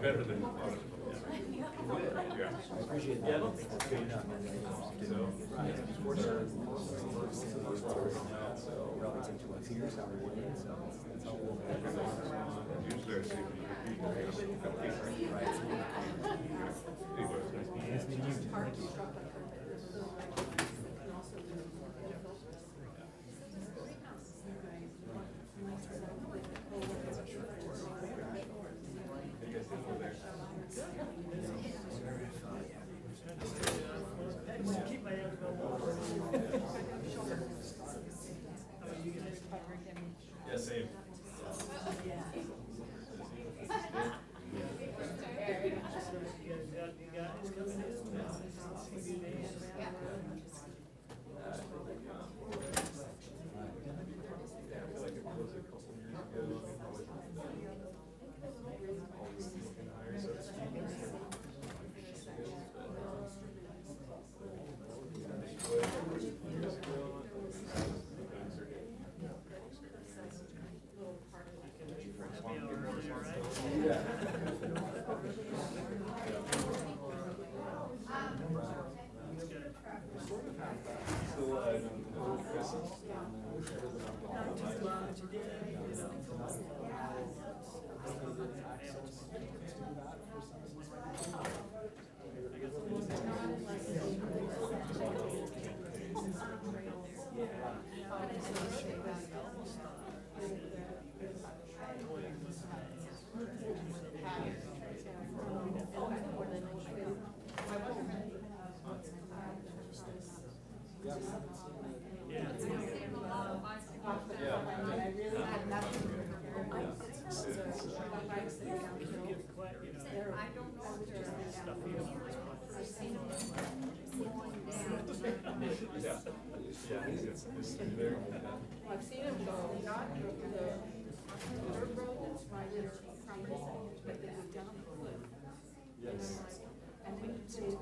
better than I appreciate that. It's good enough. Relative to what's here, so nice meeting you. Thank you. Yeah, same. I've seen him go, not the dirt road that's right there from his, but then down the cliff. Yes. And when you say it's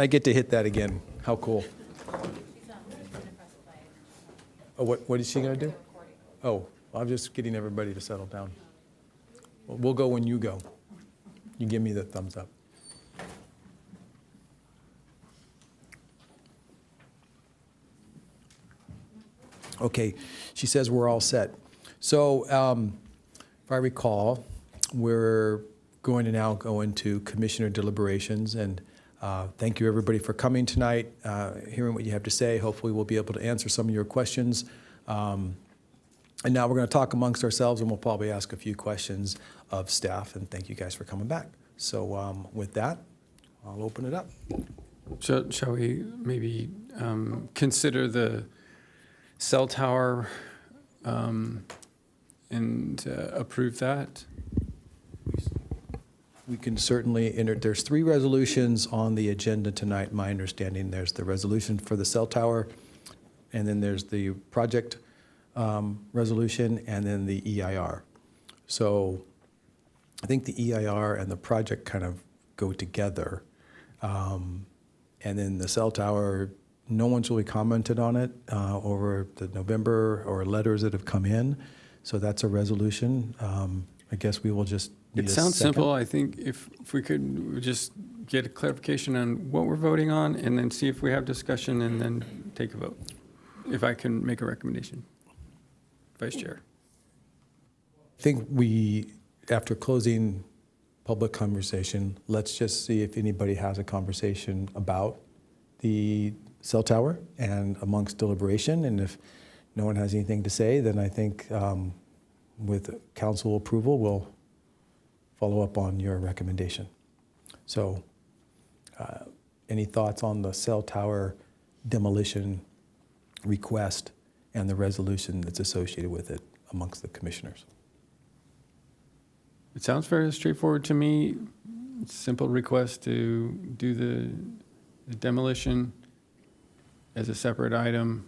I get to hit that again. How cool. Oh, what is she going to do? Oh, I'm just getting everybody to settle down. We'll go when you go. You give me the thumbs up. Okay, she says we're all set. So if I recall, we're going to now go into commissioner deliberations, and thank you everybody for coming tonight, hearing what you have to say. Hopefully we'll be able to answer some of your questions. And now we're going to talk amongst ourselves, and we'll probably ask a few questions of staff, and thank you guys for coming back. So with that, I'll open it up. Shall we maybe consider the cell tower and approve that? We can certainly enter. There's 3 resolutions on the agenda tonight, my understanding. There's the resolution for the cell tower, and then there's the project resolution, and then the EIR. So I think the EIR and the project kind of go together. And then the cell tower, no one's really commented on it over the November or letters that have come in. So that's a resolution. I guess we will just need It a sounds second. simple. I think if we could just get a clarification on what we're voting on and then see if we have discussion and then take a vote. If I can make a recommendation. Vice Chair. I think we, after closing public conversation, let's just see if anybody has a conversation about the cell tower and amongst deliberation. And if no one has anything to say, then I think with council approval, we'll follow up on your recommendation. So any thoughts on the cell tower demolition request and the resolution that's associated with it amongst the commissioners? It sounds very straightforward to me. Simple request to do the demolition as a separate item.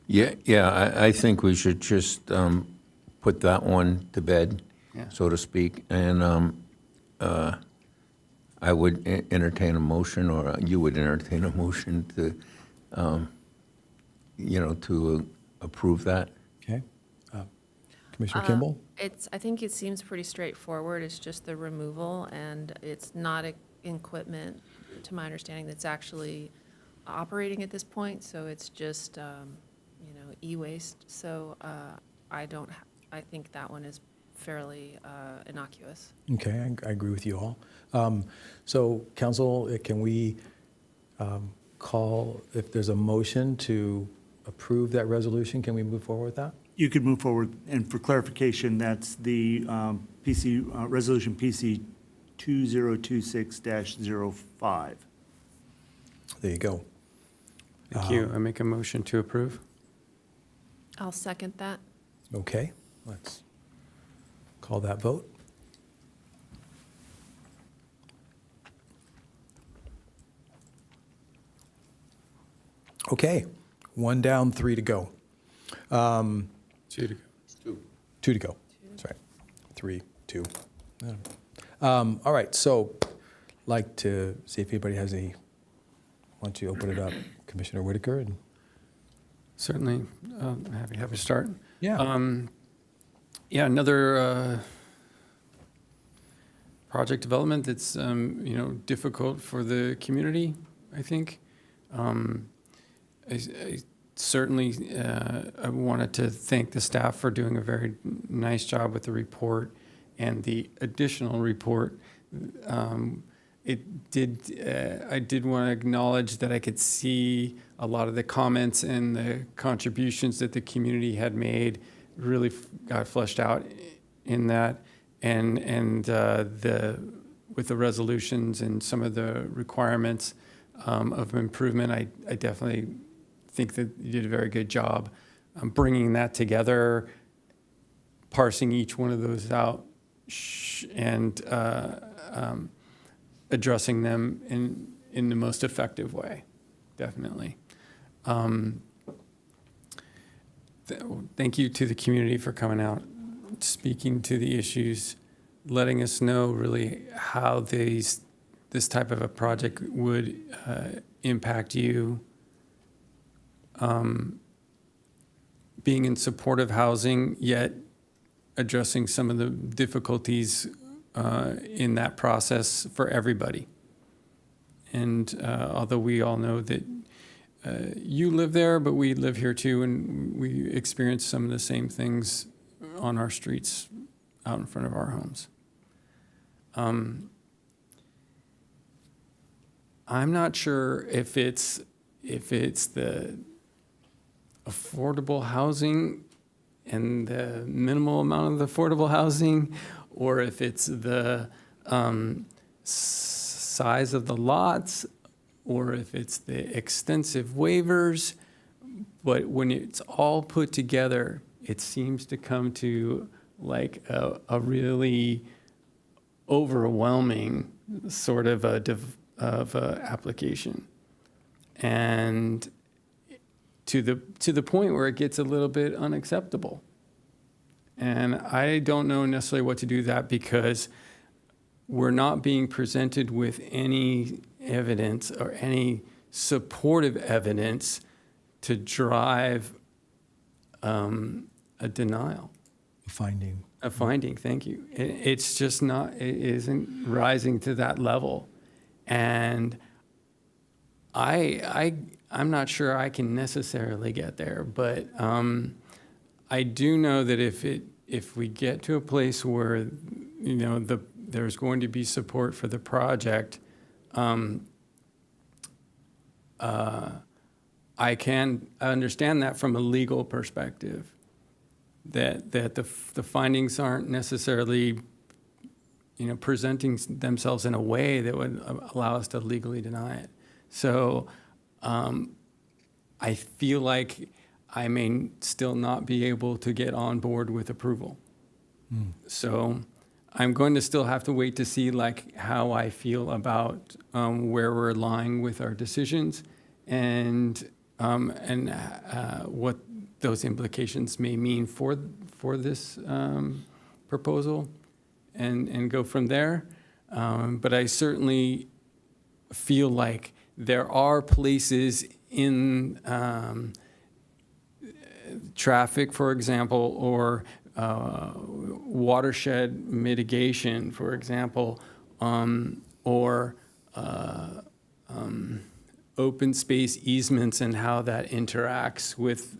Yeah, I think we should just put that one to bed, Yeah. so to speak, and I would entertain a motion, or you would entertain a motion to, to approve that. Okay. Commissioner Kimball? I think it seems pretty straightforward. It's just the removal, and it's not equipment, to my understanding, that's actually operating at this point. So it's just, e-waste. So I think that one is fairly innocuous. Okay, I agree with you all. So, council, can we call, if there's a motion to approve that resolution, can we move forward with that? You could move forward, and for clarification, that's the Resolution PC 2026-05. There you go. Thank you. I make a motion to approve. I'll second that. Okay, let's call that vote. Okay, 1 down, 3 to go. 2 to go. 2 to go. That's right. 3, 2. All right, so like to see if anybody has any, why don't you open it up, Commissioner Whitaker? And Certainly. Happy to start. Yeah. Yeah, another project development that's, difficult for the community, I think. I certainly I wanted to thank the staff for doing a very nice job with the report and the additional report. I did want to acknowledge that I could see a lot of the comments and the contributions that the community had made really got fleshed out in that, and with the resolutions and some of the requirements of improvement. I definitely think that you did a very good job bringing that together, parsing each one of those out, and addressing them in the most effective way, definitely. Thank you to the community for coming out, speaking to the issues, letting us know really how this type of a project would impact you. Being in supportive housing, yet addressing some of the difficulties in that process for everybody. And although we all know that you live there, but we live here too, and we experience some of the same things on our streets out in front of our homes. I'm not sure if it's the affordable housing and the minimal amount of affordable housing, or if it's the size of the lots, or if it's the extensive waivers. But when it's all put together, it seems to come to like a really overwhelming sort of a application, and to the point where it gets a little bit unacceptable. And I don't know necessarily what to do with that, because we're not being presented with any evidence or any supportive evidence to drive a denial. A finding. A finding, thank you. It's just not, it isn't rising to that level. And I'm not sure I can necessarily get there, but I do know that if we get to a place where, there's going to be support for the project, I can understand that from a legal perspective, that the findings aren't necessarily, presenting themselves in a way that would allow us to legally deny it. So I feel like I may still not be able to get on board with approval. So I'm going to still have to wait to see how I feel about where we're lying with our decisions, and what those implications may mean for this proposal, and go from there. But I certainly feel like there are places in traffic, for example, or watershed mitigation, for example, or open space easements and how that interacts with,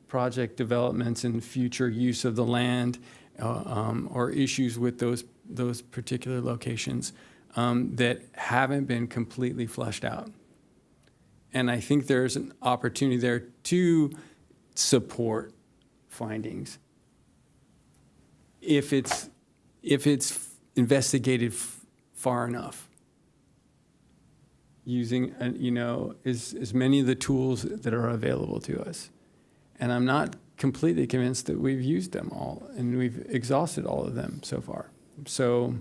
project developments and future use of the land, or issues with those particular locations that haven't been completely fleshed out. And I think there's an opportunity there to support findings if it's investigated far enough, using as many of the tools that are available to us. And I'm not completely convinced that we've used them all and we've exhausted all of them so far. So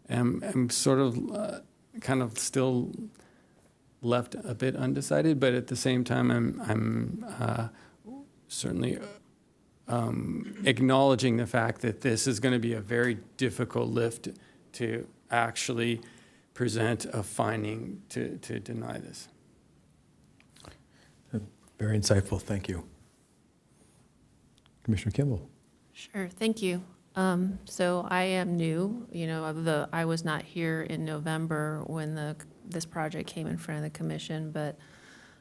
I'm sort of kind of still left a bit undecided, but at the same time, I'm certainly acknowledging the fact that this is going to be a very difficult lift to actually present a finding to deny this. Very insightful, thank you. Commissioner Kimball. Sure, thank you. So I am new, I was not here in November when this project came in front of the commission, but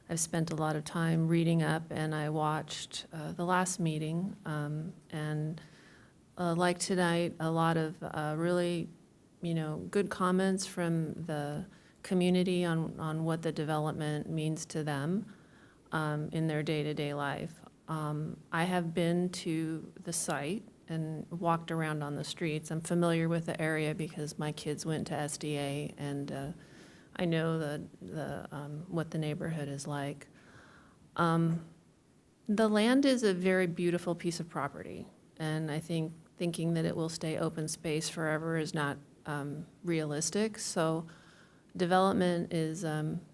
I've spent a lot of time reading up, and I watched the last meeting, and like tonight, a lot of really, good comments from the community on what the development means to them in their day-to-day life. I have been to the site and walked around on the streets. I'm familiar with the area because my kids went to SDA, and I know what the neighborhood is like. The land is a very beautiful piece of property, and I think thinking that it will stay open space forever is not realistic. So development is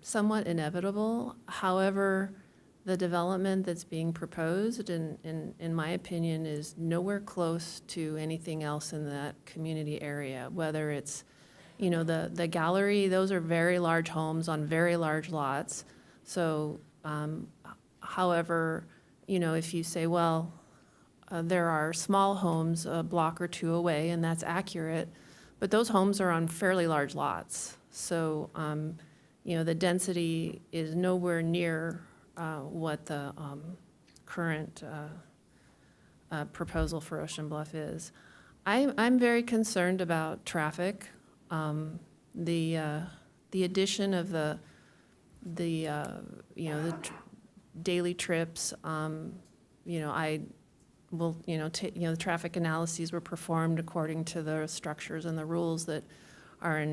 somewhat inevitable. However, the development that's being proposed, in my opinion, is nowhere close to anything else in that community area, whether it's the gallery, those are very large homes on very large lots. So, however, if you say, well, there are small homes a block or two away, and that's accurate, but those homes are on fairly large lots. So, the density is nowhere near what the current proposal for Ocean Bluff is. I'm very concerned about traffic. The addition of the daily trips. I will the traffic analyses were performed according to the structures and the rules that are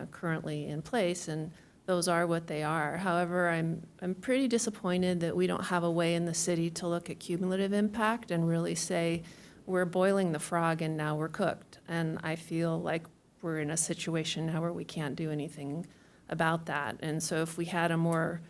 currently in place, and those are what they are. However, I'm pretty disappointed that we don't have a way in the city to look at cumulative impact and really say we're boiling the frog and now we're cooked. And I feel like we're in a situation now where we can't do anything about that. And so if we had a more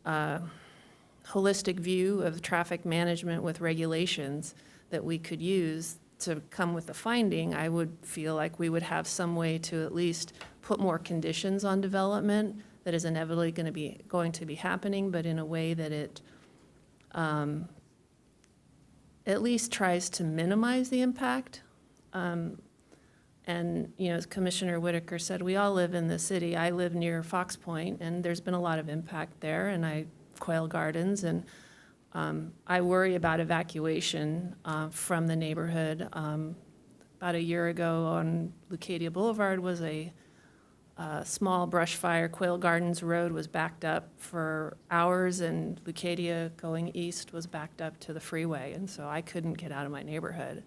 holistic view of traffic management with regulations that we could use to come with a finding, I would feel like we would have some way to at least put more conditions on development that is inevitably going to be happening, but in a way that it at least tries to minimize the impact. And as Commissioner Whitaker said, we all live in the city. I live near Fox Point, and there's been a lot of impact there, and Quail Gardens, and I worry about evacuation from the neighborhood. About a year ago on Leucadia Boulevard was a small brush fire. Quail Gardens Road was backed up for hours, and Leucadia going east was backed up to the freeway, and so I couldn't get out of my neighborhood.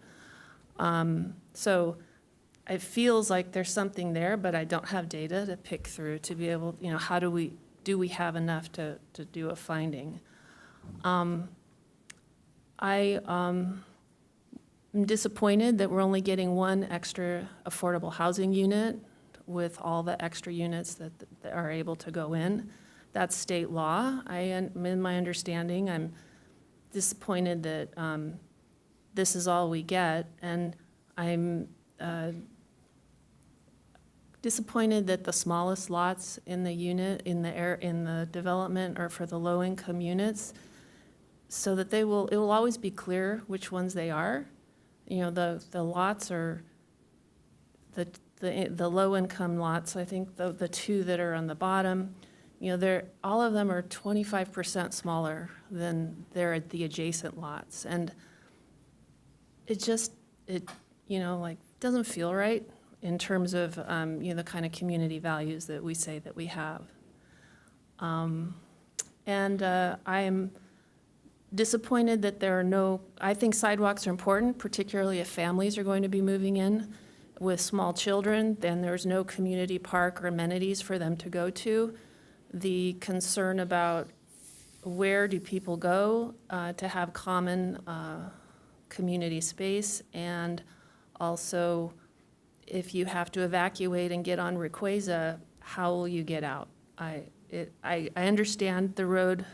So it feels like there's something there, but I don't have data to pick through to be able, how do we have enough to do a finding? I'm disappointed that we're only getting one extra affordable housing unit with all the extra units that are able to go in. That's state law. In my understanding, I'm disappointed that this is all we get, and I'm disappointed that the smallest lots in the unit, in the development are for the low-income units, so that it will always be clear which ones they are. The lots are the low-income lots. I think the two that are on the bottom, all of them are 25% smaller than the adjacent lots, and it like, doesn't feel right in terms of, the kind of community values that we say that we have. And I am disappointed that there are no, I think sidewalks are important, particularly if families are going to be moving in with small children, then there's no community park or amenities for them to go to. The concern about where do people go to have common community space, and also if you have to evacuate and get on Requesa, how will you get out? I understand the road,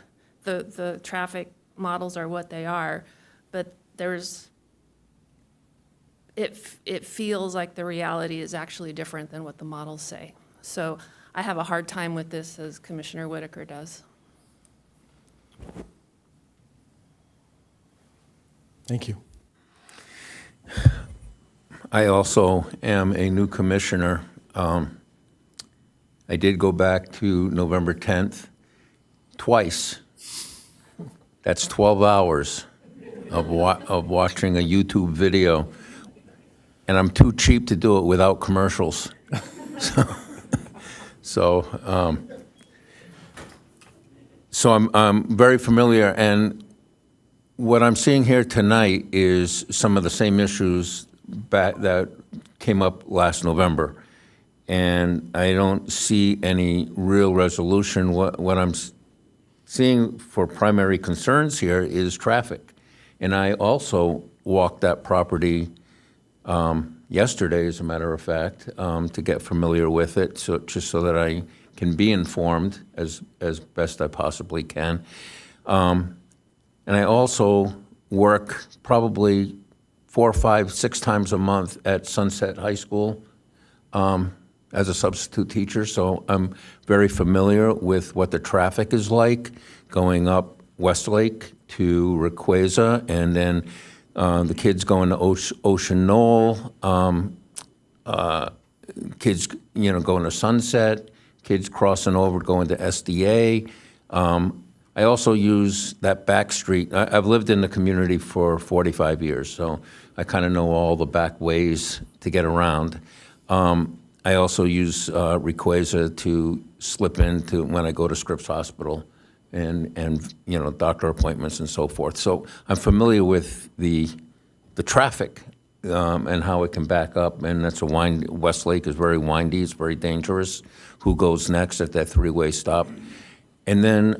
the traffic models are what they are, but it feels like the reality is actually different than what the models say. So I have a hard time with this, as Commissioner Whitaker does. Thank you. I also am a new commissioner. I did go back to November 10th twice. That's 12 hours of watching a YouTube video, and I'm too cheap to do it without commercials. So I'm very familiar, and what I'm seeing here tonight is some of the same issues that came up last November, and I don't see any real resolution. What I'm seeing for primary concerns here is traffic, and I also walked that property yesterday, as a matter of fact, to get familiar with it, just so that I can be informed as best I possibly can. And I also work probably 4, 5, 6 times a month at Sunset High School as a substitute teacher, so I'm very familiar with what the traffic is like going up Westlake to Requesa, and then the kids going to Ocean Knoll, kids going to Sunset, kids crossing over going to SDA. I also use that back street. I've lived in the community for 45 years, so I kind of know all the back ways to get around. I also use Requesa to slip into when I go to Scripps Hospital and doctor appointments and so forth. So I'm familiar with the traffic and how it can back up, and that's Westlake is very windy, it's very dangerous. Who goes next at that 3-way stop? And then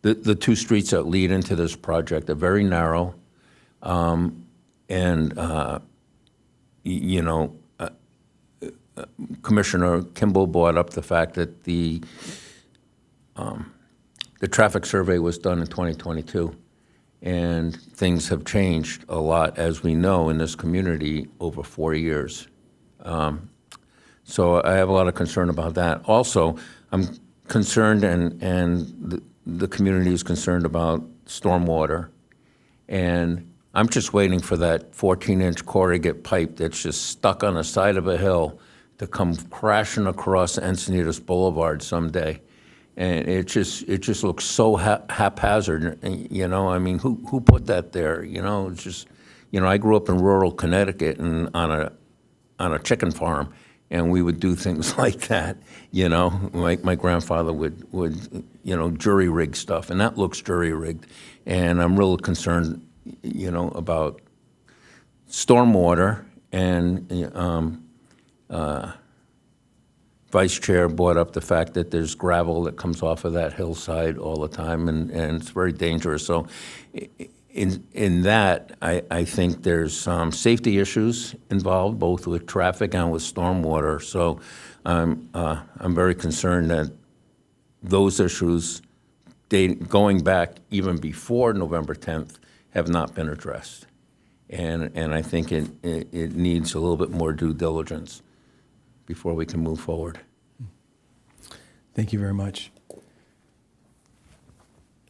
the 2 streets that lead into this project are very narrow, Commissioner Kimball brought up the fact that the traffic survey was done in 2022, and things have changed a lot, as we know, in this community over 4 years. So I have a lot of concern about that. Also, I'm concerned, and the community is concerned about stormwater, and I'm just waiting for that 14-inch corrugate pipe that's just stuck on the side of a hill to come crashing across Encinitas Boulevard someday. And it just looks so haphazard, I mean, who put that there? It's just, I grew up in rural Connecticut and on a chicken farm, and we would do things like that, my grandfather would jury rig stuff, and that looks jury rigged. And I'm real concerned, about stormwater, and Vice Chair brought up the fact that there's gravel that comes off of that hillside all the time, and it's very dangerous. So in that, I think there's some safety issues involved, both with traffic and with stormwater. So I'm very concerned that those issues, going back even before November 10th, have not been addressed. And I think it needs a little bit more due diligence before we can move forward. Thank you very much.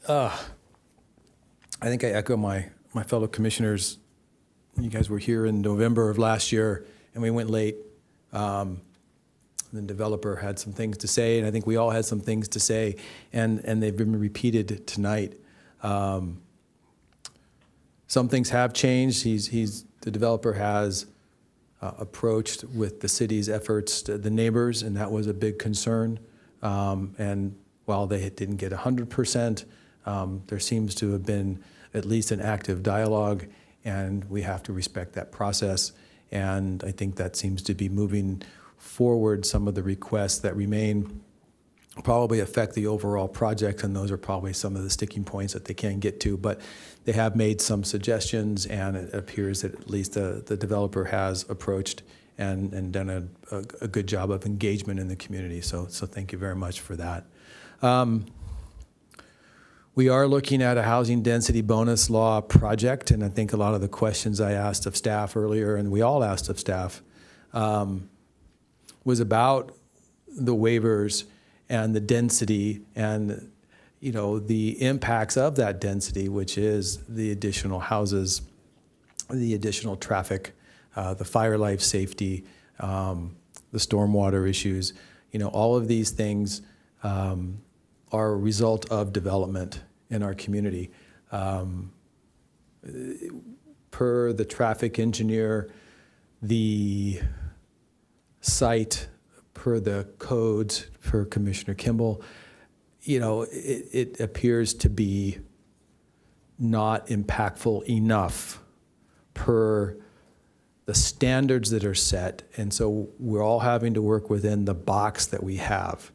I think I echo my fellow commissioners. You guys were here in November of last year, and we went late. The developer had some things to say, and I think we all had some things to say, and they've been repeated tonight. Some things have changed. He's the developer has approached with the city's efforts to the neighbors, and that was a big concern. And while they didn't get 100%, there seems to have been at least an active dialogue, and we have to respect that process. And I think that seems to be moving forward. Some of the requests that remain probably affect the overall project, and those are probably some of the sticking points that they can't get to. But they have made some suggestions, and it appears that at least the developer has approached and done a good job of engagement in the community. So thank you very much for that. We are looking at a housing density bonus law project, and I think a lot of the questions I asked of staff earlier, and we all asked of staff, was about the waivers and the density and, you know, the impacts of that density, which is the additional houses, the additional traffic, the fire life safety, the stormwater issues. You know, all of these things are a result of development in our community. Per the traffic engineer, the site, per the codes, per Commissioner Kimball, you know, it appears to be not impactful enough per the standards that are set. And so we're all having to work within the box that we have.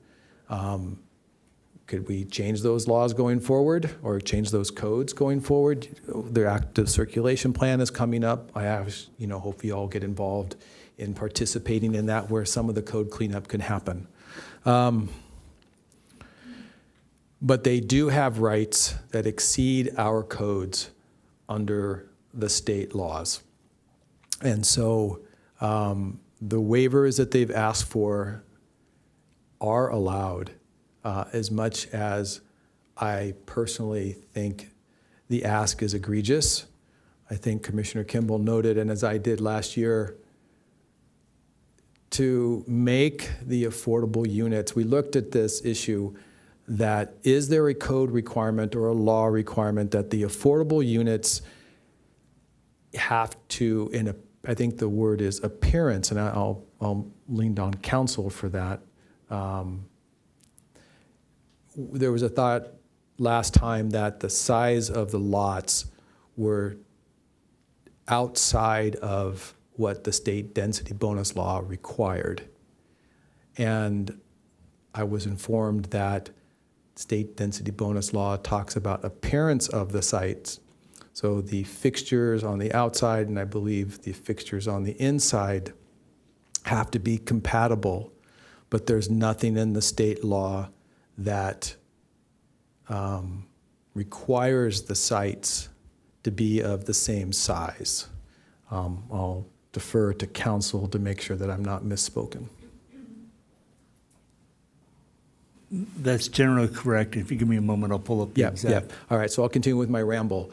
Could we change those laws going forward or change those codes going forward? The active circulation plan is coming up. I have, you know, hope you all get involved in participating in that, where some of the code cleanup can happen. But they do have rights that exceed our codes under the state laws. And so the waivers that they've asked for are allowed, as much as I personally think the ask is egregious. I think Commissioner Kimball noted, and as I did last year, to make the affordable units, we looked at this issue that is there a code requirement or a law requirement that the affordable units have to, I think the word is appearance, and I'll lean on counsel for that. There was a thought last time that the size of the lots were outside of what the state density bonus law required. And I was informed that state density bonus law talks about appearance of the sites. So the fixtures on the outside, and I believe the fixtures on the inside, have to be compatible, but there's nothing in the state law that requires the sites to be of the same size. I'll defer to counsel to make sure that I'm not misspoken. That's generally correct. If you give me a moment, I'll pull up the exact. All right, so I'll continue with my ramble.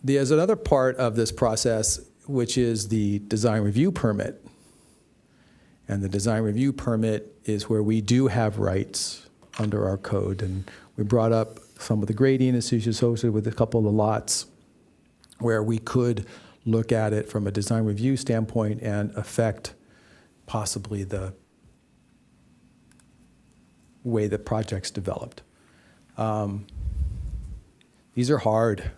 There's another part of this process, which is the design review permit. And the design review permit is where we do have rights under our code. And we brought up some of the grading issues associated with a couple of the lots where we could look at it from a design review standpoint and affect possibly the way the project's developed. These are hard.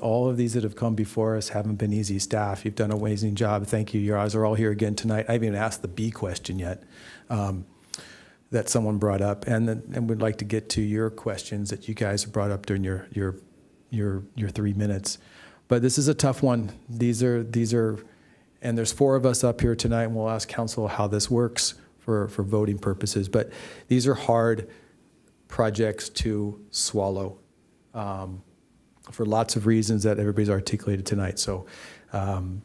All of these that have come before us haven't been easy. Staff, you've done an amazing job. Thank you. Your eyes are all here again tonight. I haven't even asked the B question yet that someone brought up, and we'd like to get to your questions that you guys brought up during your 3 minutes. But this is a tough one. These are, and there's 4 of us up here tonight, and we'll ask council how this works for voting purposes. But these are hard projects to swallow for lots of reasons that everybody's articulated tonight. So I'm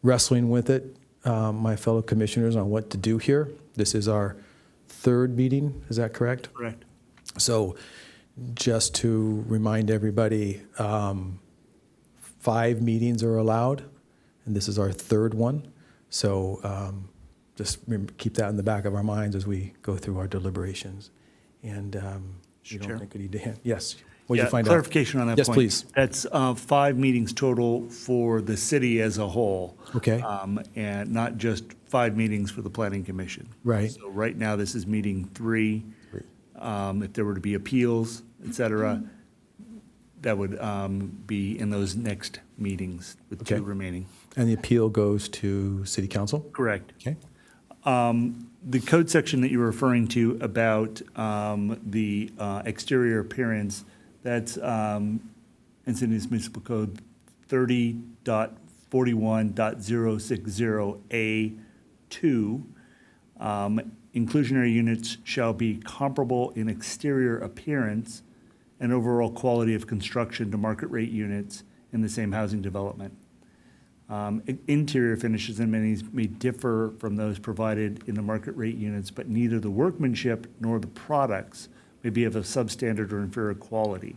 wrestling with it, my fellow commissioners, on what to do here. This is our 3rd meeting, is that correct? Correct. So just to remind everybody, 5 meetings are allowed, and this is our 3rd one. So just keep that in the back of our minds as we go through our deliberations. And you don't think we need to yes. What did you find out? Clarification on that Yes, point. please. That's 5 meetings total for the city as a whole. Okay. And not just 5 meetings for the planning commission. Right. So right now, this is meeting 3. If there were to be appeals, et cetera, that would be in those next meetings with Okay. 2 remaining. And the appeal goes to city council? Correct. Okay. The code section that you're referring to about the exterior appearance, that's Encinitas Municipal Code 30.41.060A2. Inclusionary units shall be comparable in exterior appearance and overall quality of construction to market rate units in the same housing development. Interior finishes and amenities may differ from those provided in the market rate units, but neither the workmanship nor the products may be of a substandard or inferior quality.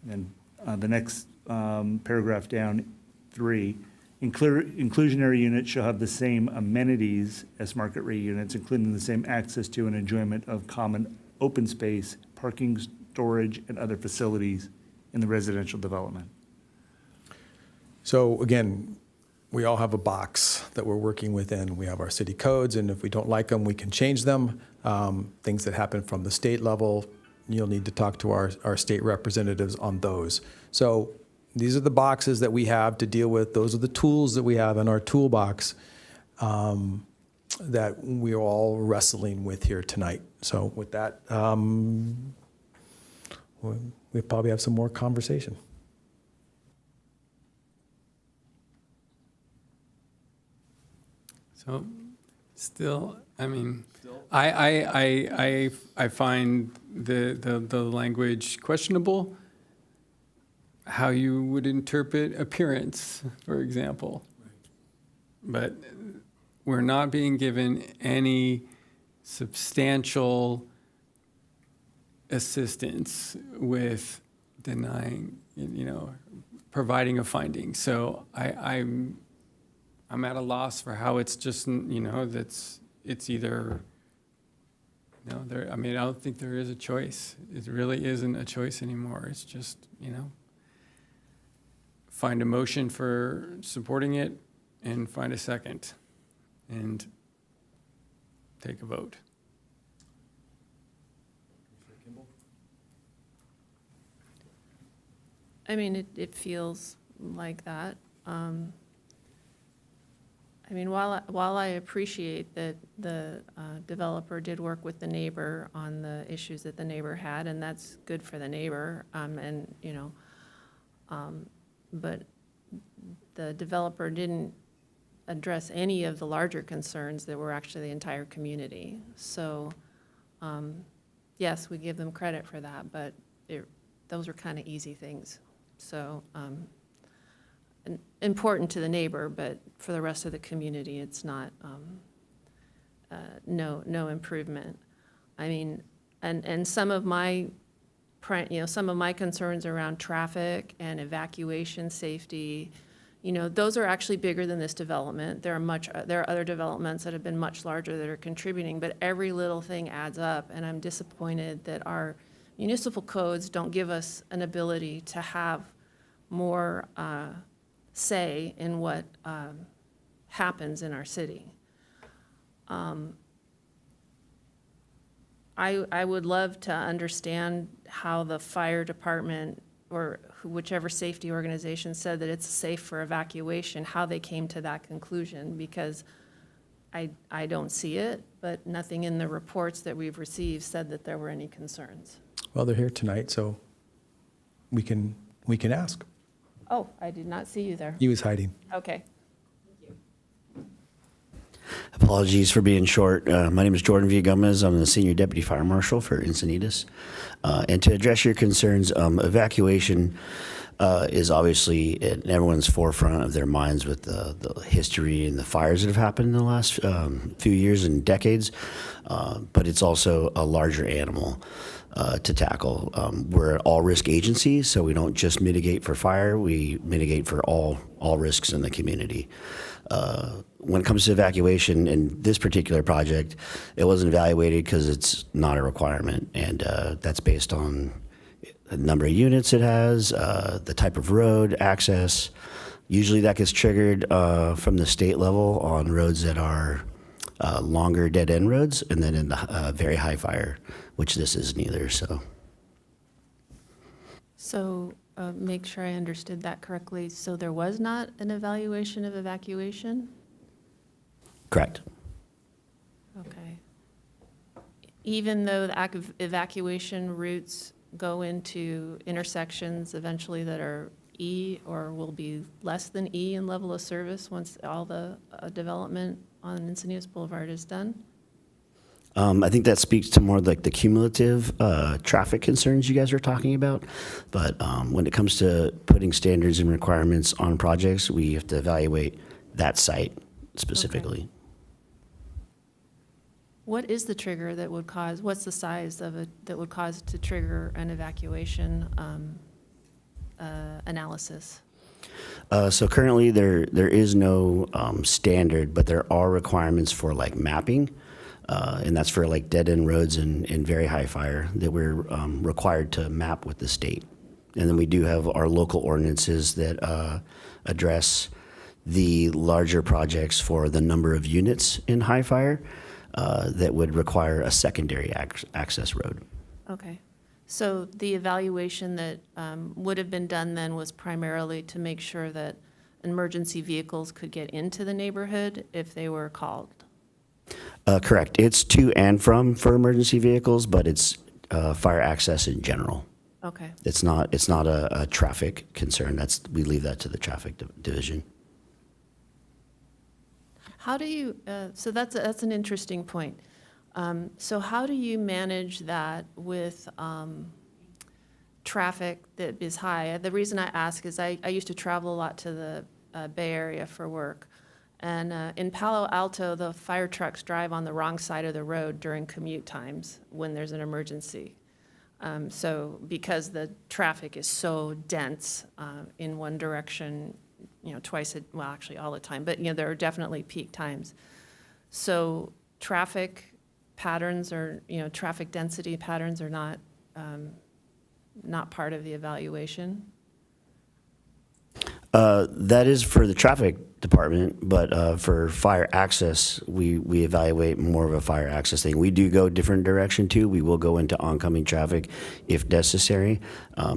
And the next paragraph down, 3, inclusionary units shall have the same amenities as market rate units, including the same access to and enjoyment of common open space, parking, storage, and other facilities in the residential development. So again, we all have a box that we're working within. We have our city codes, and if we don't like them, we can change them. Things that happen from the state level, you'll need to talk to our state representatives on those. So these are the boxes that we have to deal with. Those are the tools that we have in our toolbox that we're all wrestling with here tonight. So with that, we probably have some more conversation. So, still, I mean, I find the language questionable. How you would interpret appearance, for example. But we're not being given any substantial assistance with denying, providing a finding. So I'm at a loss for how it's just, it's either, I don't think there is a choice. It really isn't a choice anymore. It's just, find a motion for supporting it and find a second and take a vote. I mean, it feels like that. I mean, while I appreciate that the developer did work with the neighbor on the issues that the neighbor had, and that's good for the neighbor, but the developer didn't address any of the larger concerns that were actually the entire community. So, yes, we give them credit for that, but those are kind of easy things. So, important to the neighbor, but for the rest of the community, it's not, no improvement. I mean, and some of my concerns around traffic and evacuation safety, those are actually bigger than this development. There are other developments that have been much larger that are contributing, but every little thing adds up, and I'm disappointed that our municipal codes don't give us an ability to have more say in what happens in our city. I would love to understand how the fire department or whichever safety organization said that it's safe for evacuation, how they came to that conclusion, because I don't see it, but nothing in the reports that we've received said that there were any concerns. Well, they're here tonight, so we can ask. Oh, I did not see you there. He was hiding. Okay. Apologies for being short. My name is Jordan Villagomez. I'm the Senior Deputy Fire Marshal for Encinitas. And to address your concerns, evacuation is obviously in everyone's forefront of their minds with the history and the fires that have happened in the last few years and decades. But it's also a larger animal to tackle. We're an all-risk agency, so we don't just mitigate for fire, we mitigate for all risks in the community. When it comes to evacuation in this particular project, it wasn't evaluated because it's not a requirement, and that's based on the number of units it has, the type of road, access. Usually that gets triggered from the state level on roads that are longer dead-end roads, and then in the very high fire, which this is neither, so. So make sure I understood that correctly. So there was not an evaluation of evacuation? Correct. Okay. Even though the evacuation routes go into intersections eventually that are E or will be less than E in level of service once all the development on Encinitas Boulevard is done? I think that speaks to more like the cumulative traffic concerns you guys are talking about. But when it comes to putting standards and requirements on projects, we have to evaluate that site specifically. Okay. What is the trigger that would cause, what's the size of it that would cause to trigger an evacuation analysis? So currently there is no standard, but there are requirements for like mapping. And that's for like dead-end roads and very high fire that we're required to map with the state. And then we do have our local ordinances that address the larger projects for the number of units in high fire that would require a secondary access road. Okay. So the evaluation that would have been done then was primarily to make sure that emergency vehicles could get into the neighborhood if they were called? Correct. It's to and from for emergency vehicles, but it's fire access in general. Okay. It's not a traffic concern. We leave that to the traffic division. How do you, so that's an interesting point. So how do you manage that with traffic that is high? The reason I ask is I used to travel a lot to the Bay Area for work. And in Palo Alto, the fire trucks drive on the wrong side of the road during commute times when there's an emergency. So because the traffic is so dense in one direction, well, actually all the time, but there are definitely peak times. So traffic patterns or traffic density patterns are not part of the evaluation. That is for the traffic department, but for fire access, we evaluate more of a fire access thing. We do go different direction too. We will go into oncoming traffic if necessary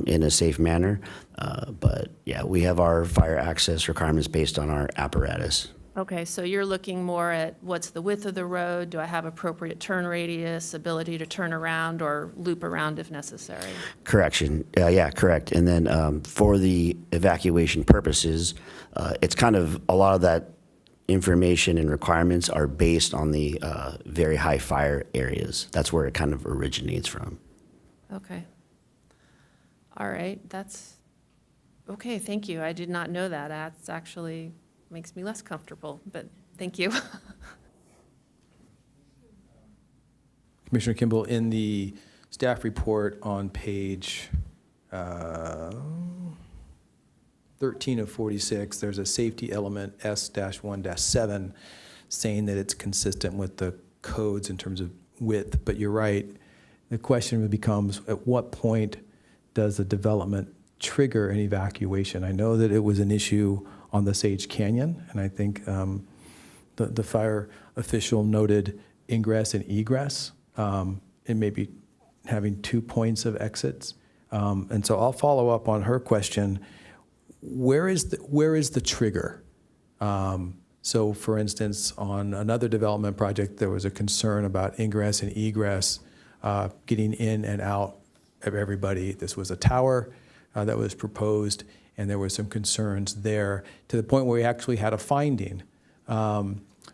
in a safe manner. But yeah, we have our fire access requirements based on our apparatus. Okay, so you're looking more at what's the width of the road? Do I have appropriate turn radius, ability to turn around or loop around if necessary? Correction. Yeah, correct. And then for the evacuation purposes, it's kind of a lot of that information and requirements are based on the very high fire areas. That's where it kind of originates from. Okay. All right, that's, okay, thank you. I did not know that. That's actually makes me less comfortable, but thank you. Commissioner Kimball, in the staff report on page 13 of 46, there's a safety element S-1-7 saying that it's consistent with the codes in terms of width, but you're right. The question becomes, at what point does the development trigger an evacuation? I know that it was an issue on the Sage Canyon, and I think the fire official noted ingress and egress, and maybe having 2 points of exits. And so I'll follow up on her question. Where is the trigger? So for instance, on another development project, there was a concern about ingress and egress, getting in and out of everybody. This was a tower that was proposed, and there were some concerns there to the point where we actually had a finding.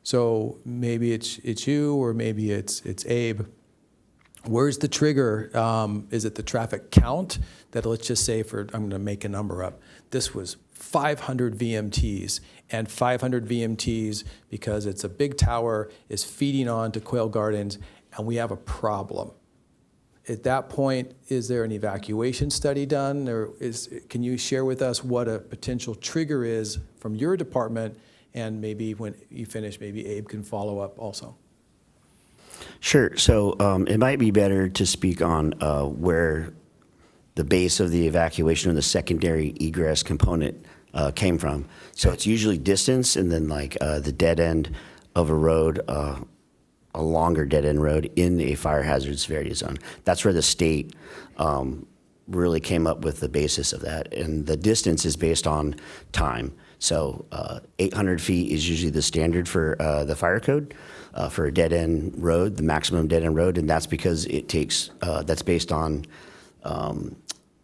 So maybe it's you, or maybe it's Abe. Where's the trigger? Is it the traffic count that, let's just say, I'm going to make a number up, this was 500 VMTs, and 500 VMTs, because it's a big tower, is feeding on to Quail Gardens, and we have a problem. At that point, is there an evacuation study done, or can you share with us what a potential trigger is from your department, and maybe when you finish, maybe Abe can follow up also? Sure. So it might be better to speak on where the base of the evacuation or the secondary egress component came from. So it's usually distance and then like the dead end of a road, a longer dead end road in a fire hazard severity zone. That's where the state really came up with the basis of that. And the distance is based on time. So 800 feet is usually the standard for the fire code for a dead end road, the maximum dead end road. And that's because it takes, that's based on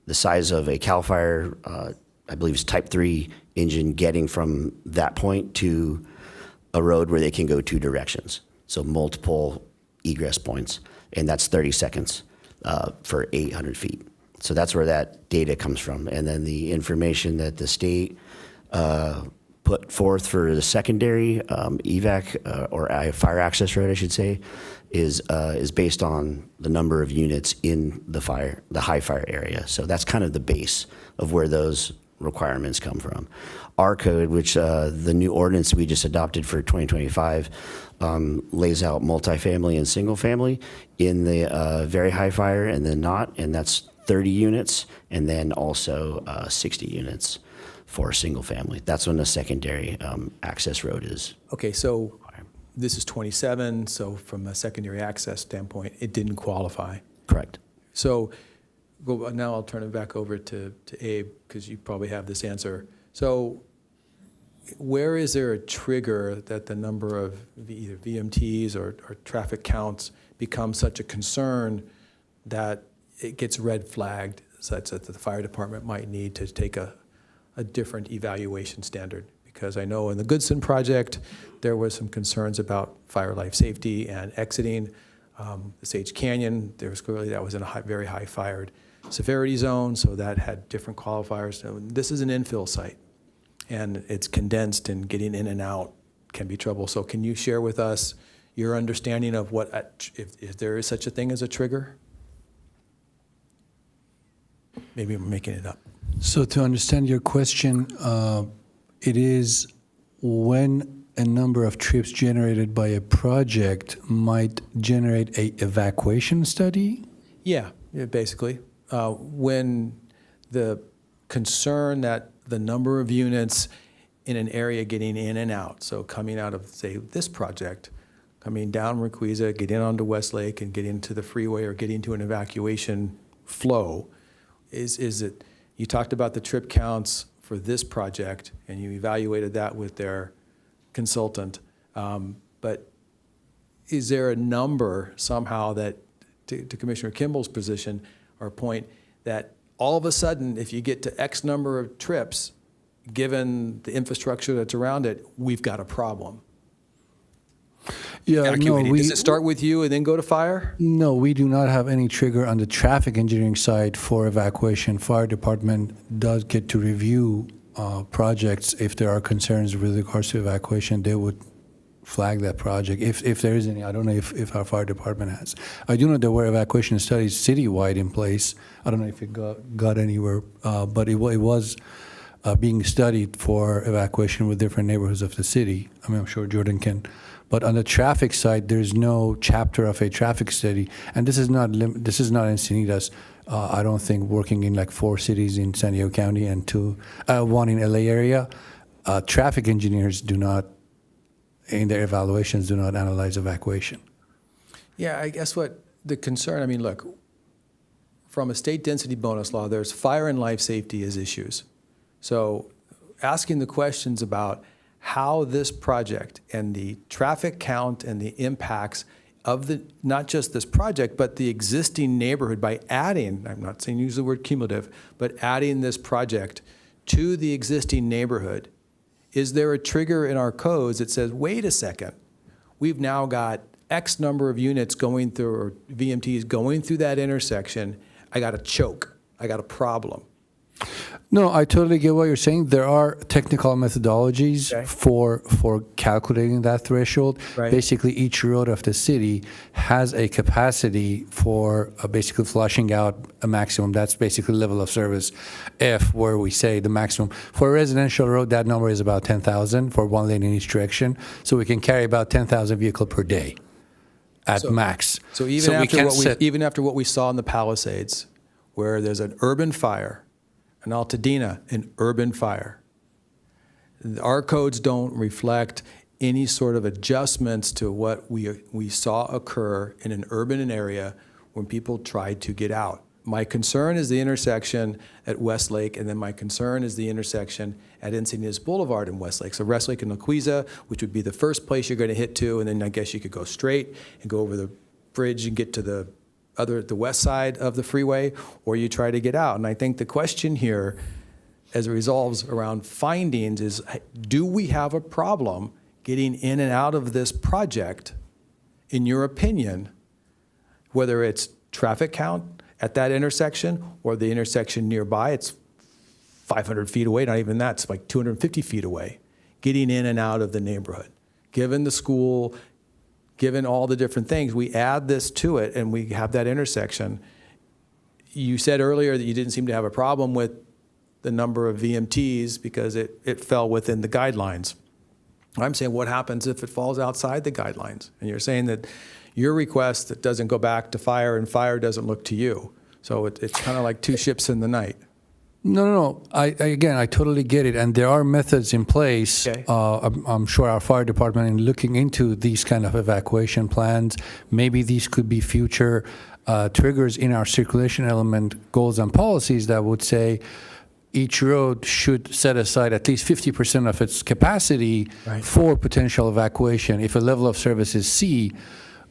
the size of a CAL FIRE, I believe it's type 3 engine getting from that point to a road where they can go 2 directions. So multiple egress points, and that's 30 seconds for 800 feet. So that's where that data comes from. And then the information that the state put forth for the secondary evac or fire access road, I should say, is based on the number of units in the high fire area. So that's kind of the base of where those requirements come from. Our code, which the new ordinance we just adopted for 2025, lays out multifamily and single family in the very high fire and then not, and that's 30 units, and then also 60 units for single family. That's when the secondary access road is. Okay, so this is 27, so from a secondary access standpoint, it didn't qualify. Correct. So now I'll turn it back over to Abe, because you probably have this answer. So where is there a trigger that the number of either VMTs or traffic counts become such a concern that it gets red flagged, such that the fire department might need to take a different evaluation standard? Because I know in the Goodson project, there was some concerns about fire life safety and exiting the Sage Canyon. There was clearly, that was in a very high fired severity zone, so that had different qualifiers. So this is an infill site, and it's condensed, and getting in and out can be trouble. So can you share with us your understanding of what, if there is such a thing as a trigger? Maybe I'm making it up. So to understand your question, it is when a number of trips generated by a project might generate a evacuation study? Yeah, basically. When the concern that the number of units in an area getting in and out, so coming out of, say, this project, coming down Marquesa, getting onto Westlake and getting to the freeway or getting to an evacuation flow, is it, you talked about the trip counts for this project and you evaluated that with their consultant, but is there a number somehow that, to Commissioner Kimball's position or point, that all of a sudden, if you get to X number of trips, given the infrastructure that's around it, we've got a problem? Yeah, no, Does it start with you and then go to fire? No, we do not have any trigger on the traffic engineering side for evacuation. Fire department does get to review projects. If there are concerns with regards to evacuation, they would flag that project. If there is any, I don't know if our fire department has. I do know there were evacuation studies citywide in place. I don't know if it got anywhere, but it was being studied for evacuation with different neighborhoods of the city. I mean, I'm sure Jordan can. But on the traffic side, there's no chapter of a traffic study, and this is not Encinitas. I don't think working in like 4 cities in San Diego County and 1 in LA area. Traffic engineers do not, in their evaluations, do not analyze evacuation. Yeah, I guess what the concern, I mean, look, from a state density bonus law, there's fire and life safety as issues. So asking the questions about how this project and the traffic count and the impacts of the, not just this project, but the existing neighborhood by adding, I'm not saying use the word cumulative, but adding this project to the existing neighborhood. Is there a trigger in our codes that says, wait a second, we've now got X number of units going through, or VMTs going through that intersection, I got a choke, I got a problem? No, I totally get what you're saying. There are technical methodologies for calculating that threshold. Right. Basically, each road of the city has a capacity for basically flushing out a maximum. That's basically level of service F, where we say the maximum. For a residential road, that number is about 10,000 for 1 lane in each direction. So we can carry about 10,000 vehicles per day at max. So even after what we saw in the Palisades, where there's an urban fire, an Altadena, an urban fire. Our codes don't reflect any sort of adjustments to what we saw occur in an urban area when people tried to get out. My concern is the intersection at Westlake, and then my concern is the intersection at Encinitas Boulevard in Westlake. So Westlake and Laquisa, which would be the first place you're going to hit to, and then I guess you could go straight and go over the bridge and get to the west side of the freeway, or you try to get out. And I think the question here, as it resolves around findings, is do we have a problem getting in and out of this project, in your opinion, whether it's traffic count at that intersection or the intersection nearby? It's 500 feet away, not even that, it's like 250 feet away, getting in and out of the neighborhood. Given the school, given all the different things, we add this to it and we have that intersection. You said earlier that you didn't seem to have a problem with the number of VMTs because it fell within the guidelines. I'm saying what happens if it falls outside the guidelines? And you're saying that your request that doesn't go back to fire and fire doesn't look to you. So it's kind of like two ships in the night. No. I totally get it. And there are methods in place. Okay. I'm sure our fire department is looking into these kind of evacuation plans. Maybe these could be future triggers in our circulation element goals and policies that would say each road should set aside at least 50% of its capacity for potential evacuation. If a level of service is C,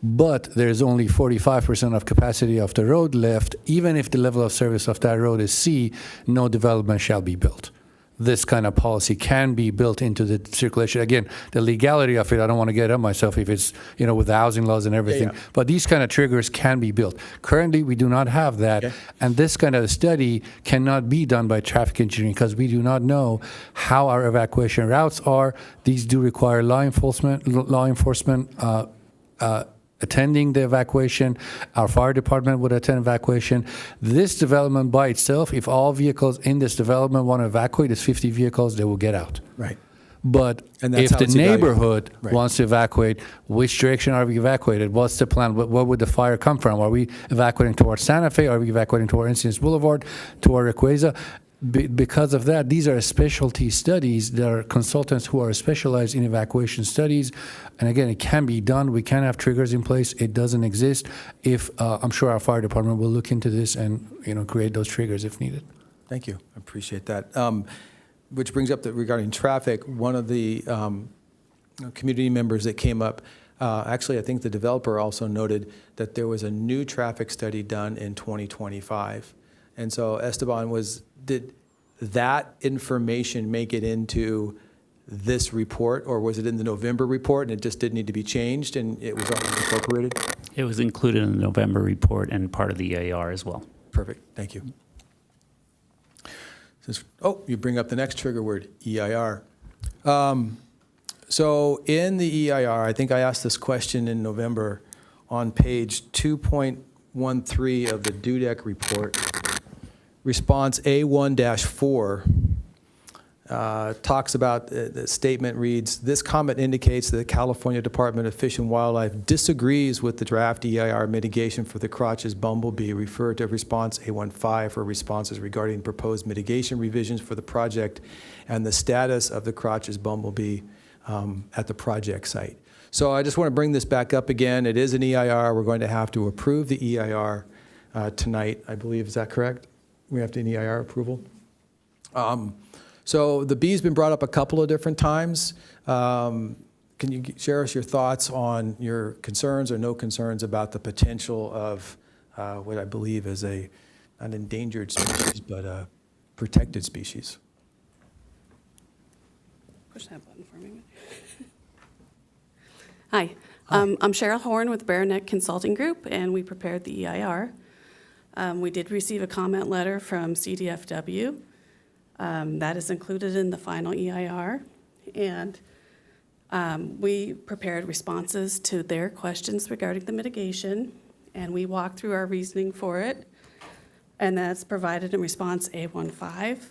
but there's only 45% of capacity of the road left, even if the level of service of that road is C, no development shall be built. This kind of policy can be built into the circulation. Again, the legality of it, I don't want to get up myself if it's, with the housing laws and everything, but these kind of triggers can be built. Currently, we do not have that, and this kind of study cannot be done by traffic engineering because we do not know how our evacuation routes are. These do require law enforcement attending the evacuation. Our fire department would attend evacuation. This development by itself, if all vehicles in this development want to evacuate, there's 50 vehicles, they will get out. Right. But And that's if how the it's evaluated. neighborhood Right. wants to evacuate, which direction are we evacuated? What's the plan? Where would the fire come from? Are we evacuating towards Santa Fe? Are we evacuating toward Encinitas Boulevard, toward Requesa? Because of that, these are specialty studies. There are consultants who are specialized in evacuation studies. And again, it can be done. We can have triggers in place. It doesn't exist. I'm sure our fire department will look into this and create those triggers if needed. Thank you. I appreciate that. Which brings up that regarding traffic, one of the community members that came up, actually, I think the developer also noted that there was a new traffic study done in 2025. And so Esteban, did that information make it into this report, or was it in the November report and it just didn't need to be changed and it was already incorporated? It was included in the November report and part of the EIR as well. Perfect, thank you. You bring up the next trigger word, EIR. So in the EIR, I think I asked this question in November on page 2.13 of the DUDEC report. Response A1-4 talks about, the statement reads, this comment indicates that the California Department of Fish and Wildlife disagrees with the draft EIR mitigation for the Crotches bumblebee. Refer to response A15 for responses regarding proposed mitigation revisions for the project and the status of the Crotches bumblebee at the project site. So I just want to bring this back up again. It is an EIR. We're going to have to approve the EIR tonight, I believe. Is that correct? We have to EIR approval. So the bee's been brought up a couple of different times. Can you share us your thoughts on your concerns or no concerns about the potential of what I believe is an endangered species, but a protected species? Push that button for me. Hi. I'm Cheryl Horn with Bearneck Consulting Group, and we prepared the EIR. We did receive a comment letter from CDFW. That is included in the final EIR. And we prepared responses to their questions regarding the mitigation, and we walked through our reasoning for it. And that's provided in response A15.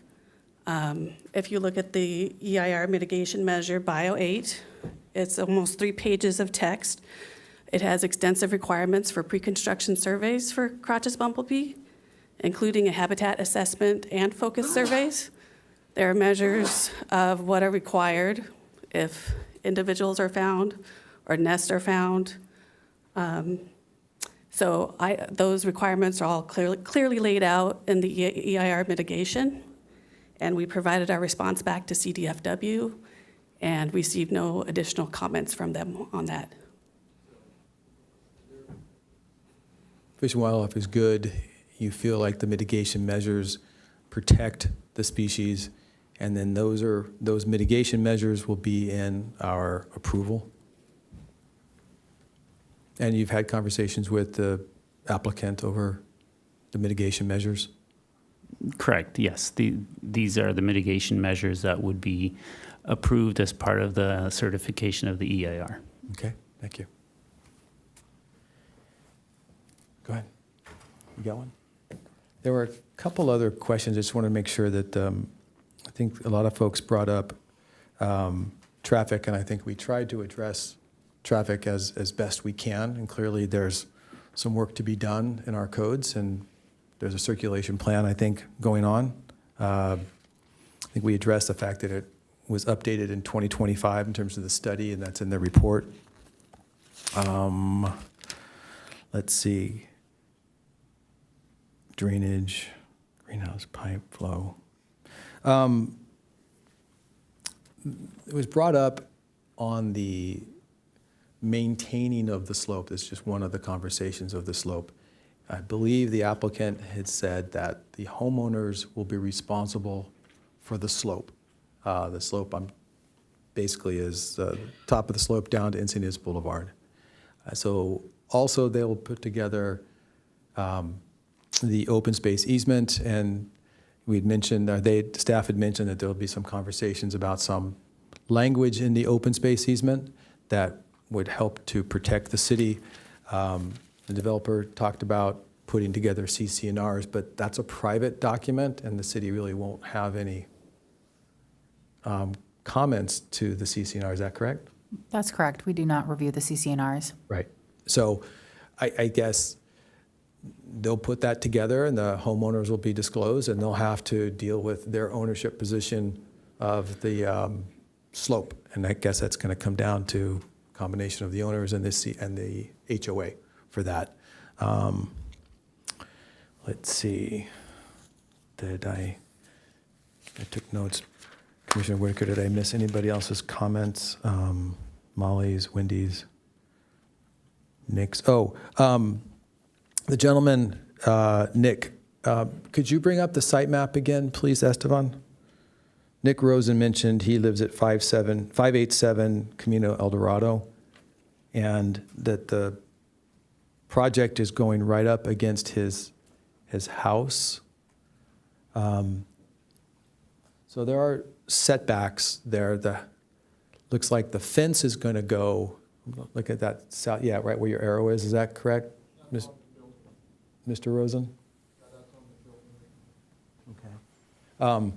If you look at the EIR mitigation measure, Bio 8, it's almost 3 pages of text. It has extensive requirements for pre-construction surveys for Crotches bumblebee, including a habitat assessment and focus surveys. There are measures of what are required if individuals are found or nests are found. So those requirements are all clearly laid out in the EIR mitigation, and we provided our response back to CDFW and received no additional comments from them on that. Fish and Wildlife is good. You feel like the mitigation measures protect the species, and then those mitigation measures will be in our approval. And you've had conversations with the applicant over the mitigation measures? Correct, yes. These are the mitigation measures that would be approved as part of the certification of the EIR. Okay, thank you. Go ahead. You got one? There were a couple other questions. I just want to make sure that I think a lot of folks brought up traffic, and I think we tried to address traffic as best we can. And clearly there's some work to be done in our codes, and there's a circulation plan, I think, going on. I think we addressed the fact that it was updated in 2025 in terms of the study, and that's in the report. Let's see. Drainage, greenhouse pipe flow. It was brought up on the maintaining of the slope. It's just one of the conversations of the slope. I believe the applicant had said that the homeowners will be responsible for the slope. The slope basically is the top of the slope down to Encinitas Boulevard. So also they will put together the open space easement, and we'd mentioned, staff had mentioned that there'll be some conversations about some language in the open space easement that would help to protect the city. The developer talked about putting together CC&Rs, but that's a private document, and the city really won't have any comments to the CC&R. Is that correct? That's correct. We do not review the CC&Rs. Right. So I guess they'll put that together, and the homeowners will be disclosed, and they'll have to deal with their ownership position of the slope. And I guess that's going to come down to a combination of the owners and the HOA for that. Let's see. I took notes. Commissioner Whitaker, did I miss anybody else's comments? Molly's, Wendy's, Nick's. The gentleman, Nick, could you bring up the site map again, please, Esteban? Nick Rosen mentioned he lives at 587 Camino El Dorado, and that the project is going right up against his house. So there are setbacks there. Looks like the fence is going to go, look at that south, yeah, right where your arrow is that correct, Mr. Rosen? Okay.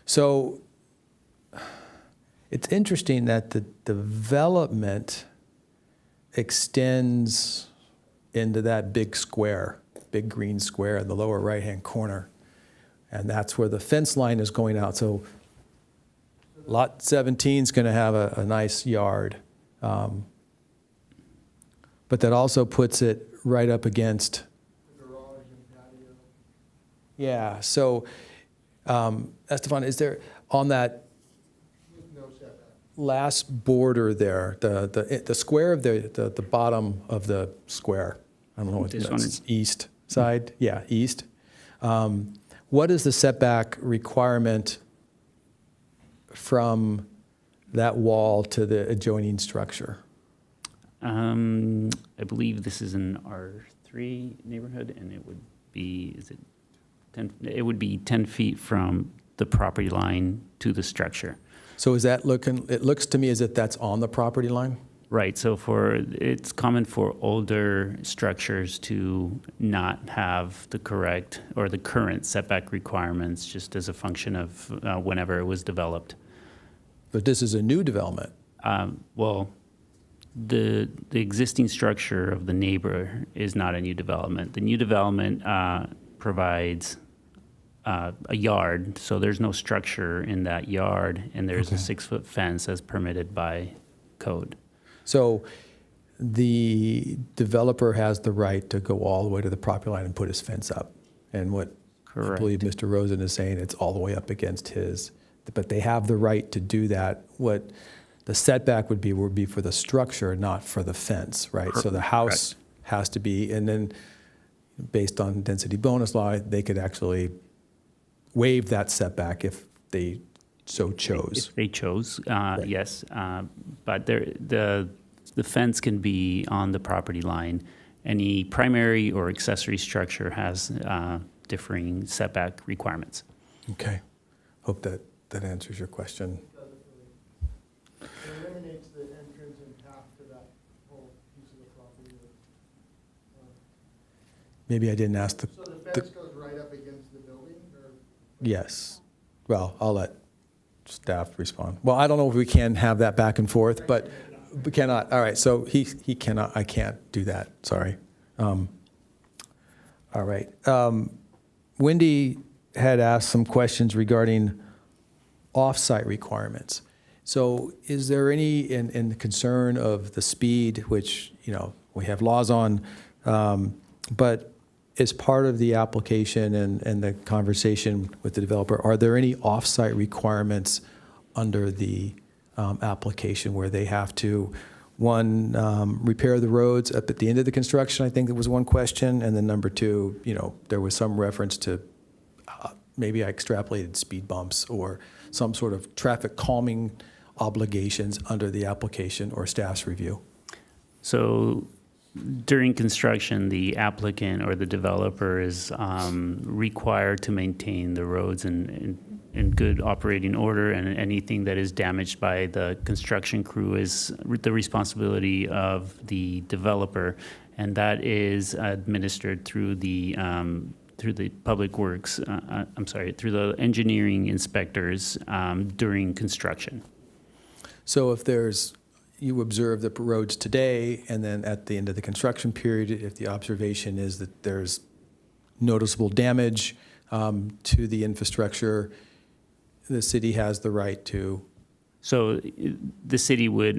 So it's interesting that the development extends into that big square, big green square in the lower right-hand corner. And that's where the fence line is going out. So lot 17 is going to have a nice yard. But that also puts it right up against. The garage and patio. Yeah, so Esteban, is there on that last border there, the square of the bottom of the square? I don't know what This that's one? east side. Yeah, east. What is the setback requirement from that wall to the adjoining structure? I believe this is an R3 neighborhood, and it would be, is it 10? It would be 10 feet from the property line to the structure. So is that looking, it looks to me as if that's on the property line? Right, so it's common for older structures to not have the correct or the current setback requirements just as a function of whenever it was developed. But this is a new development. Well, the existing structure of the neighbor is not a new development. The new development provides a yard, so there's no structure in that yard, and there's a 6-foot fence as permitted by code. So the developer has the right to go all the way to the property line and put his fence up. And what I believe Mr. Rosen is saying, it's all the way up against his, but they have the right to do that. What the setback would be for the structure, not for the fence, right? So the house has to be, and then based on density bonus law, they could actually waive that setback if they so chose. If they chose, yes. But the fence can be on the property line. Any primary or accessory structure has differing setback requirements. Okay. Hope that answers your question. It eliminates the entrance and path to that whole piece of the property. Maybe I didn't ask the. So the fence goes right up against the building, or? Yes. Well, I'll let staff respond. Well, I don't know if we can have that back and forth, but we cannot. All right, so he cannot, I can't do that, sorry. All right. Wendy had asked some questions regarding off-site requirements. So is there any, in the concern of the speed, which, we have laws on, but as part of the application and the conversation with the developer, are there any off-site requirements under the application where they have to, one, repair the roads up at the end of the construction? I think that was one question. And then number two, there was some reference to maybe I extrapolated speed bumps or some sort of traffic calming obligations under the application or staff's review. So during construction, the applicant or the developer is required to maintain the roads in good operating order, and anything that is damaged by the construction crew is the responsibility of the developer, and that is administered through the public works, through the engineering inspectors during construction. So if you observe the roads today, and then at the end of the construction period, if the observation is that there's noticeable damage to the infrastructure, the city has the right to. So the city would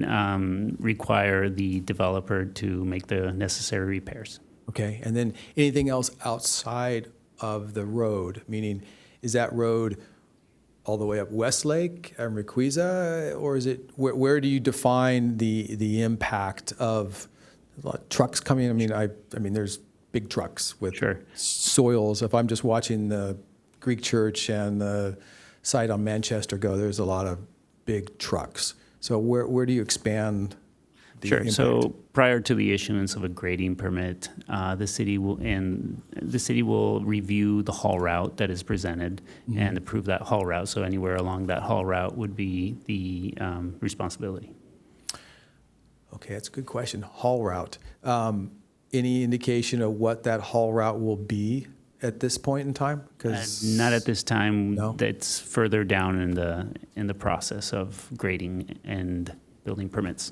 require the developer to make the necessary repairs. Okay, and then anything else outside of the road, meaning is that road all the way up Westlake and Requisa, or is it, where do you define the impact of trucks coming? I mean, there's big trucks with soils. If I'm just watching the Greek church and the site on Manchester go, there's a lot of big trucks. So where do you expand the impact? So prior to the issuance of a grading permit, the city will review the haul route that is presented and approve that haul route. So anywhere along that haul route would be the responsibility. Okay, that's a good question. Haul route. Any indication of what that haul route will be at this point in time? Not at this time. No? That's further down in the process of grading and building permits.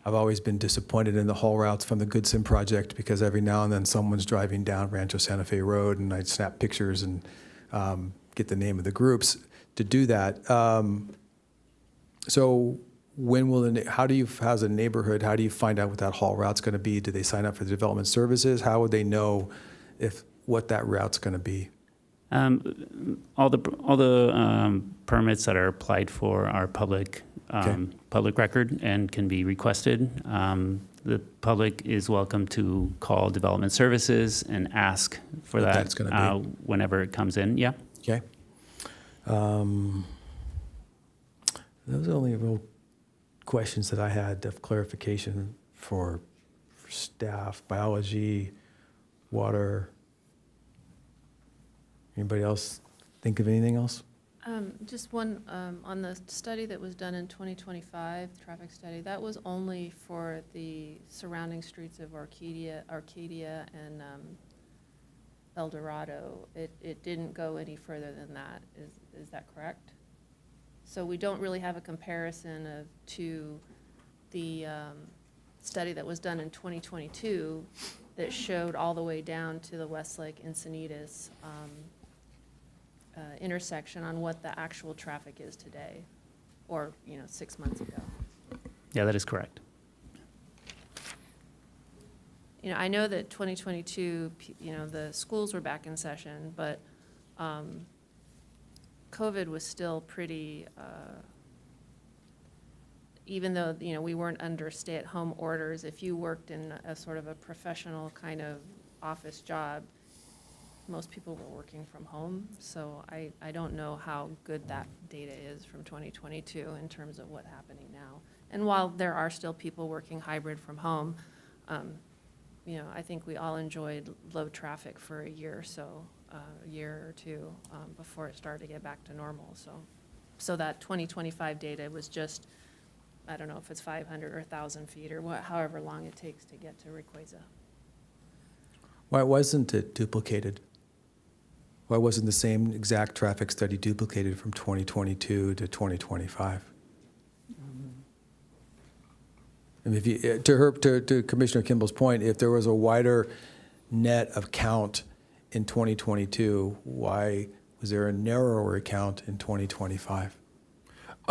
I've always been disappointed in the haul routes from the Goodson project because every now and then someone's driving down Rancho Santa Fe Road and I snap pictures and get the name of the groups to do that. So when will how's a neighborhood, how do you find out what that haul route's going to be? Do they sign up for the development services? How would they know what that route's going to be? All the permits that are applied for are public record and can be requested. The public is welcome to call development services and ask for that that's gonna be. Whenever it comes in. Yeah. Okay. Those are the only real questions that I had of clarification for staff, biology, water. Anybody else think of anything else? Just one, on the study that was done in 2025, traffic study, that was only for the surrounding streets of Arcadia and El Dorado. It didn't go any further than that. Is that correct? So we don't really have a comparison to the study that was done in 2022 that showed all the way down to the Westlake Encinitas intersection on what the actual traffic is today, or, 6 months ago. Yeah, that is correct. I know that 2022, the schools were back in session, but COVID was still pretty, even though, we weren't under stay-at-home orders, if you worked in a sort of a professional kind of office job, most people were working from home. So I don't know how good that data is from 2022 in terms of what's happening now. And while there are still people working hybrid from home, I think we all enjoyed low traffic for a year or so, a year or two, before it started to get back to normal. So that 2025 data was just, I don't know if it's 500 or 1,000 feet or however long it takes to get to Rayquaza. Why wasn't it duplicated? Why wasn't the same exact traffic study duplicated from 2022 to 2025? And if you, to Commissioner Kimball's point, if there was a wider net of count in 2022, why was there a narrower count in 2025?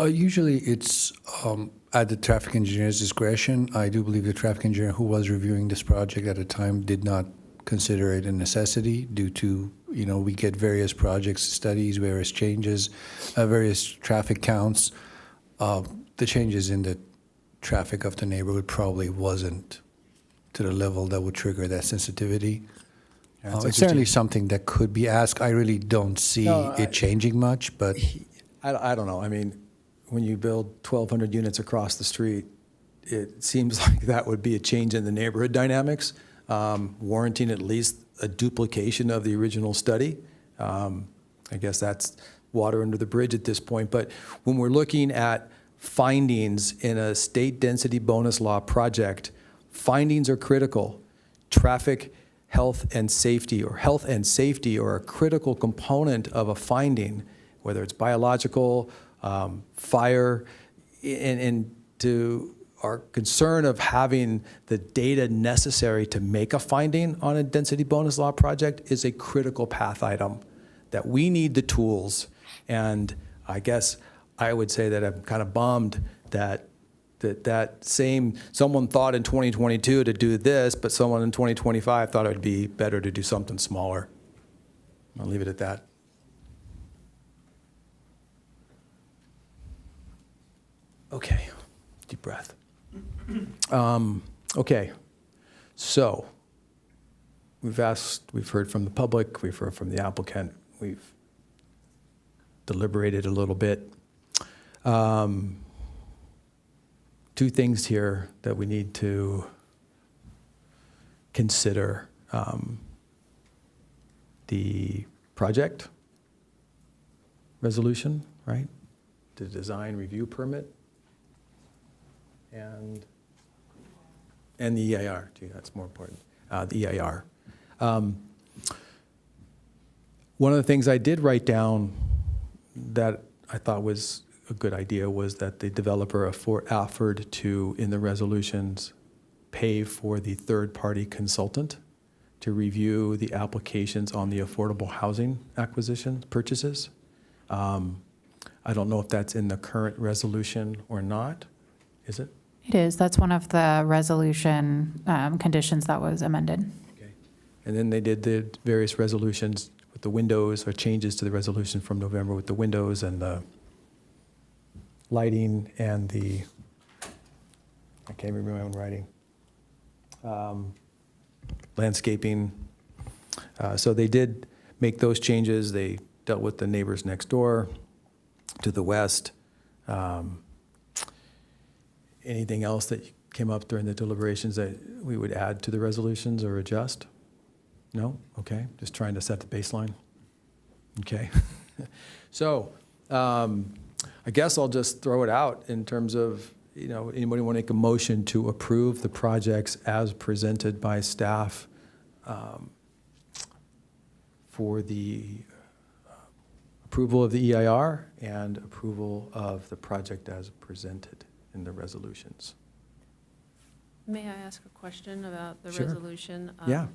Usually it's at the traffic engineer's discretion. I do believe the traffic engineer who was reviewing this project at the time did not consider it a necessity due to, we get various projects, studies, various changes, various traffic counts. The changes in the traffic of the neighborhood probably wasn't to the level that would trigger that sensitivity. Yeah, It's certainly something that could be asked. I really don't see it changing much, but I don't know. I mean, when you build 1,200 units across the street, it seems like that would be a change in the neighborhood dynamics, warranting at least a duplication of the original study. I guess that's water under the bridge at this point. But when we're looking at findings in a state density bonus law project, findings are critical. Traffic, health and safety are a critical component of a finding, whether it's biological, fire, and to our concern of having the data necessary to make a finding on a density bonus law project is a critical path item, that we need the tools. And I guess I would say that I'm kind of bummed that someone thought in 2022 to do this, but someone in 2025 thought it would be better to do something smaller. I'll leave it at that. Okay, deep breath. Okay, so we've heard from the public, we've heard from the applicant, we've deliberated a little bit. Two things here that we need to consider. The project resolution, right? The design review permit, and the EIR, too, that's more important, the EIR. One of the things I did write down that I thought was a good idea was that the developer offered to, in the resolutions, pay for the third-party consultant to review the applications on the affordable housing acquisition purchases. I don't know if that's in the current resolution or not. Is it? It is. That's one of the resolution conditions that was amended. Okay. And then they did the various resolutions with the windows, or changes to the resolution from November with the windows and the lighting and the, I can't remember my own writing, landscaping. So they did make those changes. They dealt with the neighbors next door to the west. Anything else that came up during the deliberations that we would add to the resolutions or adjust? No? Okay, just trying to set the baseline. Okay. So I guess I'll just throw it out in terms of, anybody want to make a motion to approve the projects as presented by staff for the approval of the EIR and approval of the project as presented in the resolutions? May I ask a question about the Sure. resolution? Yeah.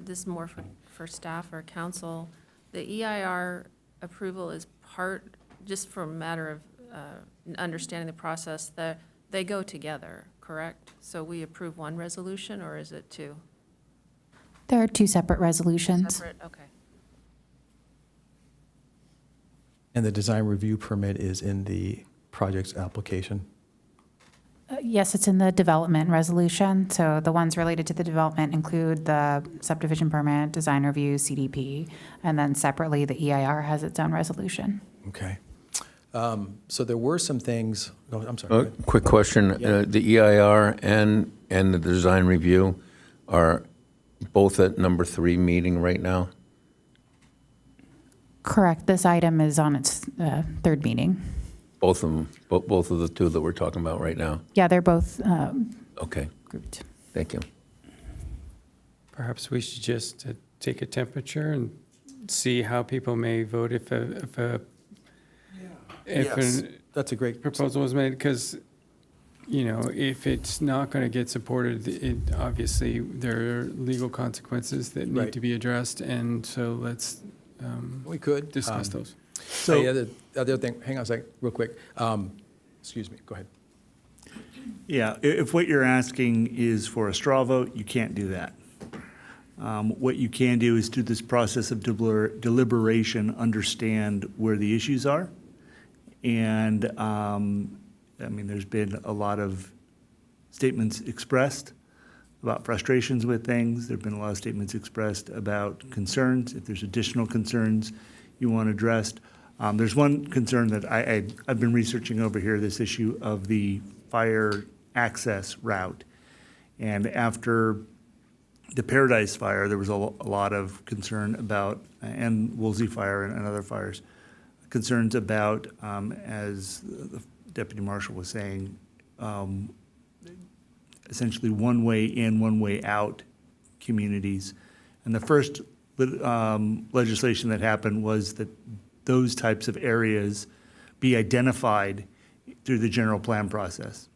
This is more for staff or council. The EIR approval is part, just for a matter of understanding the process, that they go together, correct? So we approve one resolution, or is it two? There are two separate resolutions. Separate, okay. And the design review permit is in the project's application? Yes, it's in the development resolution. So the ones related to the development include the subdivision permit, design review, CDP, and then separately, the EIR has its own resolution. Okay. So there were some things, oh, I'm sorry. go ahead. Quick question. Yeah. The EIR and the design review are both at number 3 meeting right now? Correct. This item is on its third meeting. Both of them, both of the two that we're talking about right now? Yeah, they're both Okay. grouped. Thank you. Perhaps we should just take a temperature and see how people may vote if Yes, an that's a great proposal was made, because, you know, if it's not going to get supported, obviously there are legal consequences that need Right. to be addressed, and so let's We could discuss those. So the other thing, hang on a second, real quick. Excuse me, go ahead. Yeah, if what you're asking is for a straw vote, you can't do that. What you can do is through this process of deliberation, understand where the issues are. And, I mean, there's been a lot of statements expressed about frustrations with things. There've been a lot of statements expressed about concerns. If there's additional concerns you want addressed. There's one concern that I've been researching over here, this issue of the fire access route. And after the Paradise Fire, there was a lot of concern about, and Woolsey Fire and other fires, concerns about, as the Deputy Marshal was saying, essentially one way in, one way out communities. And the first legislation that happened was that those types of areas be identified through the general plan process.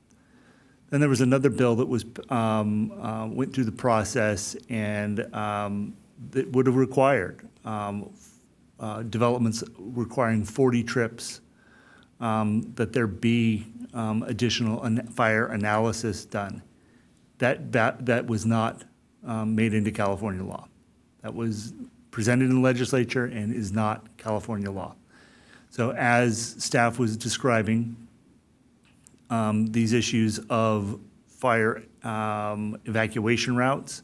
Then there was another bill that was went through the process and that would have required developments requiring 40 trips, that there be additional fire analysis done. That was not made into California law. That was presented in the legislature and is not California law. So as staff was describing, these issues of fire evacuation routes,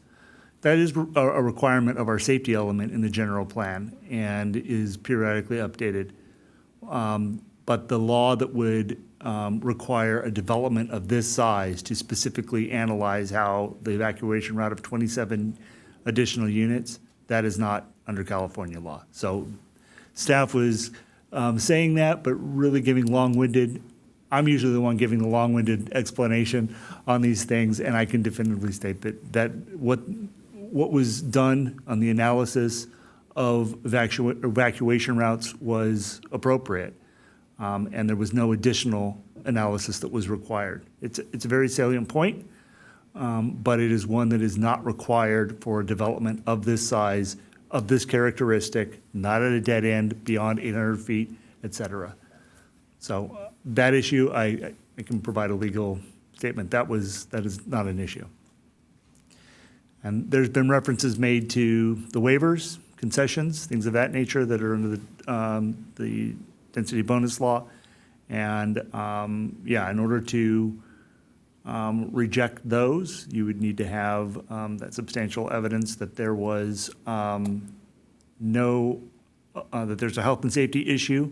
that is a requirement of our safety element in the general plan and is periodically updated. But the law that would require a development of this size to specifically analyze how the evacuation route of 27 additional units, that is not under California law. So staff was saying that, but really giving long-winded. I'm usually the one giving the long-winded explanation on these things, and I can definitively state that what was done on the analysis of evacuation routes was appropriate, and there was no additional analysis that was required. It's a very salient point, but it is one that is not required for development of this size, of this characteristic, not at a dead end, beyond 800 feet, et cetera. So that issue, I can provide a legal statement. That is not an issue. And there's been references made to the waivers, concessions, things of that nature that are under the density bonus law. And yeah, in order to reject those, you would need to have that substantial evidence that there was that there's a health and safety issue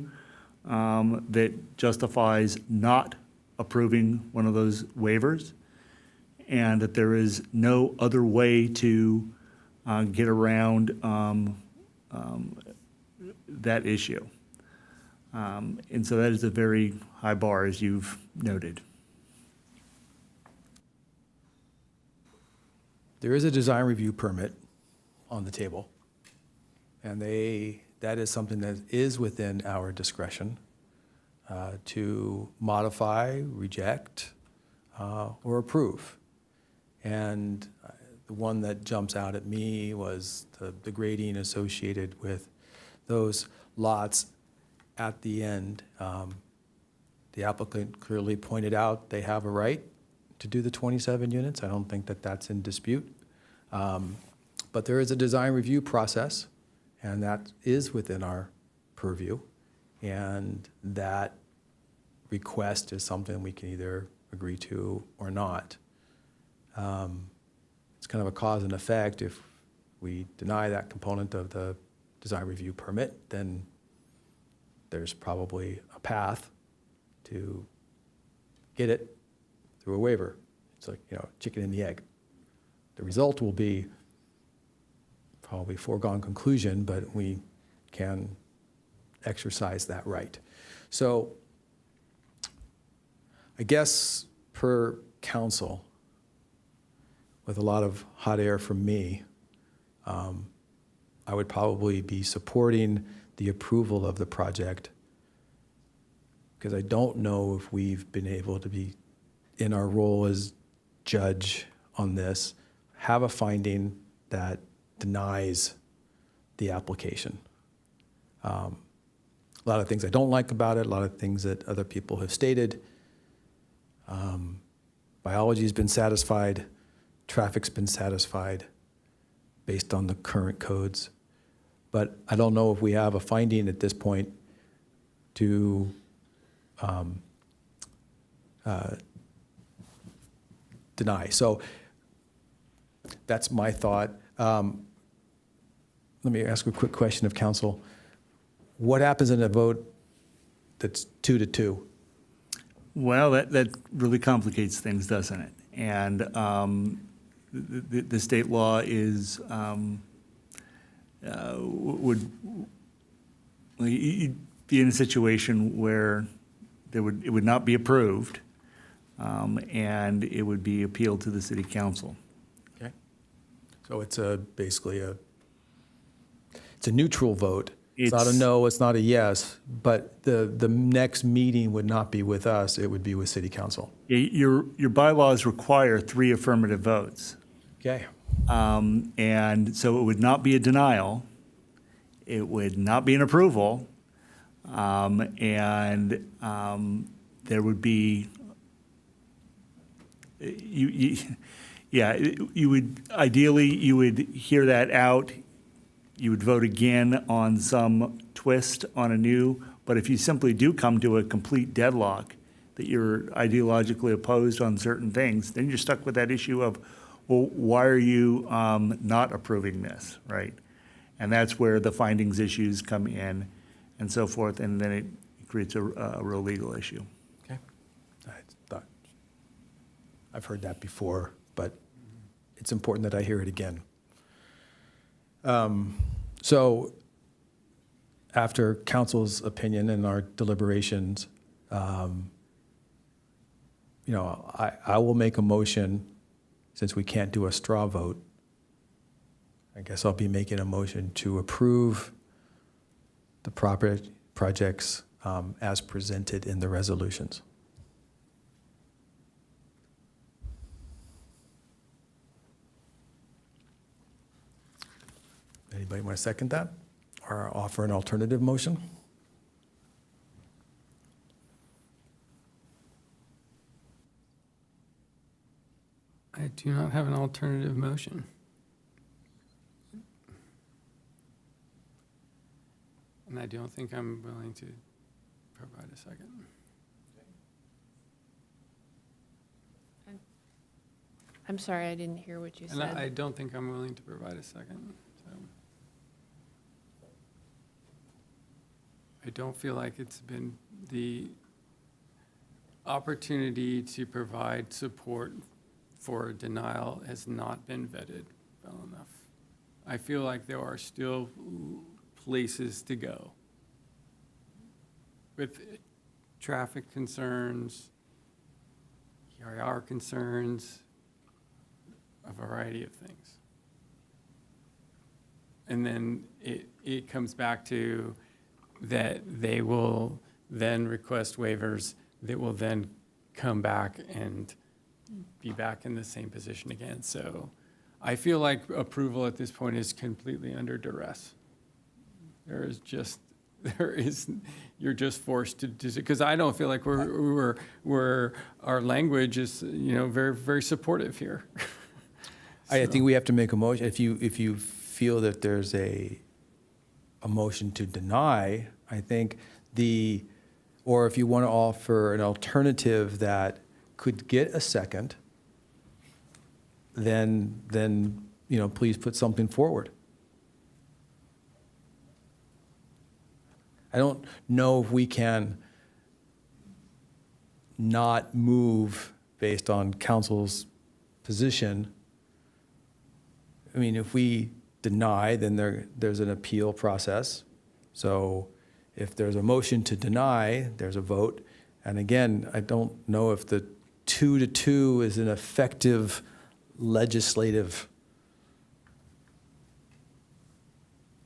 that justifies not approving one of those waivers, and that there is no other way to get around that issue. And so that is a very high bar, as you've noted. There is a design review permit on the table, and that is something that is within our discretion to modify, reject, or approve. And the one that jumps out at me was the grading associated with those lots at the end. The applicant clearly pointed out they have a right to do the 27 units. I don't think that that's in dispute. But there is a design review process, and that is within our purview. And that request is something we can either agree to or not. It's kind of a cause and effect. If we deny that component of the design review permit, then there's probably a path to get it through a waiver. It's like, chicken and the egg. The result will be probably foregone conclusion, but we can exercise that right. So I guess per council, with a lot of hot air from me, I would probably be supporting the approval of the project, because I don't know if we've been able to be, in our role as judge on this, have a finding that denies the application. A lot of things I don't like about it, a lot of things that other people have stated. Biology's been satisfied, traffic's been satisfied based on the current codes. But I don't know if we have a finding at this point to deny. So that's my thought. Let me ask a quick question of council. What happens in a vote that's 2-2? Well, that really complicates things, doesn't it? And the state law is, would you'd be in a situation where it would not be approved, and it would be appealed to the city council. Okay. So it's basically it's a neutral vote. It's not a no, it's not a yes, but the next meeting would not be with us, it would be with city council. Your bylaws require 3 affirmative votes. Okay. And so it would not be a denial, it would not be an approval, and there would be, you would, ideally, you would hear that out. You would vote again on some twist on a new, but if you simply do come to a complete deadlock, that you're ideologically opposed on certain things, then you're stuck with that issue of, well, why are you not approving this, right? And that's where the findings issues come in and so forth, and then it creates a real legal issue. Okay. I've heard that before, but it's important that I hear it again. So after council's opinion and our deliberations, I will make a motion, since we can't do a straw vote. I guess I'll be making a motion to approve the projects as presented in the resolutions. Anybody want to second that or offer an alternative motion? I do not have an alternative motion. And I don't think I'm willing to provide a second. I'm sorry, I didn't hear what you And said. I don't think I'm willing to provide a second. So I don't feel like it's been the opportunity to provide support for denial has not been vetted well enough. I feel like there are still places to go with traffic concerns, EIR concerns, a variety of things. And then it comes back to that they will then request waivers that will then come back and be back in the same position again. So I feel like approval at this point is completely under duress. You're just forced to do it, because I don't feel like our language is, very, very supportive here. I think we have to make a motion. If you feel that there's a motion to deny, I think or if you want to offer an alternative that could get a second, then please put something forward. I don't know if we can not move based on council's position. I mean, if we deny, then there's an appeal process. So if there's a motion to deny, there's a vote. And again, I don't know if the 2-2 is an effective legislative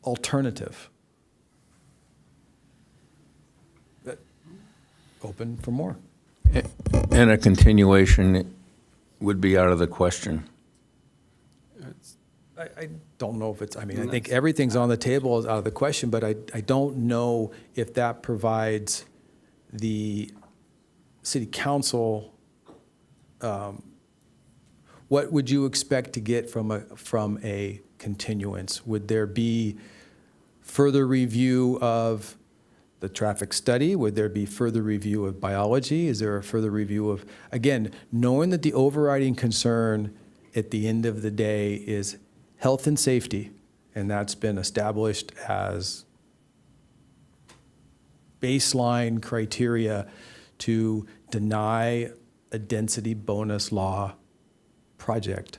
alternative. But open for more. And a continuation would be out of the question. I don't know if I think everything's on the table is out of the question, but I don't know if that provides the city council, what would you expect to get from a continuance? Would there be further review of the traffic study? Would there be further review of biology? Is there a further review of, again, knowing that the overriding concern at the end of the day is health and safety, and that's been established as baseline criteria to deny a density bonus law project.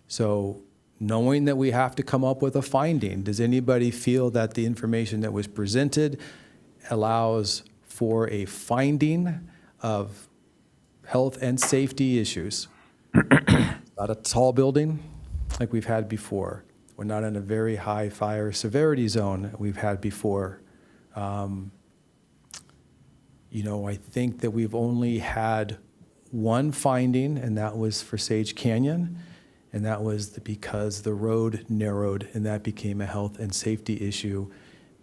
So knowing that we have to come up with a finding, does anybody feel that the information that was presented allows for a finding of health and safety issues? Not a tall building like we've had before. We're not in a very high fire severity zone we've had before. I think that we've only had one finding, and that was for Sage Canyon, and that was because the road narrowed, and that became a health and safety issue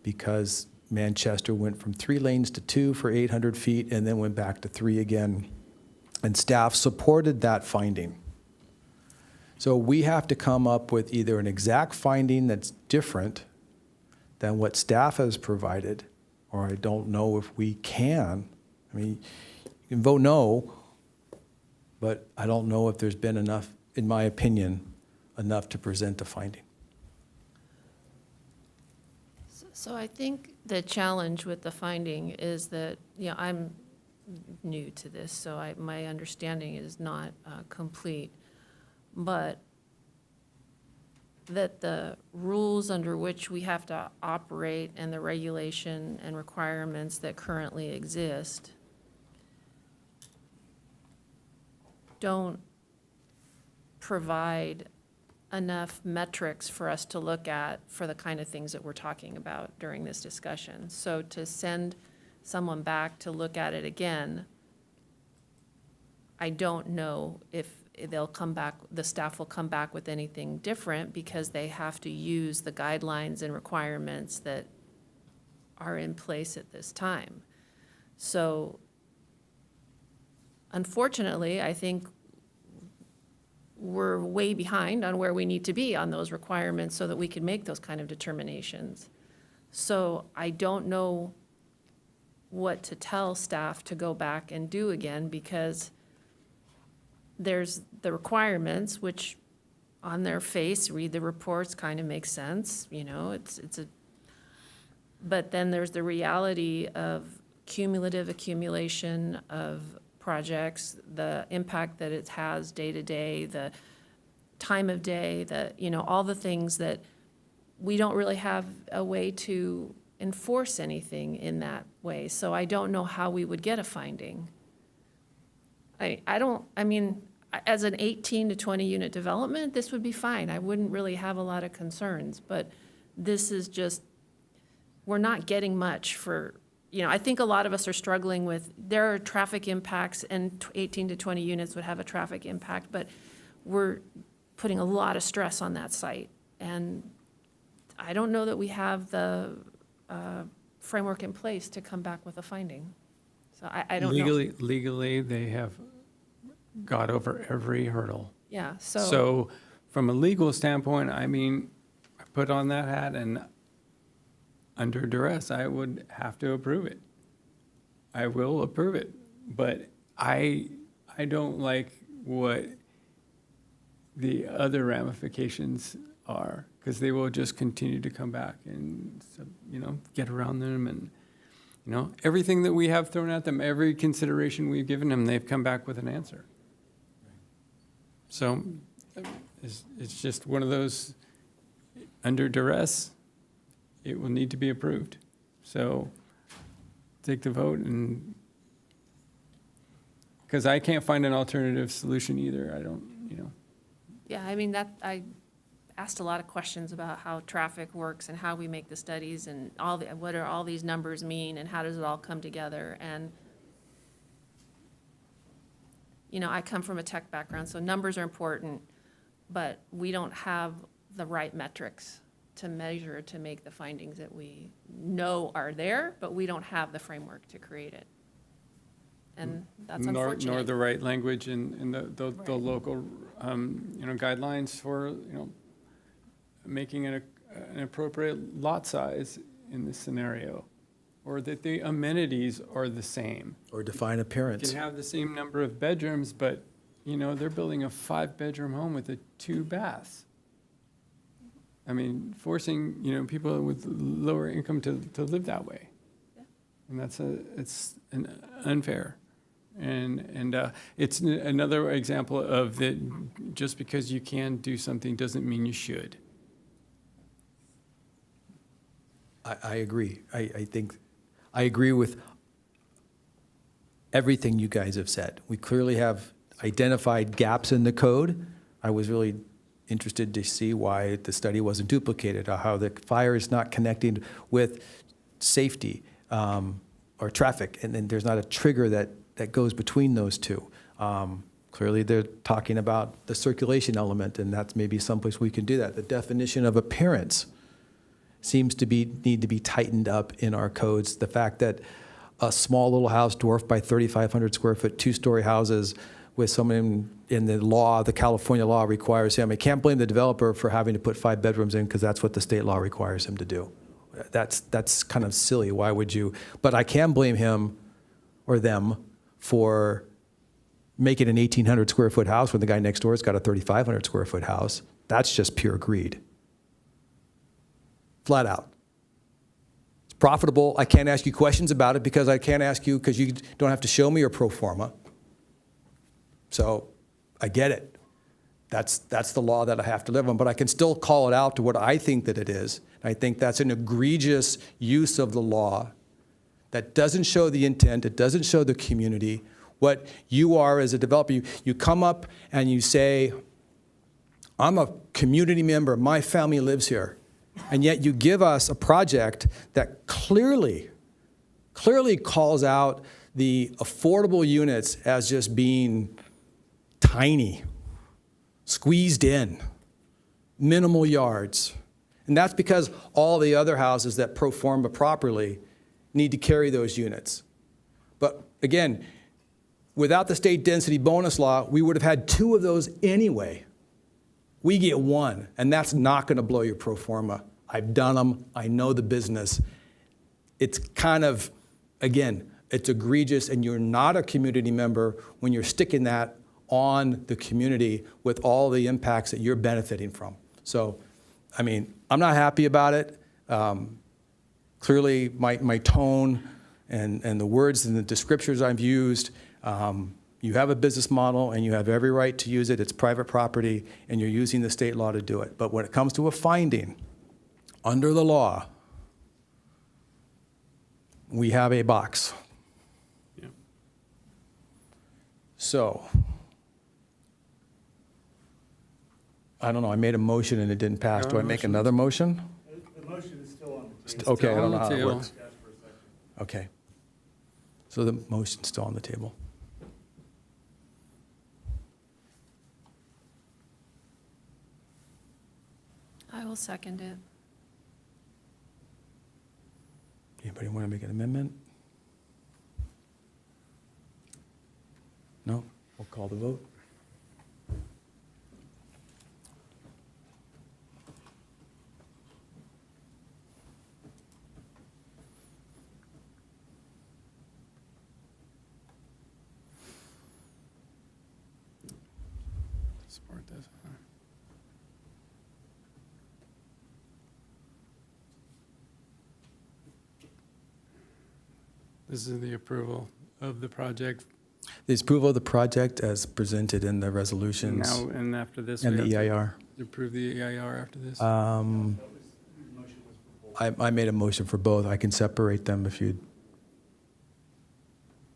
because Manchester went from 3 lanes to 2 for 800 feet and then went back to 3 again. And staff supported that finding. So we have to come up with either an exact finding that's different than what staff has provided, or I don't know if we can. I mean, you can vote no, but I don't know if there's been enough, in my opinion, enough to present a finding. So I think the challenge with the finding is that, I'm new to this, so my understanding is not complete, but that the rules under which we have to operate and the regulation and requirements that currently exist don't provide enough metrics for us to look at for the kind of things that we're talking about during this discussion. So to send someone back to look at it again, I don't know if they'll come back, the staff will come back with anything different because they have to use the guidelines and requirements that are in place at this time. So unfortunately, I think we're way behind on where we need to be on those requirements so that we can make those kind of determinations. So I don't know what to tell staff to go back and do again, because there's the requirements, which on their face, read the reports, kind of makes sense, but then there's the reality of cumulative accumulation of projects, the impact that it has day to day, the time of day, all the things that we don't really have a way to enforce anything in that way. So I don't know how we would get a finding. As an 18 to 20 unit development, this would be fine. I wouldn't really have a lot of concerns, but this is just, we're not getting much for, I think a lot of us are struggling with, there are traffic impacts, and 18 to 20 units would have a traffic impact, but we're putting a lot of stress on that site. And I don't know that we have the framework in place to come back with a finding. So I don't know. Legally, they have got over every hurdle. Yeah, So from a legal standpoint, I mean, I put on that hat, and under duress, I would have to approve it. I will approve it, but I don't like what the other ramifications are, because they will just continue to come back and, get around them, and, everything that we have thrown at them, every consideration we've given them, they've come back with an answer. So it's just one of those, under duress, it will need to be approved. So take the vote, and because I can't find an alternative solution either. I don't, Yeah, I mean, I asked a lot of questions about how traffic works and how we make the studies and what do all these numbers mean and how does it all come together? And, I come from a tech background, so numbers are important, but we don't have the right metrics to measure to make the findings that we know are there, but we don't have the framework to create it. And that's unfortunate. Nor the right language and the local, guidelines for, making an appropriate lot size in this scenario, or that the amenities are the same. Or define You appearance. can have the same number of bedrooms, but, they're building a 5-bedroom home with 2 baths. I mean, forcing, people with lower income to live that way. And it's unfair. And it's another example of that just because you can do something doesn't mean you should. I agree. I think I agree with everything you guys have said. We clearly have identified gaps in the code. I was really interested to see why the study wasn't duplicated, or how the fire is not connecting with safety or traffic, and then there's not a trigger that goes between those two. Clearly, they're talking about the circulation element, and that's maybe someplace we can do that. The definition of appearance seems to need to be tightened up in our codes. The fact that a small little house dwarfed by 3,500 square foot, 2-story houses with someone in the law, the California law requires him. I can't blame the developer for having to put 5 bedrooms in, because that's what the state law requires him to do. That's kind of silly. Why would you? But I can blame him or them for making an 1,800 square foot house when the guy next door has got a 3,500 square foot house. That's just pure greed. Flat out. It's profitable. I can't ask you questions about it because I can't ask you because you don't have to show me your pro forma. So I get it. That's the law that I have to live on, but I can still call it out to what I think that it is. I think that's an egregious use of the law that doesn't show the intent, it doesn't show the community. What you are as a developer, you come up and you say, I'm a community member, my family lives here. And yet you give us a project that clearly calls out the affordable units as just being tiny, squeezed in, minimal yards. And that's because all the other houses that pro forma properly need to carry those units. But again, without the state density bonus law, we would have had 2 of those anyway. We get 1, and that's not going to blow your pro forma. I've done them. I know the business. It's kind of, again, it's egregious, and you're not a community member when you're sticking that on the community with all the impacts that you're benefiting from. So, I mean, I'm not happy about it. Clearly, my tone and the words and the descriptors I've used, you have a business model and you have every right to use it. It's private property, and you're using the state law to do it. But when it comes to a finding under the law, we have a box. Yeah. So, I don't know, I made a motion and it didn't pass. Do I make another motion? The motion is still on the table. Okay, I don't know how it Still on the works. Okay. So the motion's still on the table. I will second it. Anybody want to make an amendment? No? We'll call the vote. Support this. This is the approval of the project. The approval of the project as presented in the resolutions. Now, and after this. And we the have to EIR. Approve the EIR after this? I made a motion for both. I can separate them if you'd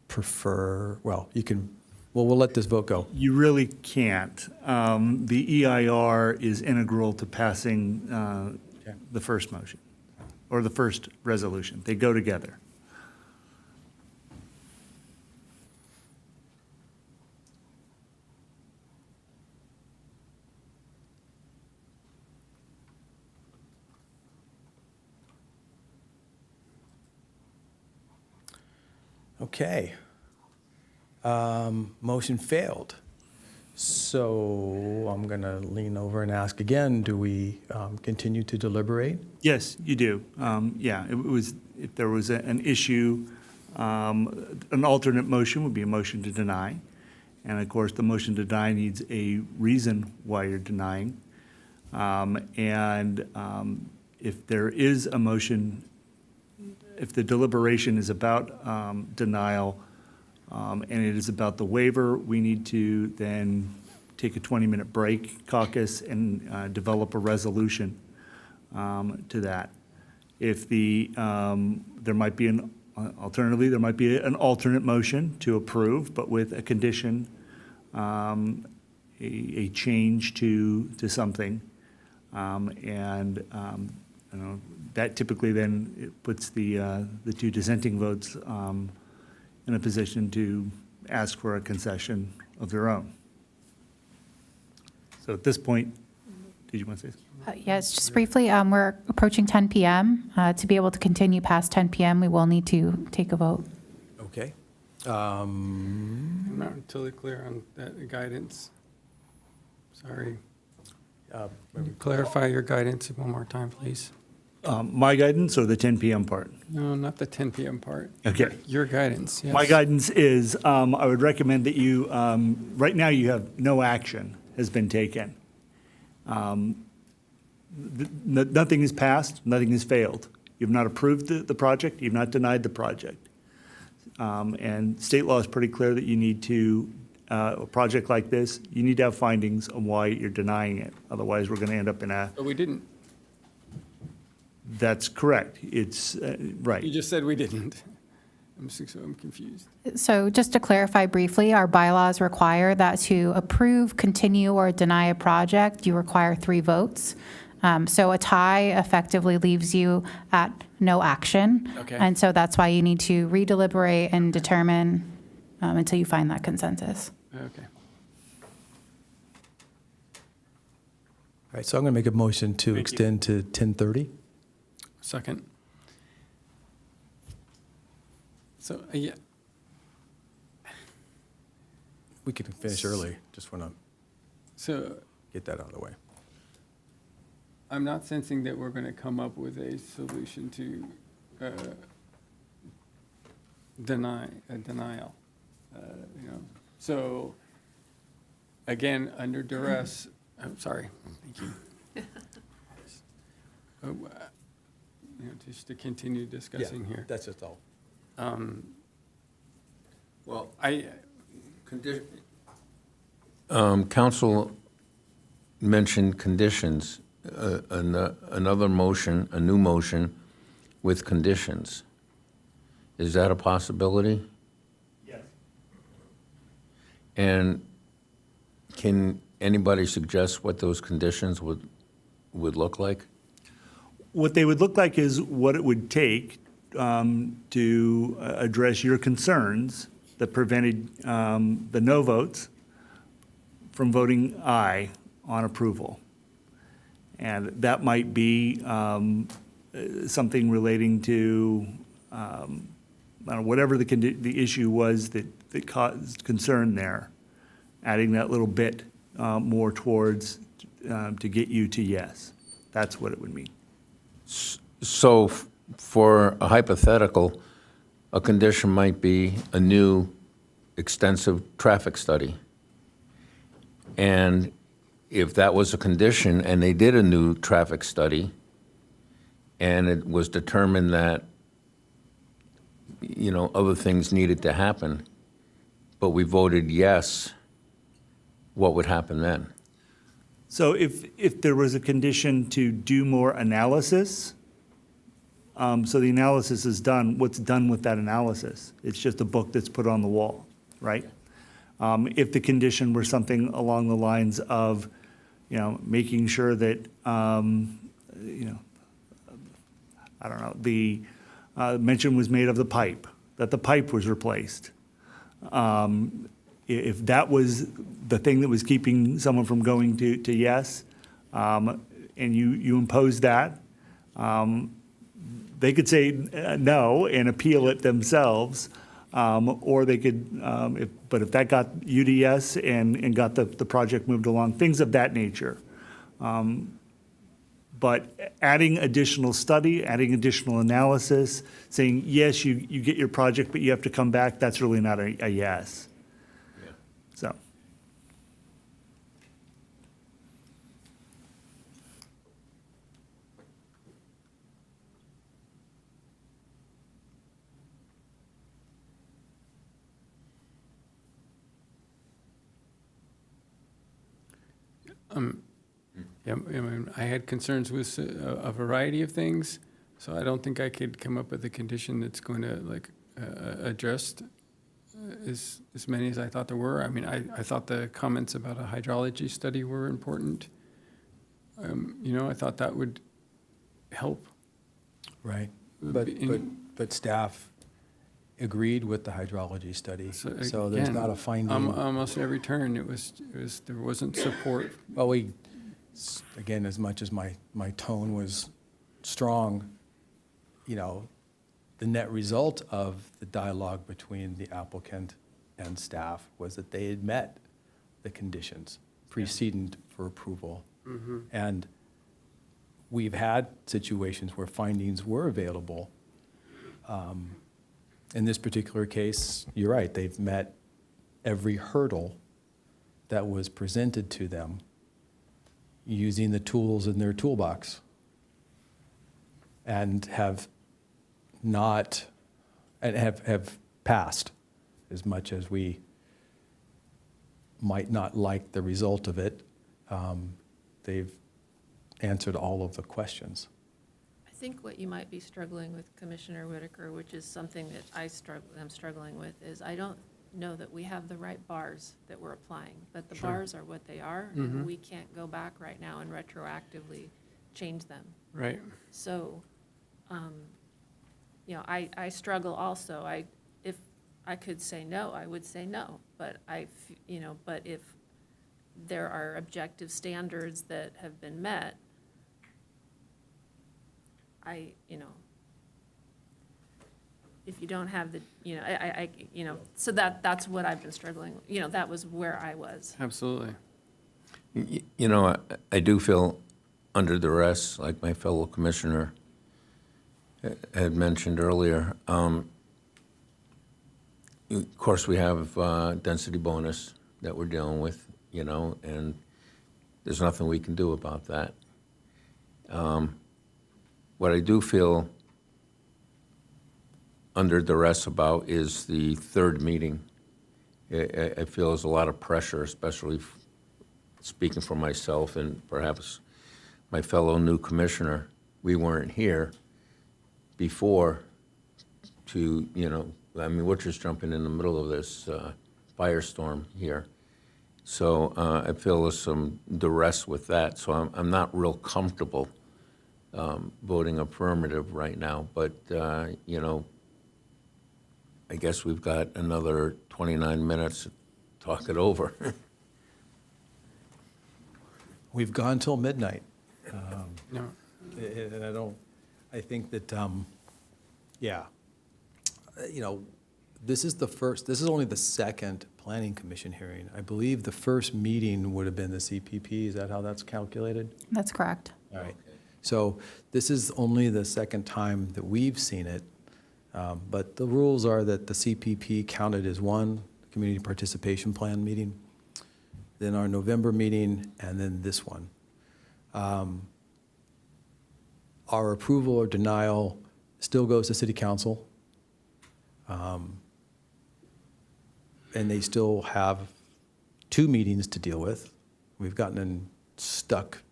prefer. Well, you can, well, we'll let this vote go. You really can't. The EIR is integral to passing the first motion, or the first resolution. They go together. Okay. Motion failed. So I'm going to lean over and ask again, do we continue to deliberate? Yes, you do. Yeah, it was, if there was an issue, an alternate motion would be a motion to deny. And of course, the motion to deny needs a reason why you're denying. If there is a motion, if the deliberation is about denial and it is about the waiver, we need to then take a 20-minute break, caucus, and develop a resolution to that. If there might be alternatively, there might be an alternate motion to approve, but with a condition, a change to something. You know, that typically then it puts the two dissenting votes in a position to ask for a concession of their own. So at this point, did you want to say something? Yes, just briefly, we're approaching 10 p.m. To be able to continue past 10 p.m., we will need to take a vote. Okay. I'm not totally clear on that guidance. Sorry. Clarify your guidance one more time, please. My guidance or the 10 p.m. part? No, not the 10 p.m. part. Okay. Your guidance, yes. My guidance is, I would recommend that you, right now you have no action has been taken. Nothing is passed, nothing has failed. You've not approved the project, you've not denied the project. And state law is pretty clear that you need to, a project like this, you need to have findings on why you're denying it. Otherwise, we're going to end up in a. But we didn't. That's correct. It's right. You just said we didn't. I'm confused. So just to clarify briefly, our bylaws require that to approve, continue, or deny a project, you require 3 votes. So a tie effectively leaves you at no action. Okay. And so that's why you need to redeliberate and determine until you find that consensus. Okay. All right, so I'm going to make a motion to extend to 10:30. Second. So, yeah. We can finish early, just want to So get that out of the way. I'm not sensing that we're going to come up with a solution to denial. You know, so again, under duress. I'm sorry. Thank you. You know, just to continue discussing here. That's just all. Well, Council mentioned conditions, another motion, a new motion with conditions. Is that a possibility? Yes. And can anybody suggest what those conditions would look like? What they would look like is what it would take to address your concerns that prevented the no votes from voting aye on approval. And that might be something relating to I don't know, whatever the issue was that caused concern there, adding that little bit more towards to get you to yes. That's what it would mean. So for a hypothetical, a condition might be a new extensive traffic study. And if that was a condition and they did a new traffic study and it was determined that, you know, other things needed to happen, but we voted yes, what would happen then? So if there was a condition to do more analysis, so the analysis is done, what's done with that analysis? It's just a book that's put on the wall, right? If the condition were something along the lines of, you know, making sure that, you know, I don't know, the mention was made of the pipe, that the pipe was replaced. If that was the thing that was keeping someone from going to yes, and you impose that, they could say no and appeal it themselves, or they could, but if that got you to yes and got the project moved along, things of that nature. But adding additional study, adding additional analysis, saying, yes, you get your project, but you have to come back, that's really not a yes. Yeah. So. Yeah, I mean, I had concerns with a variety of things, so I don't think I could come up with a condition that's going to like address as many as I thought there were. I mean, I thought the comments about a hydrology study were important. You know, I thought that would help. Right, but staff agreed with the hydrology study, so there's again, not a finding. Almost every turn, it was there wasn't support. Well, again, as much as my tone was strong, you know, the net result of the dialogue between the applicant and staff was that they had met the conditions precedent for approval. Mm-hmm. And we've had situations where findings were available. In this particular case, you're right, they've met every hurdle that was presented to them using the tools in their toolbox and have passed, as much as we might not like the result of it. They've answered all of the questions. I think what you might be struggling with, Commissioner Whitaker, which is something that I'm struggling with, is I don't know that we have the right bars that we're applying, but the Sure. bars are what they are, Mhm. and we can't go back right now and retroactively change them. Right. So, you know, I struggle also. If I could say no, I would say no, but but if there are objective standards that have been met, if you don't have the, so that's what I've been struggling, that was where I was. Absolutely. You know, I do feel under duress, like my fellow commissioner had mentioned earlier. Of course, we have density bonus that we're dealing with, and there's nothing we can do about that. What I do feel under duress about is the third meeting. I feel there's a lot of pressure, especially speaking for myself and perhaps my fellow new commissioner. We weren't here before to, we're just jumping in the middle of this firestorm here. So I feel there's some duress with that. So I'm not real comfortable voting affirmative right now, but, you know, I guess we've got another 29 minutes to talk it over. We've gone till midnight. No. And I think that, yeah, you know, this is only the second planning commission hearing. I believe the first meeting would have been the CPP. Is that how that's calculated? That's correct. All right. So this is only the second time that we've seen it. But the rules are that the CPP counted as one community participation plan meeting, then our November meeting, and then this one. Our approval or denial still goes to city council. And they still have 2 meetings to deal with. We've gotten stuck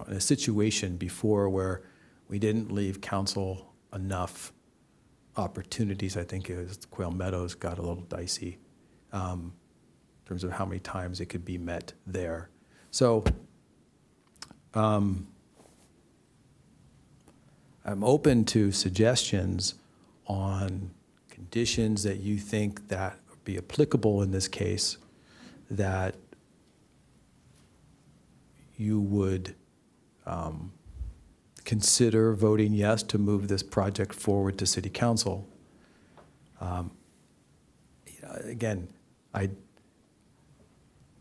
in a situation before where we didn't leave council enough opportunities. I think it was Quail Meadows got a little dicey in terms of how many times it could be met there. So I'm open to suggestions on conditions that you think that would be applicable in this case, that you would consider voting yes to move this project forward to city council. Again, I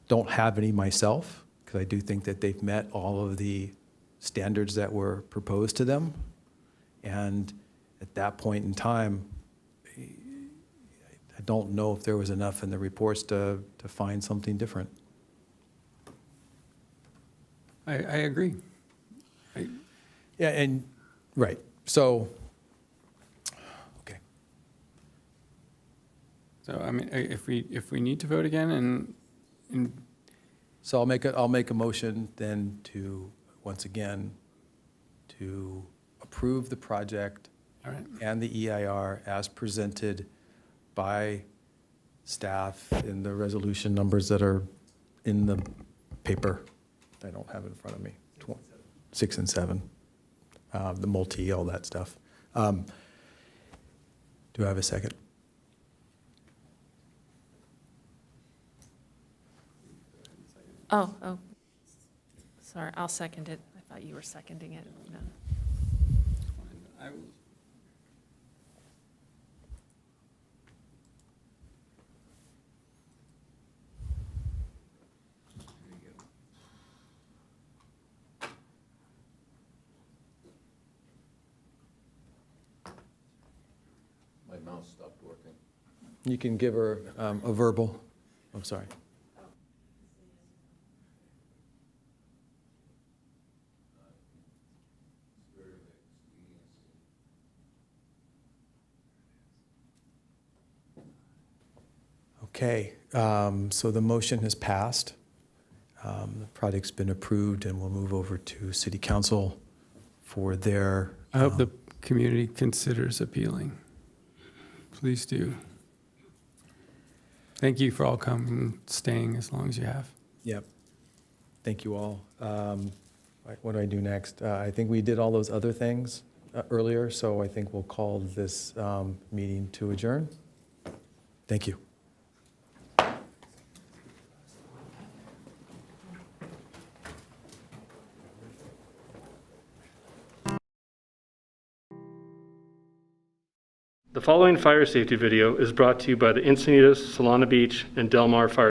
don't have any myself, because I do think that they've met all of the standards that were proposed to them. And at that point in time, I don't know if there was enough in the reports to find something different. I agree. Yeah, and, right, so, okay. So, I mean, if we need to vote again and So I'll make a motion then to, once again, to approve the project all right. and the EIR as presented by staff in the resolution numbers that are in the paper. I don't have it in front of me. 6 and 7. The multi, all that stuff. Do I have a second? Oh, sorry, I'll second it. I thought you were seconding it. No. I will. My mouse stopped working. You can give her a verbal. I'm sorry. Okay, so the motion has passed. The project's been approved, and we'll move over to City Council for their. I hope the community considers appealing. Please do. Thank you for all coming and staying as long as you have. Yep. Thank you all. What do I do next? I think we did all those other things earlier, so I think we'll call this meeting to adjourn. Thank you. The following fire safety video is brought to you by the Encinitas, Solana Beach, and Del Mar Fire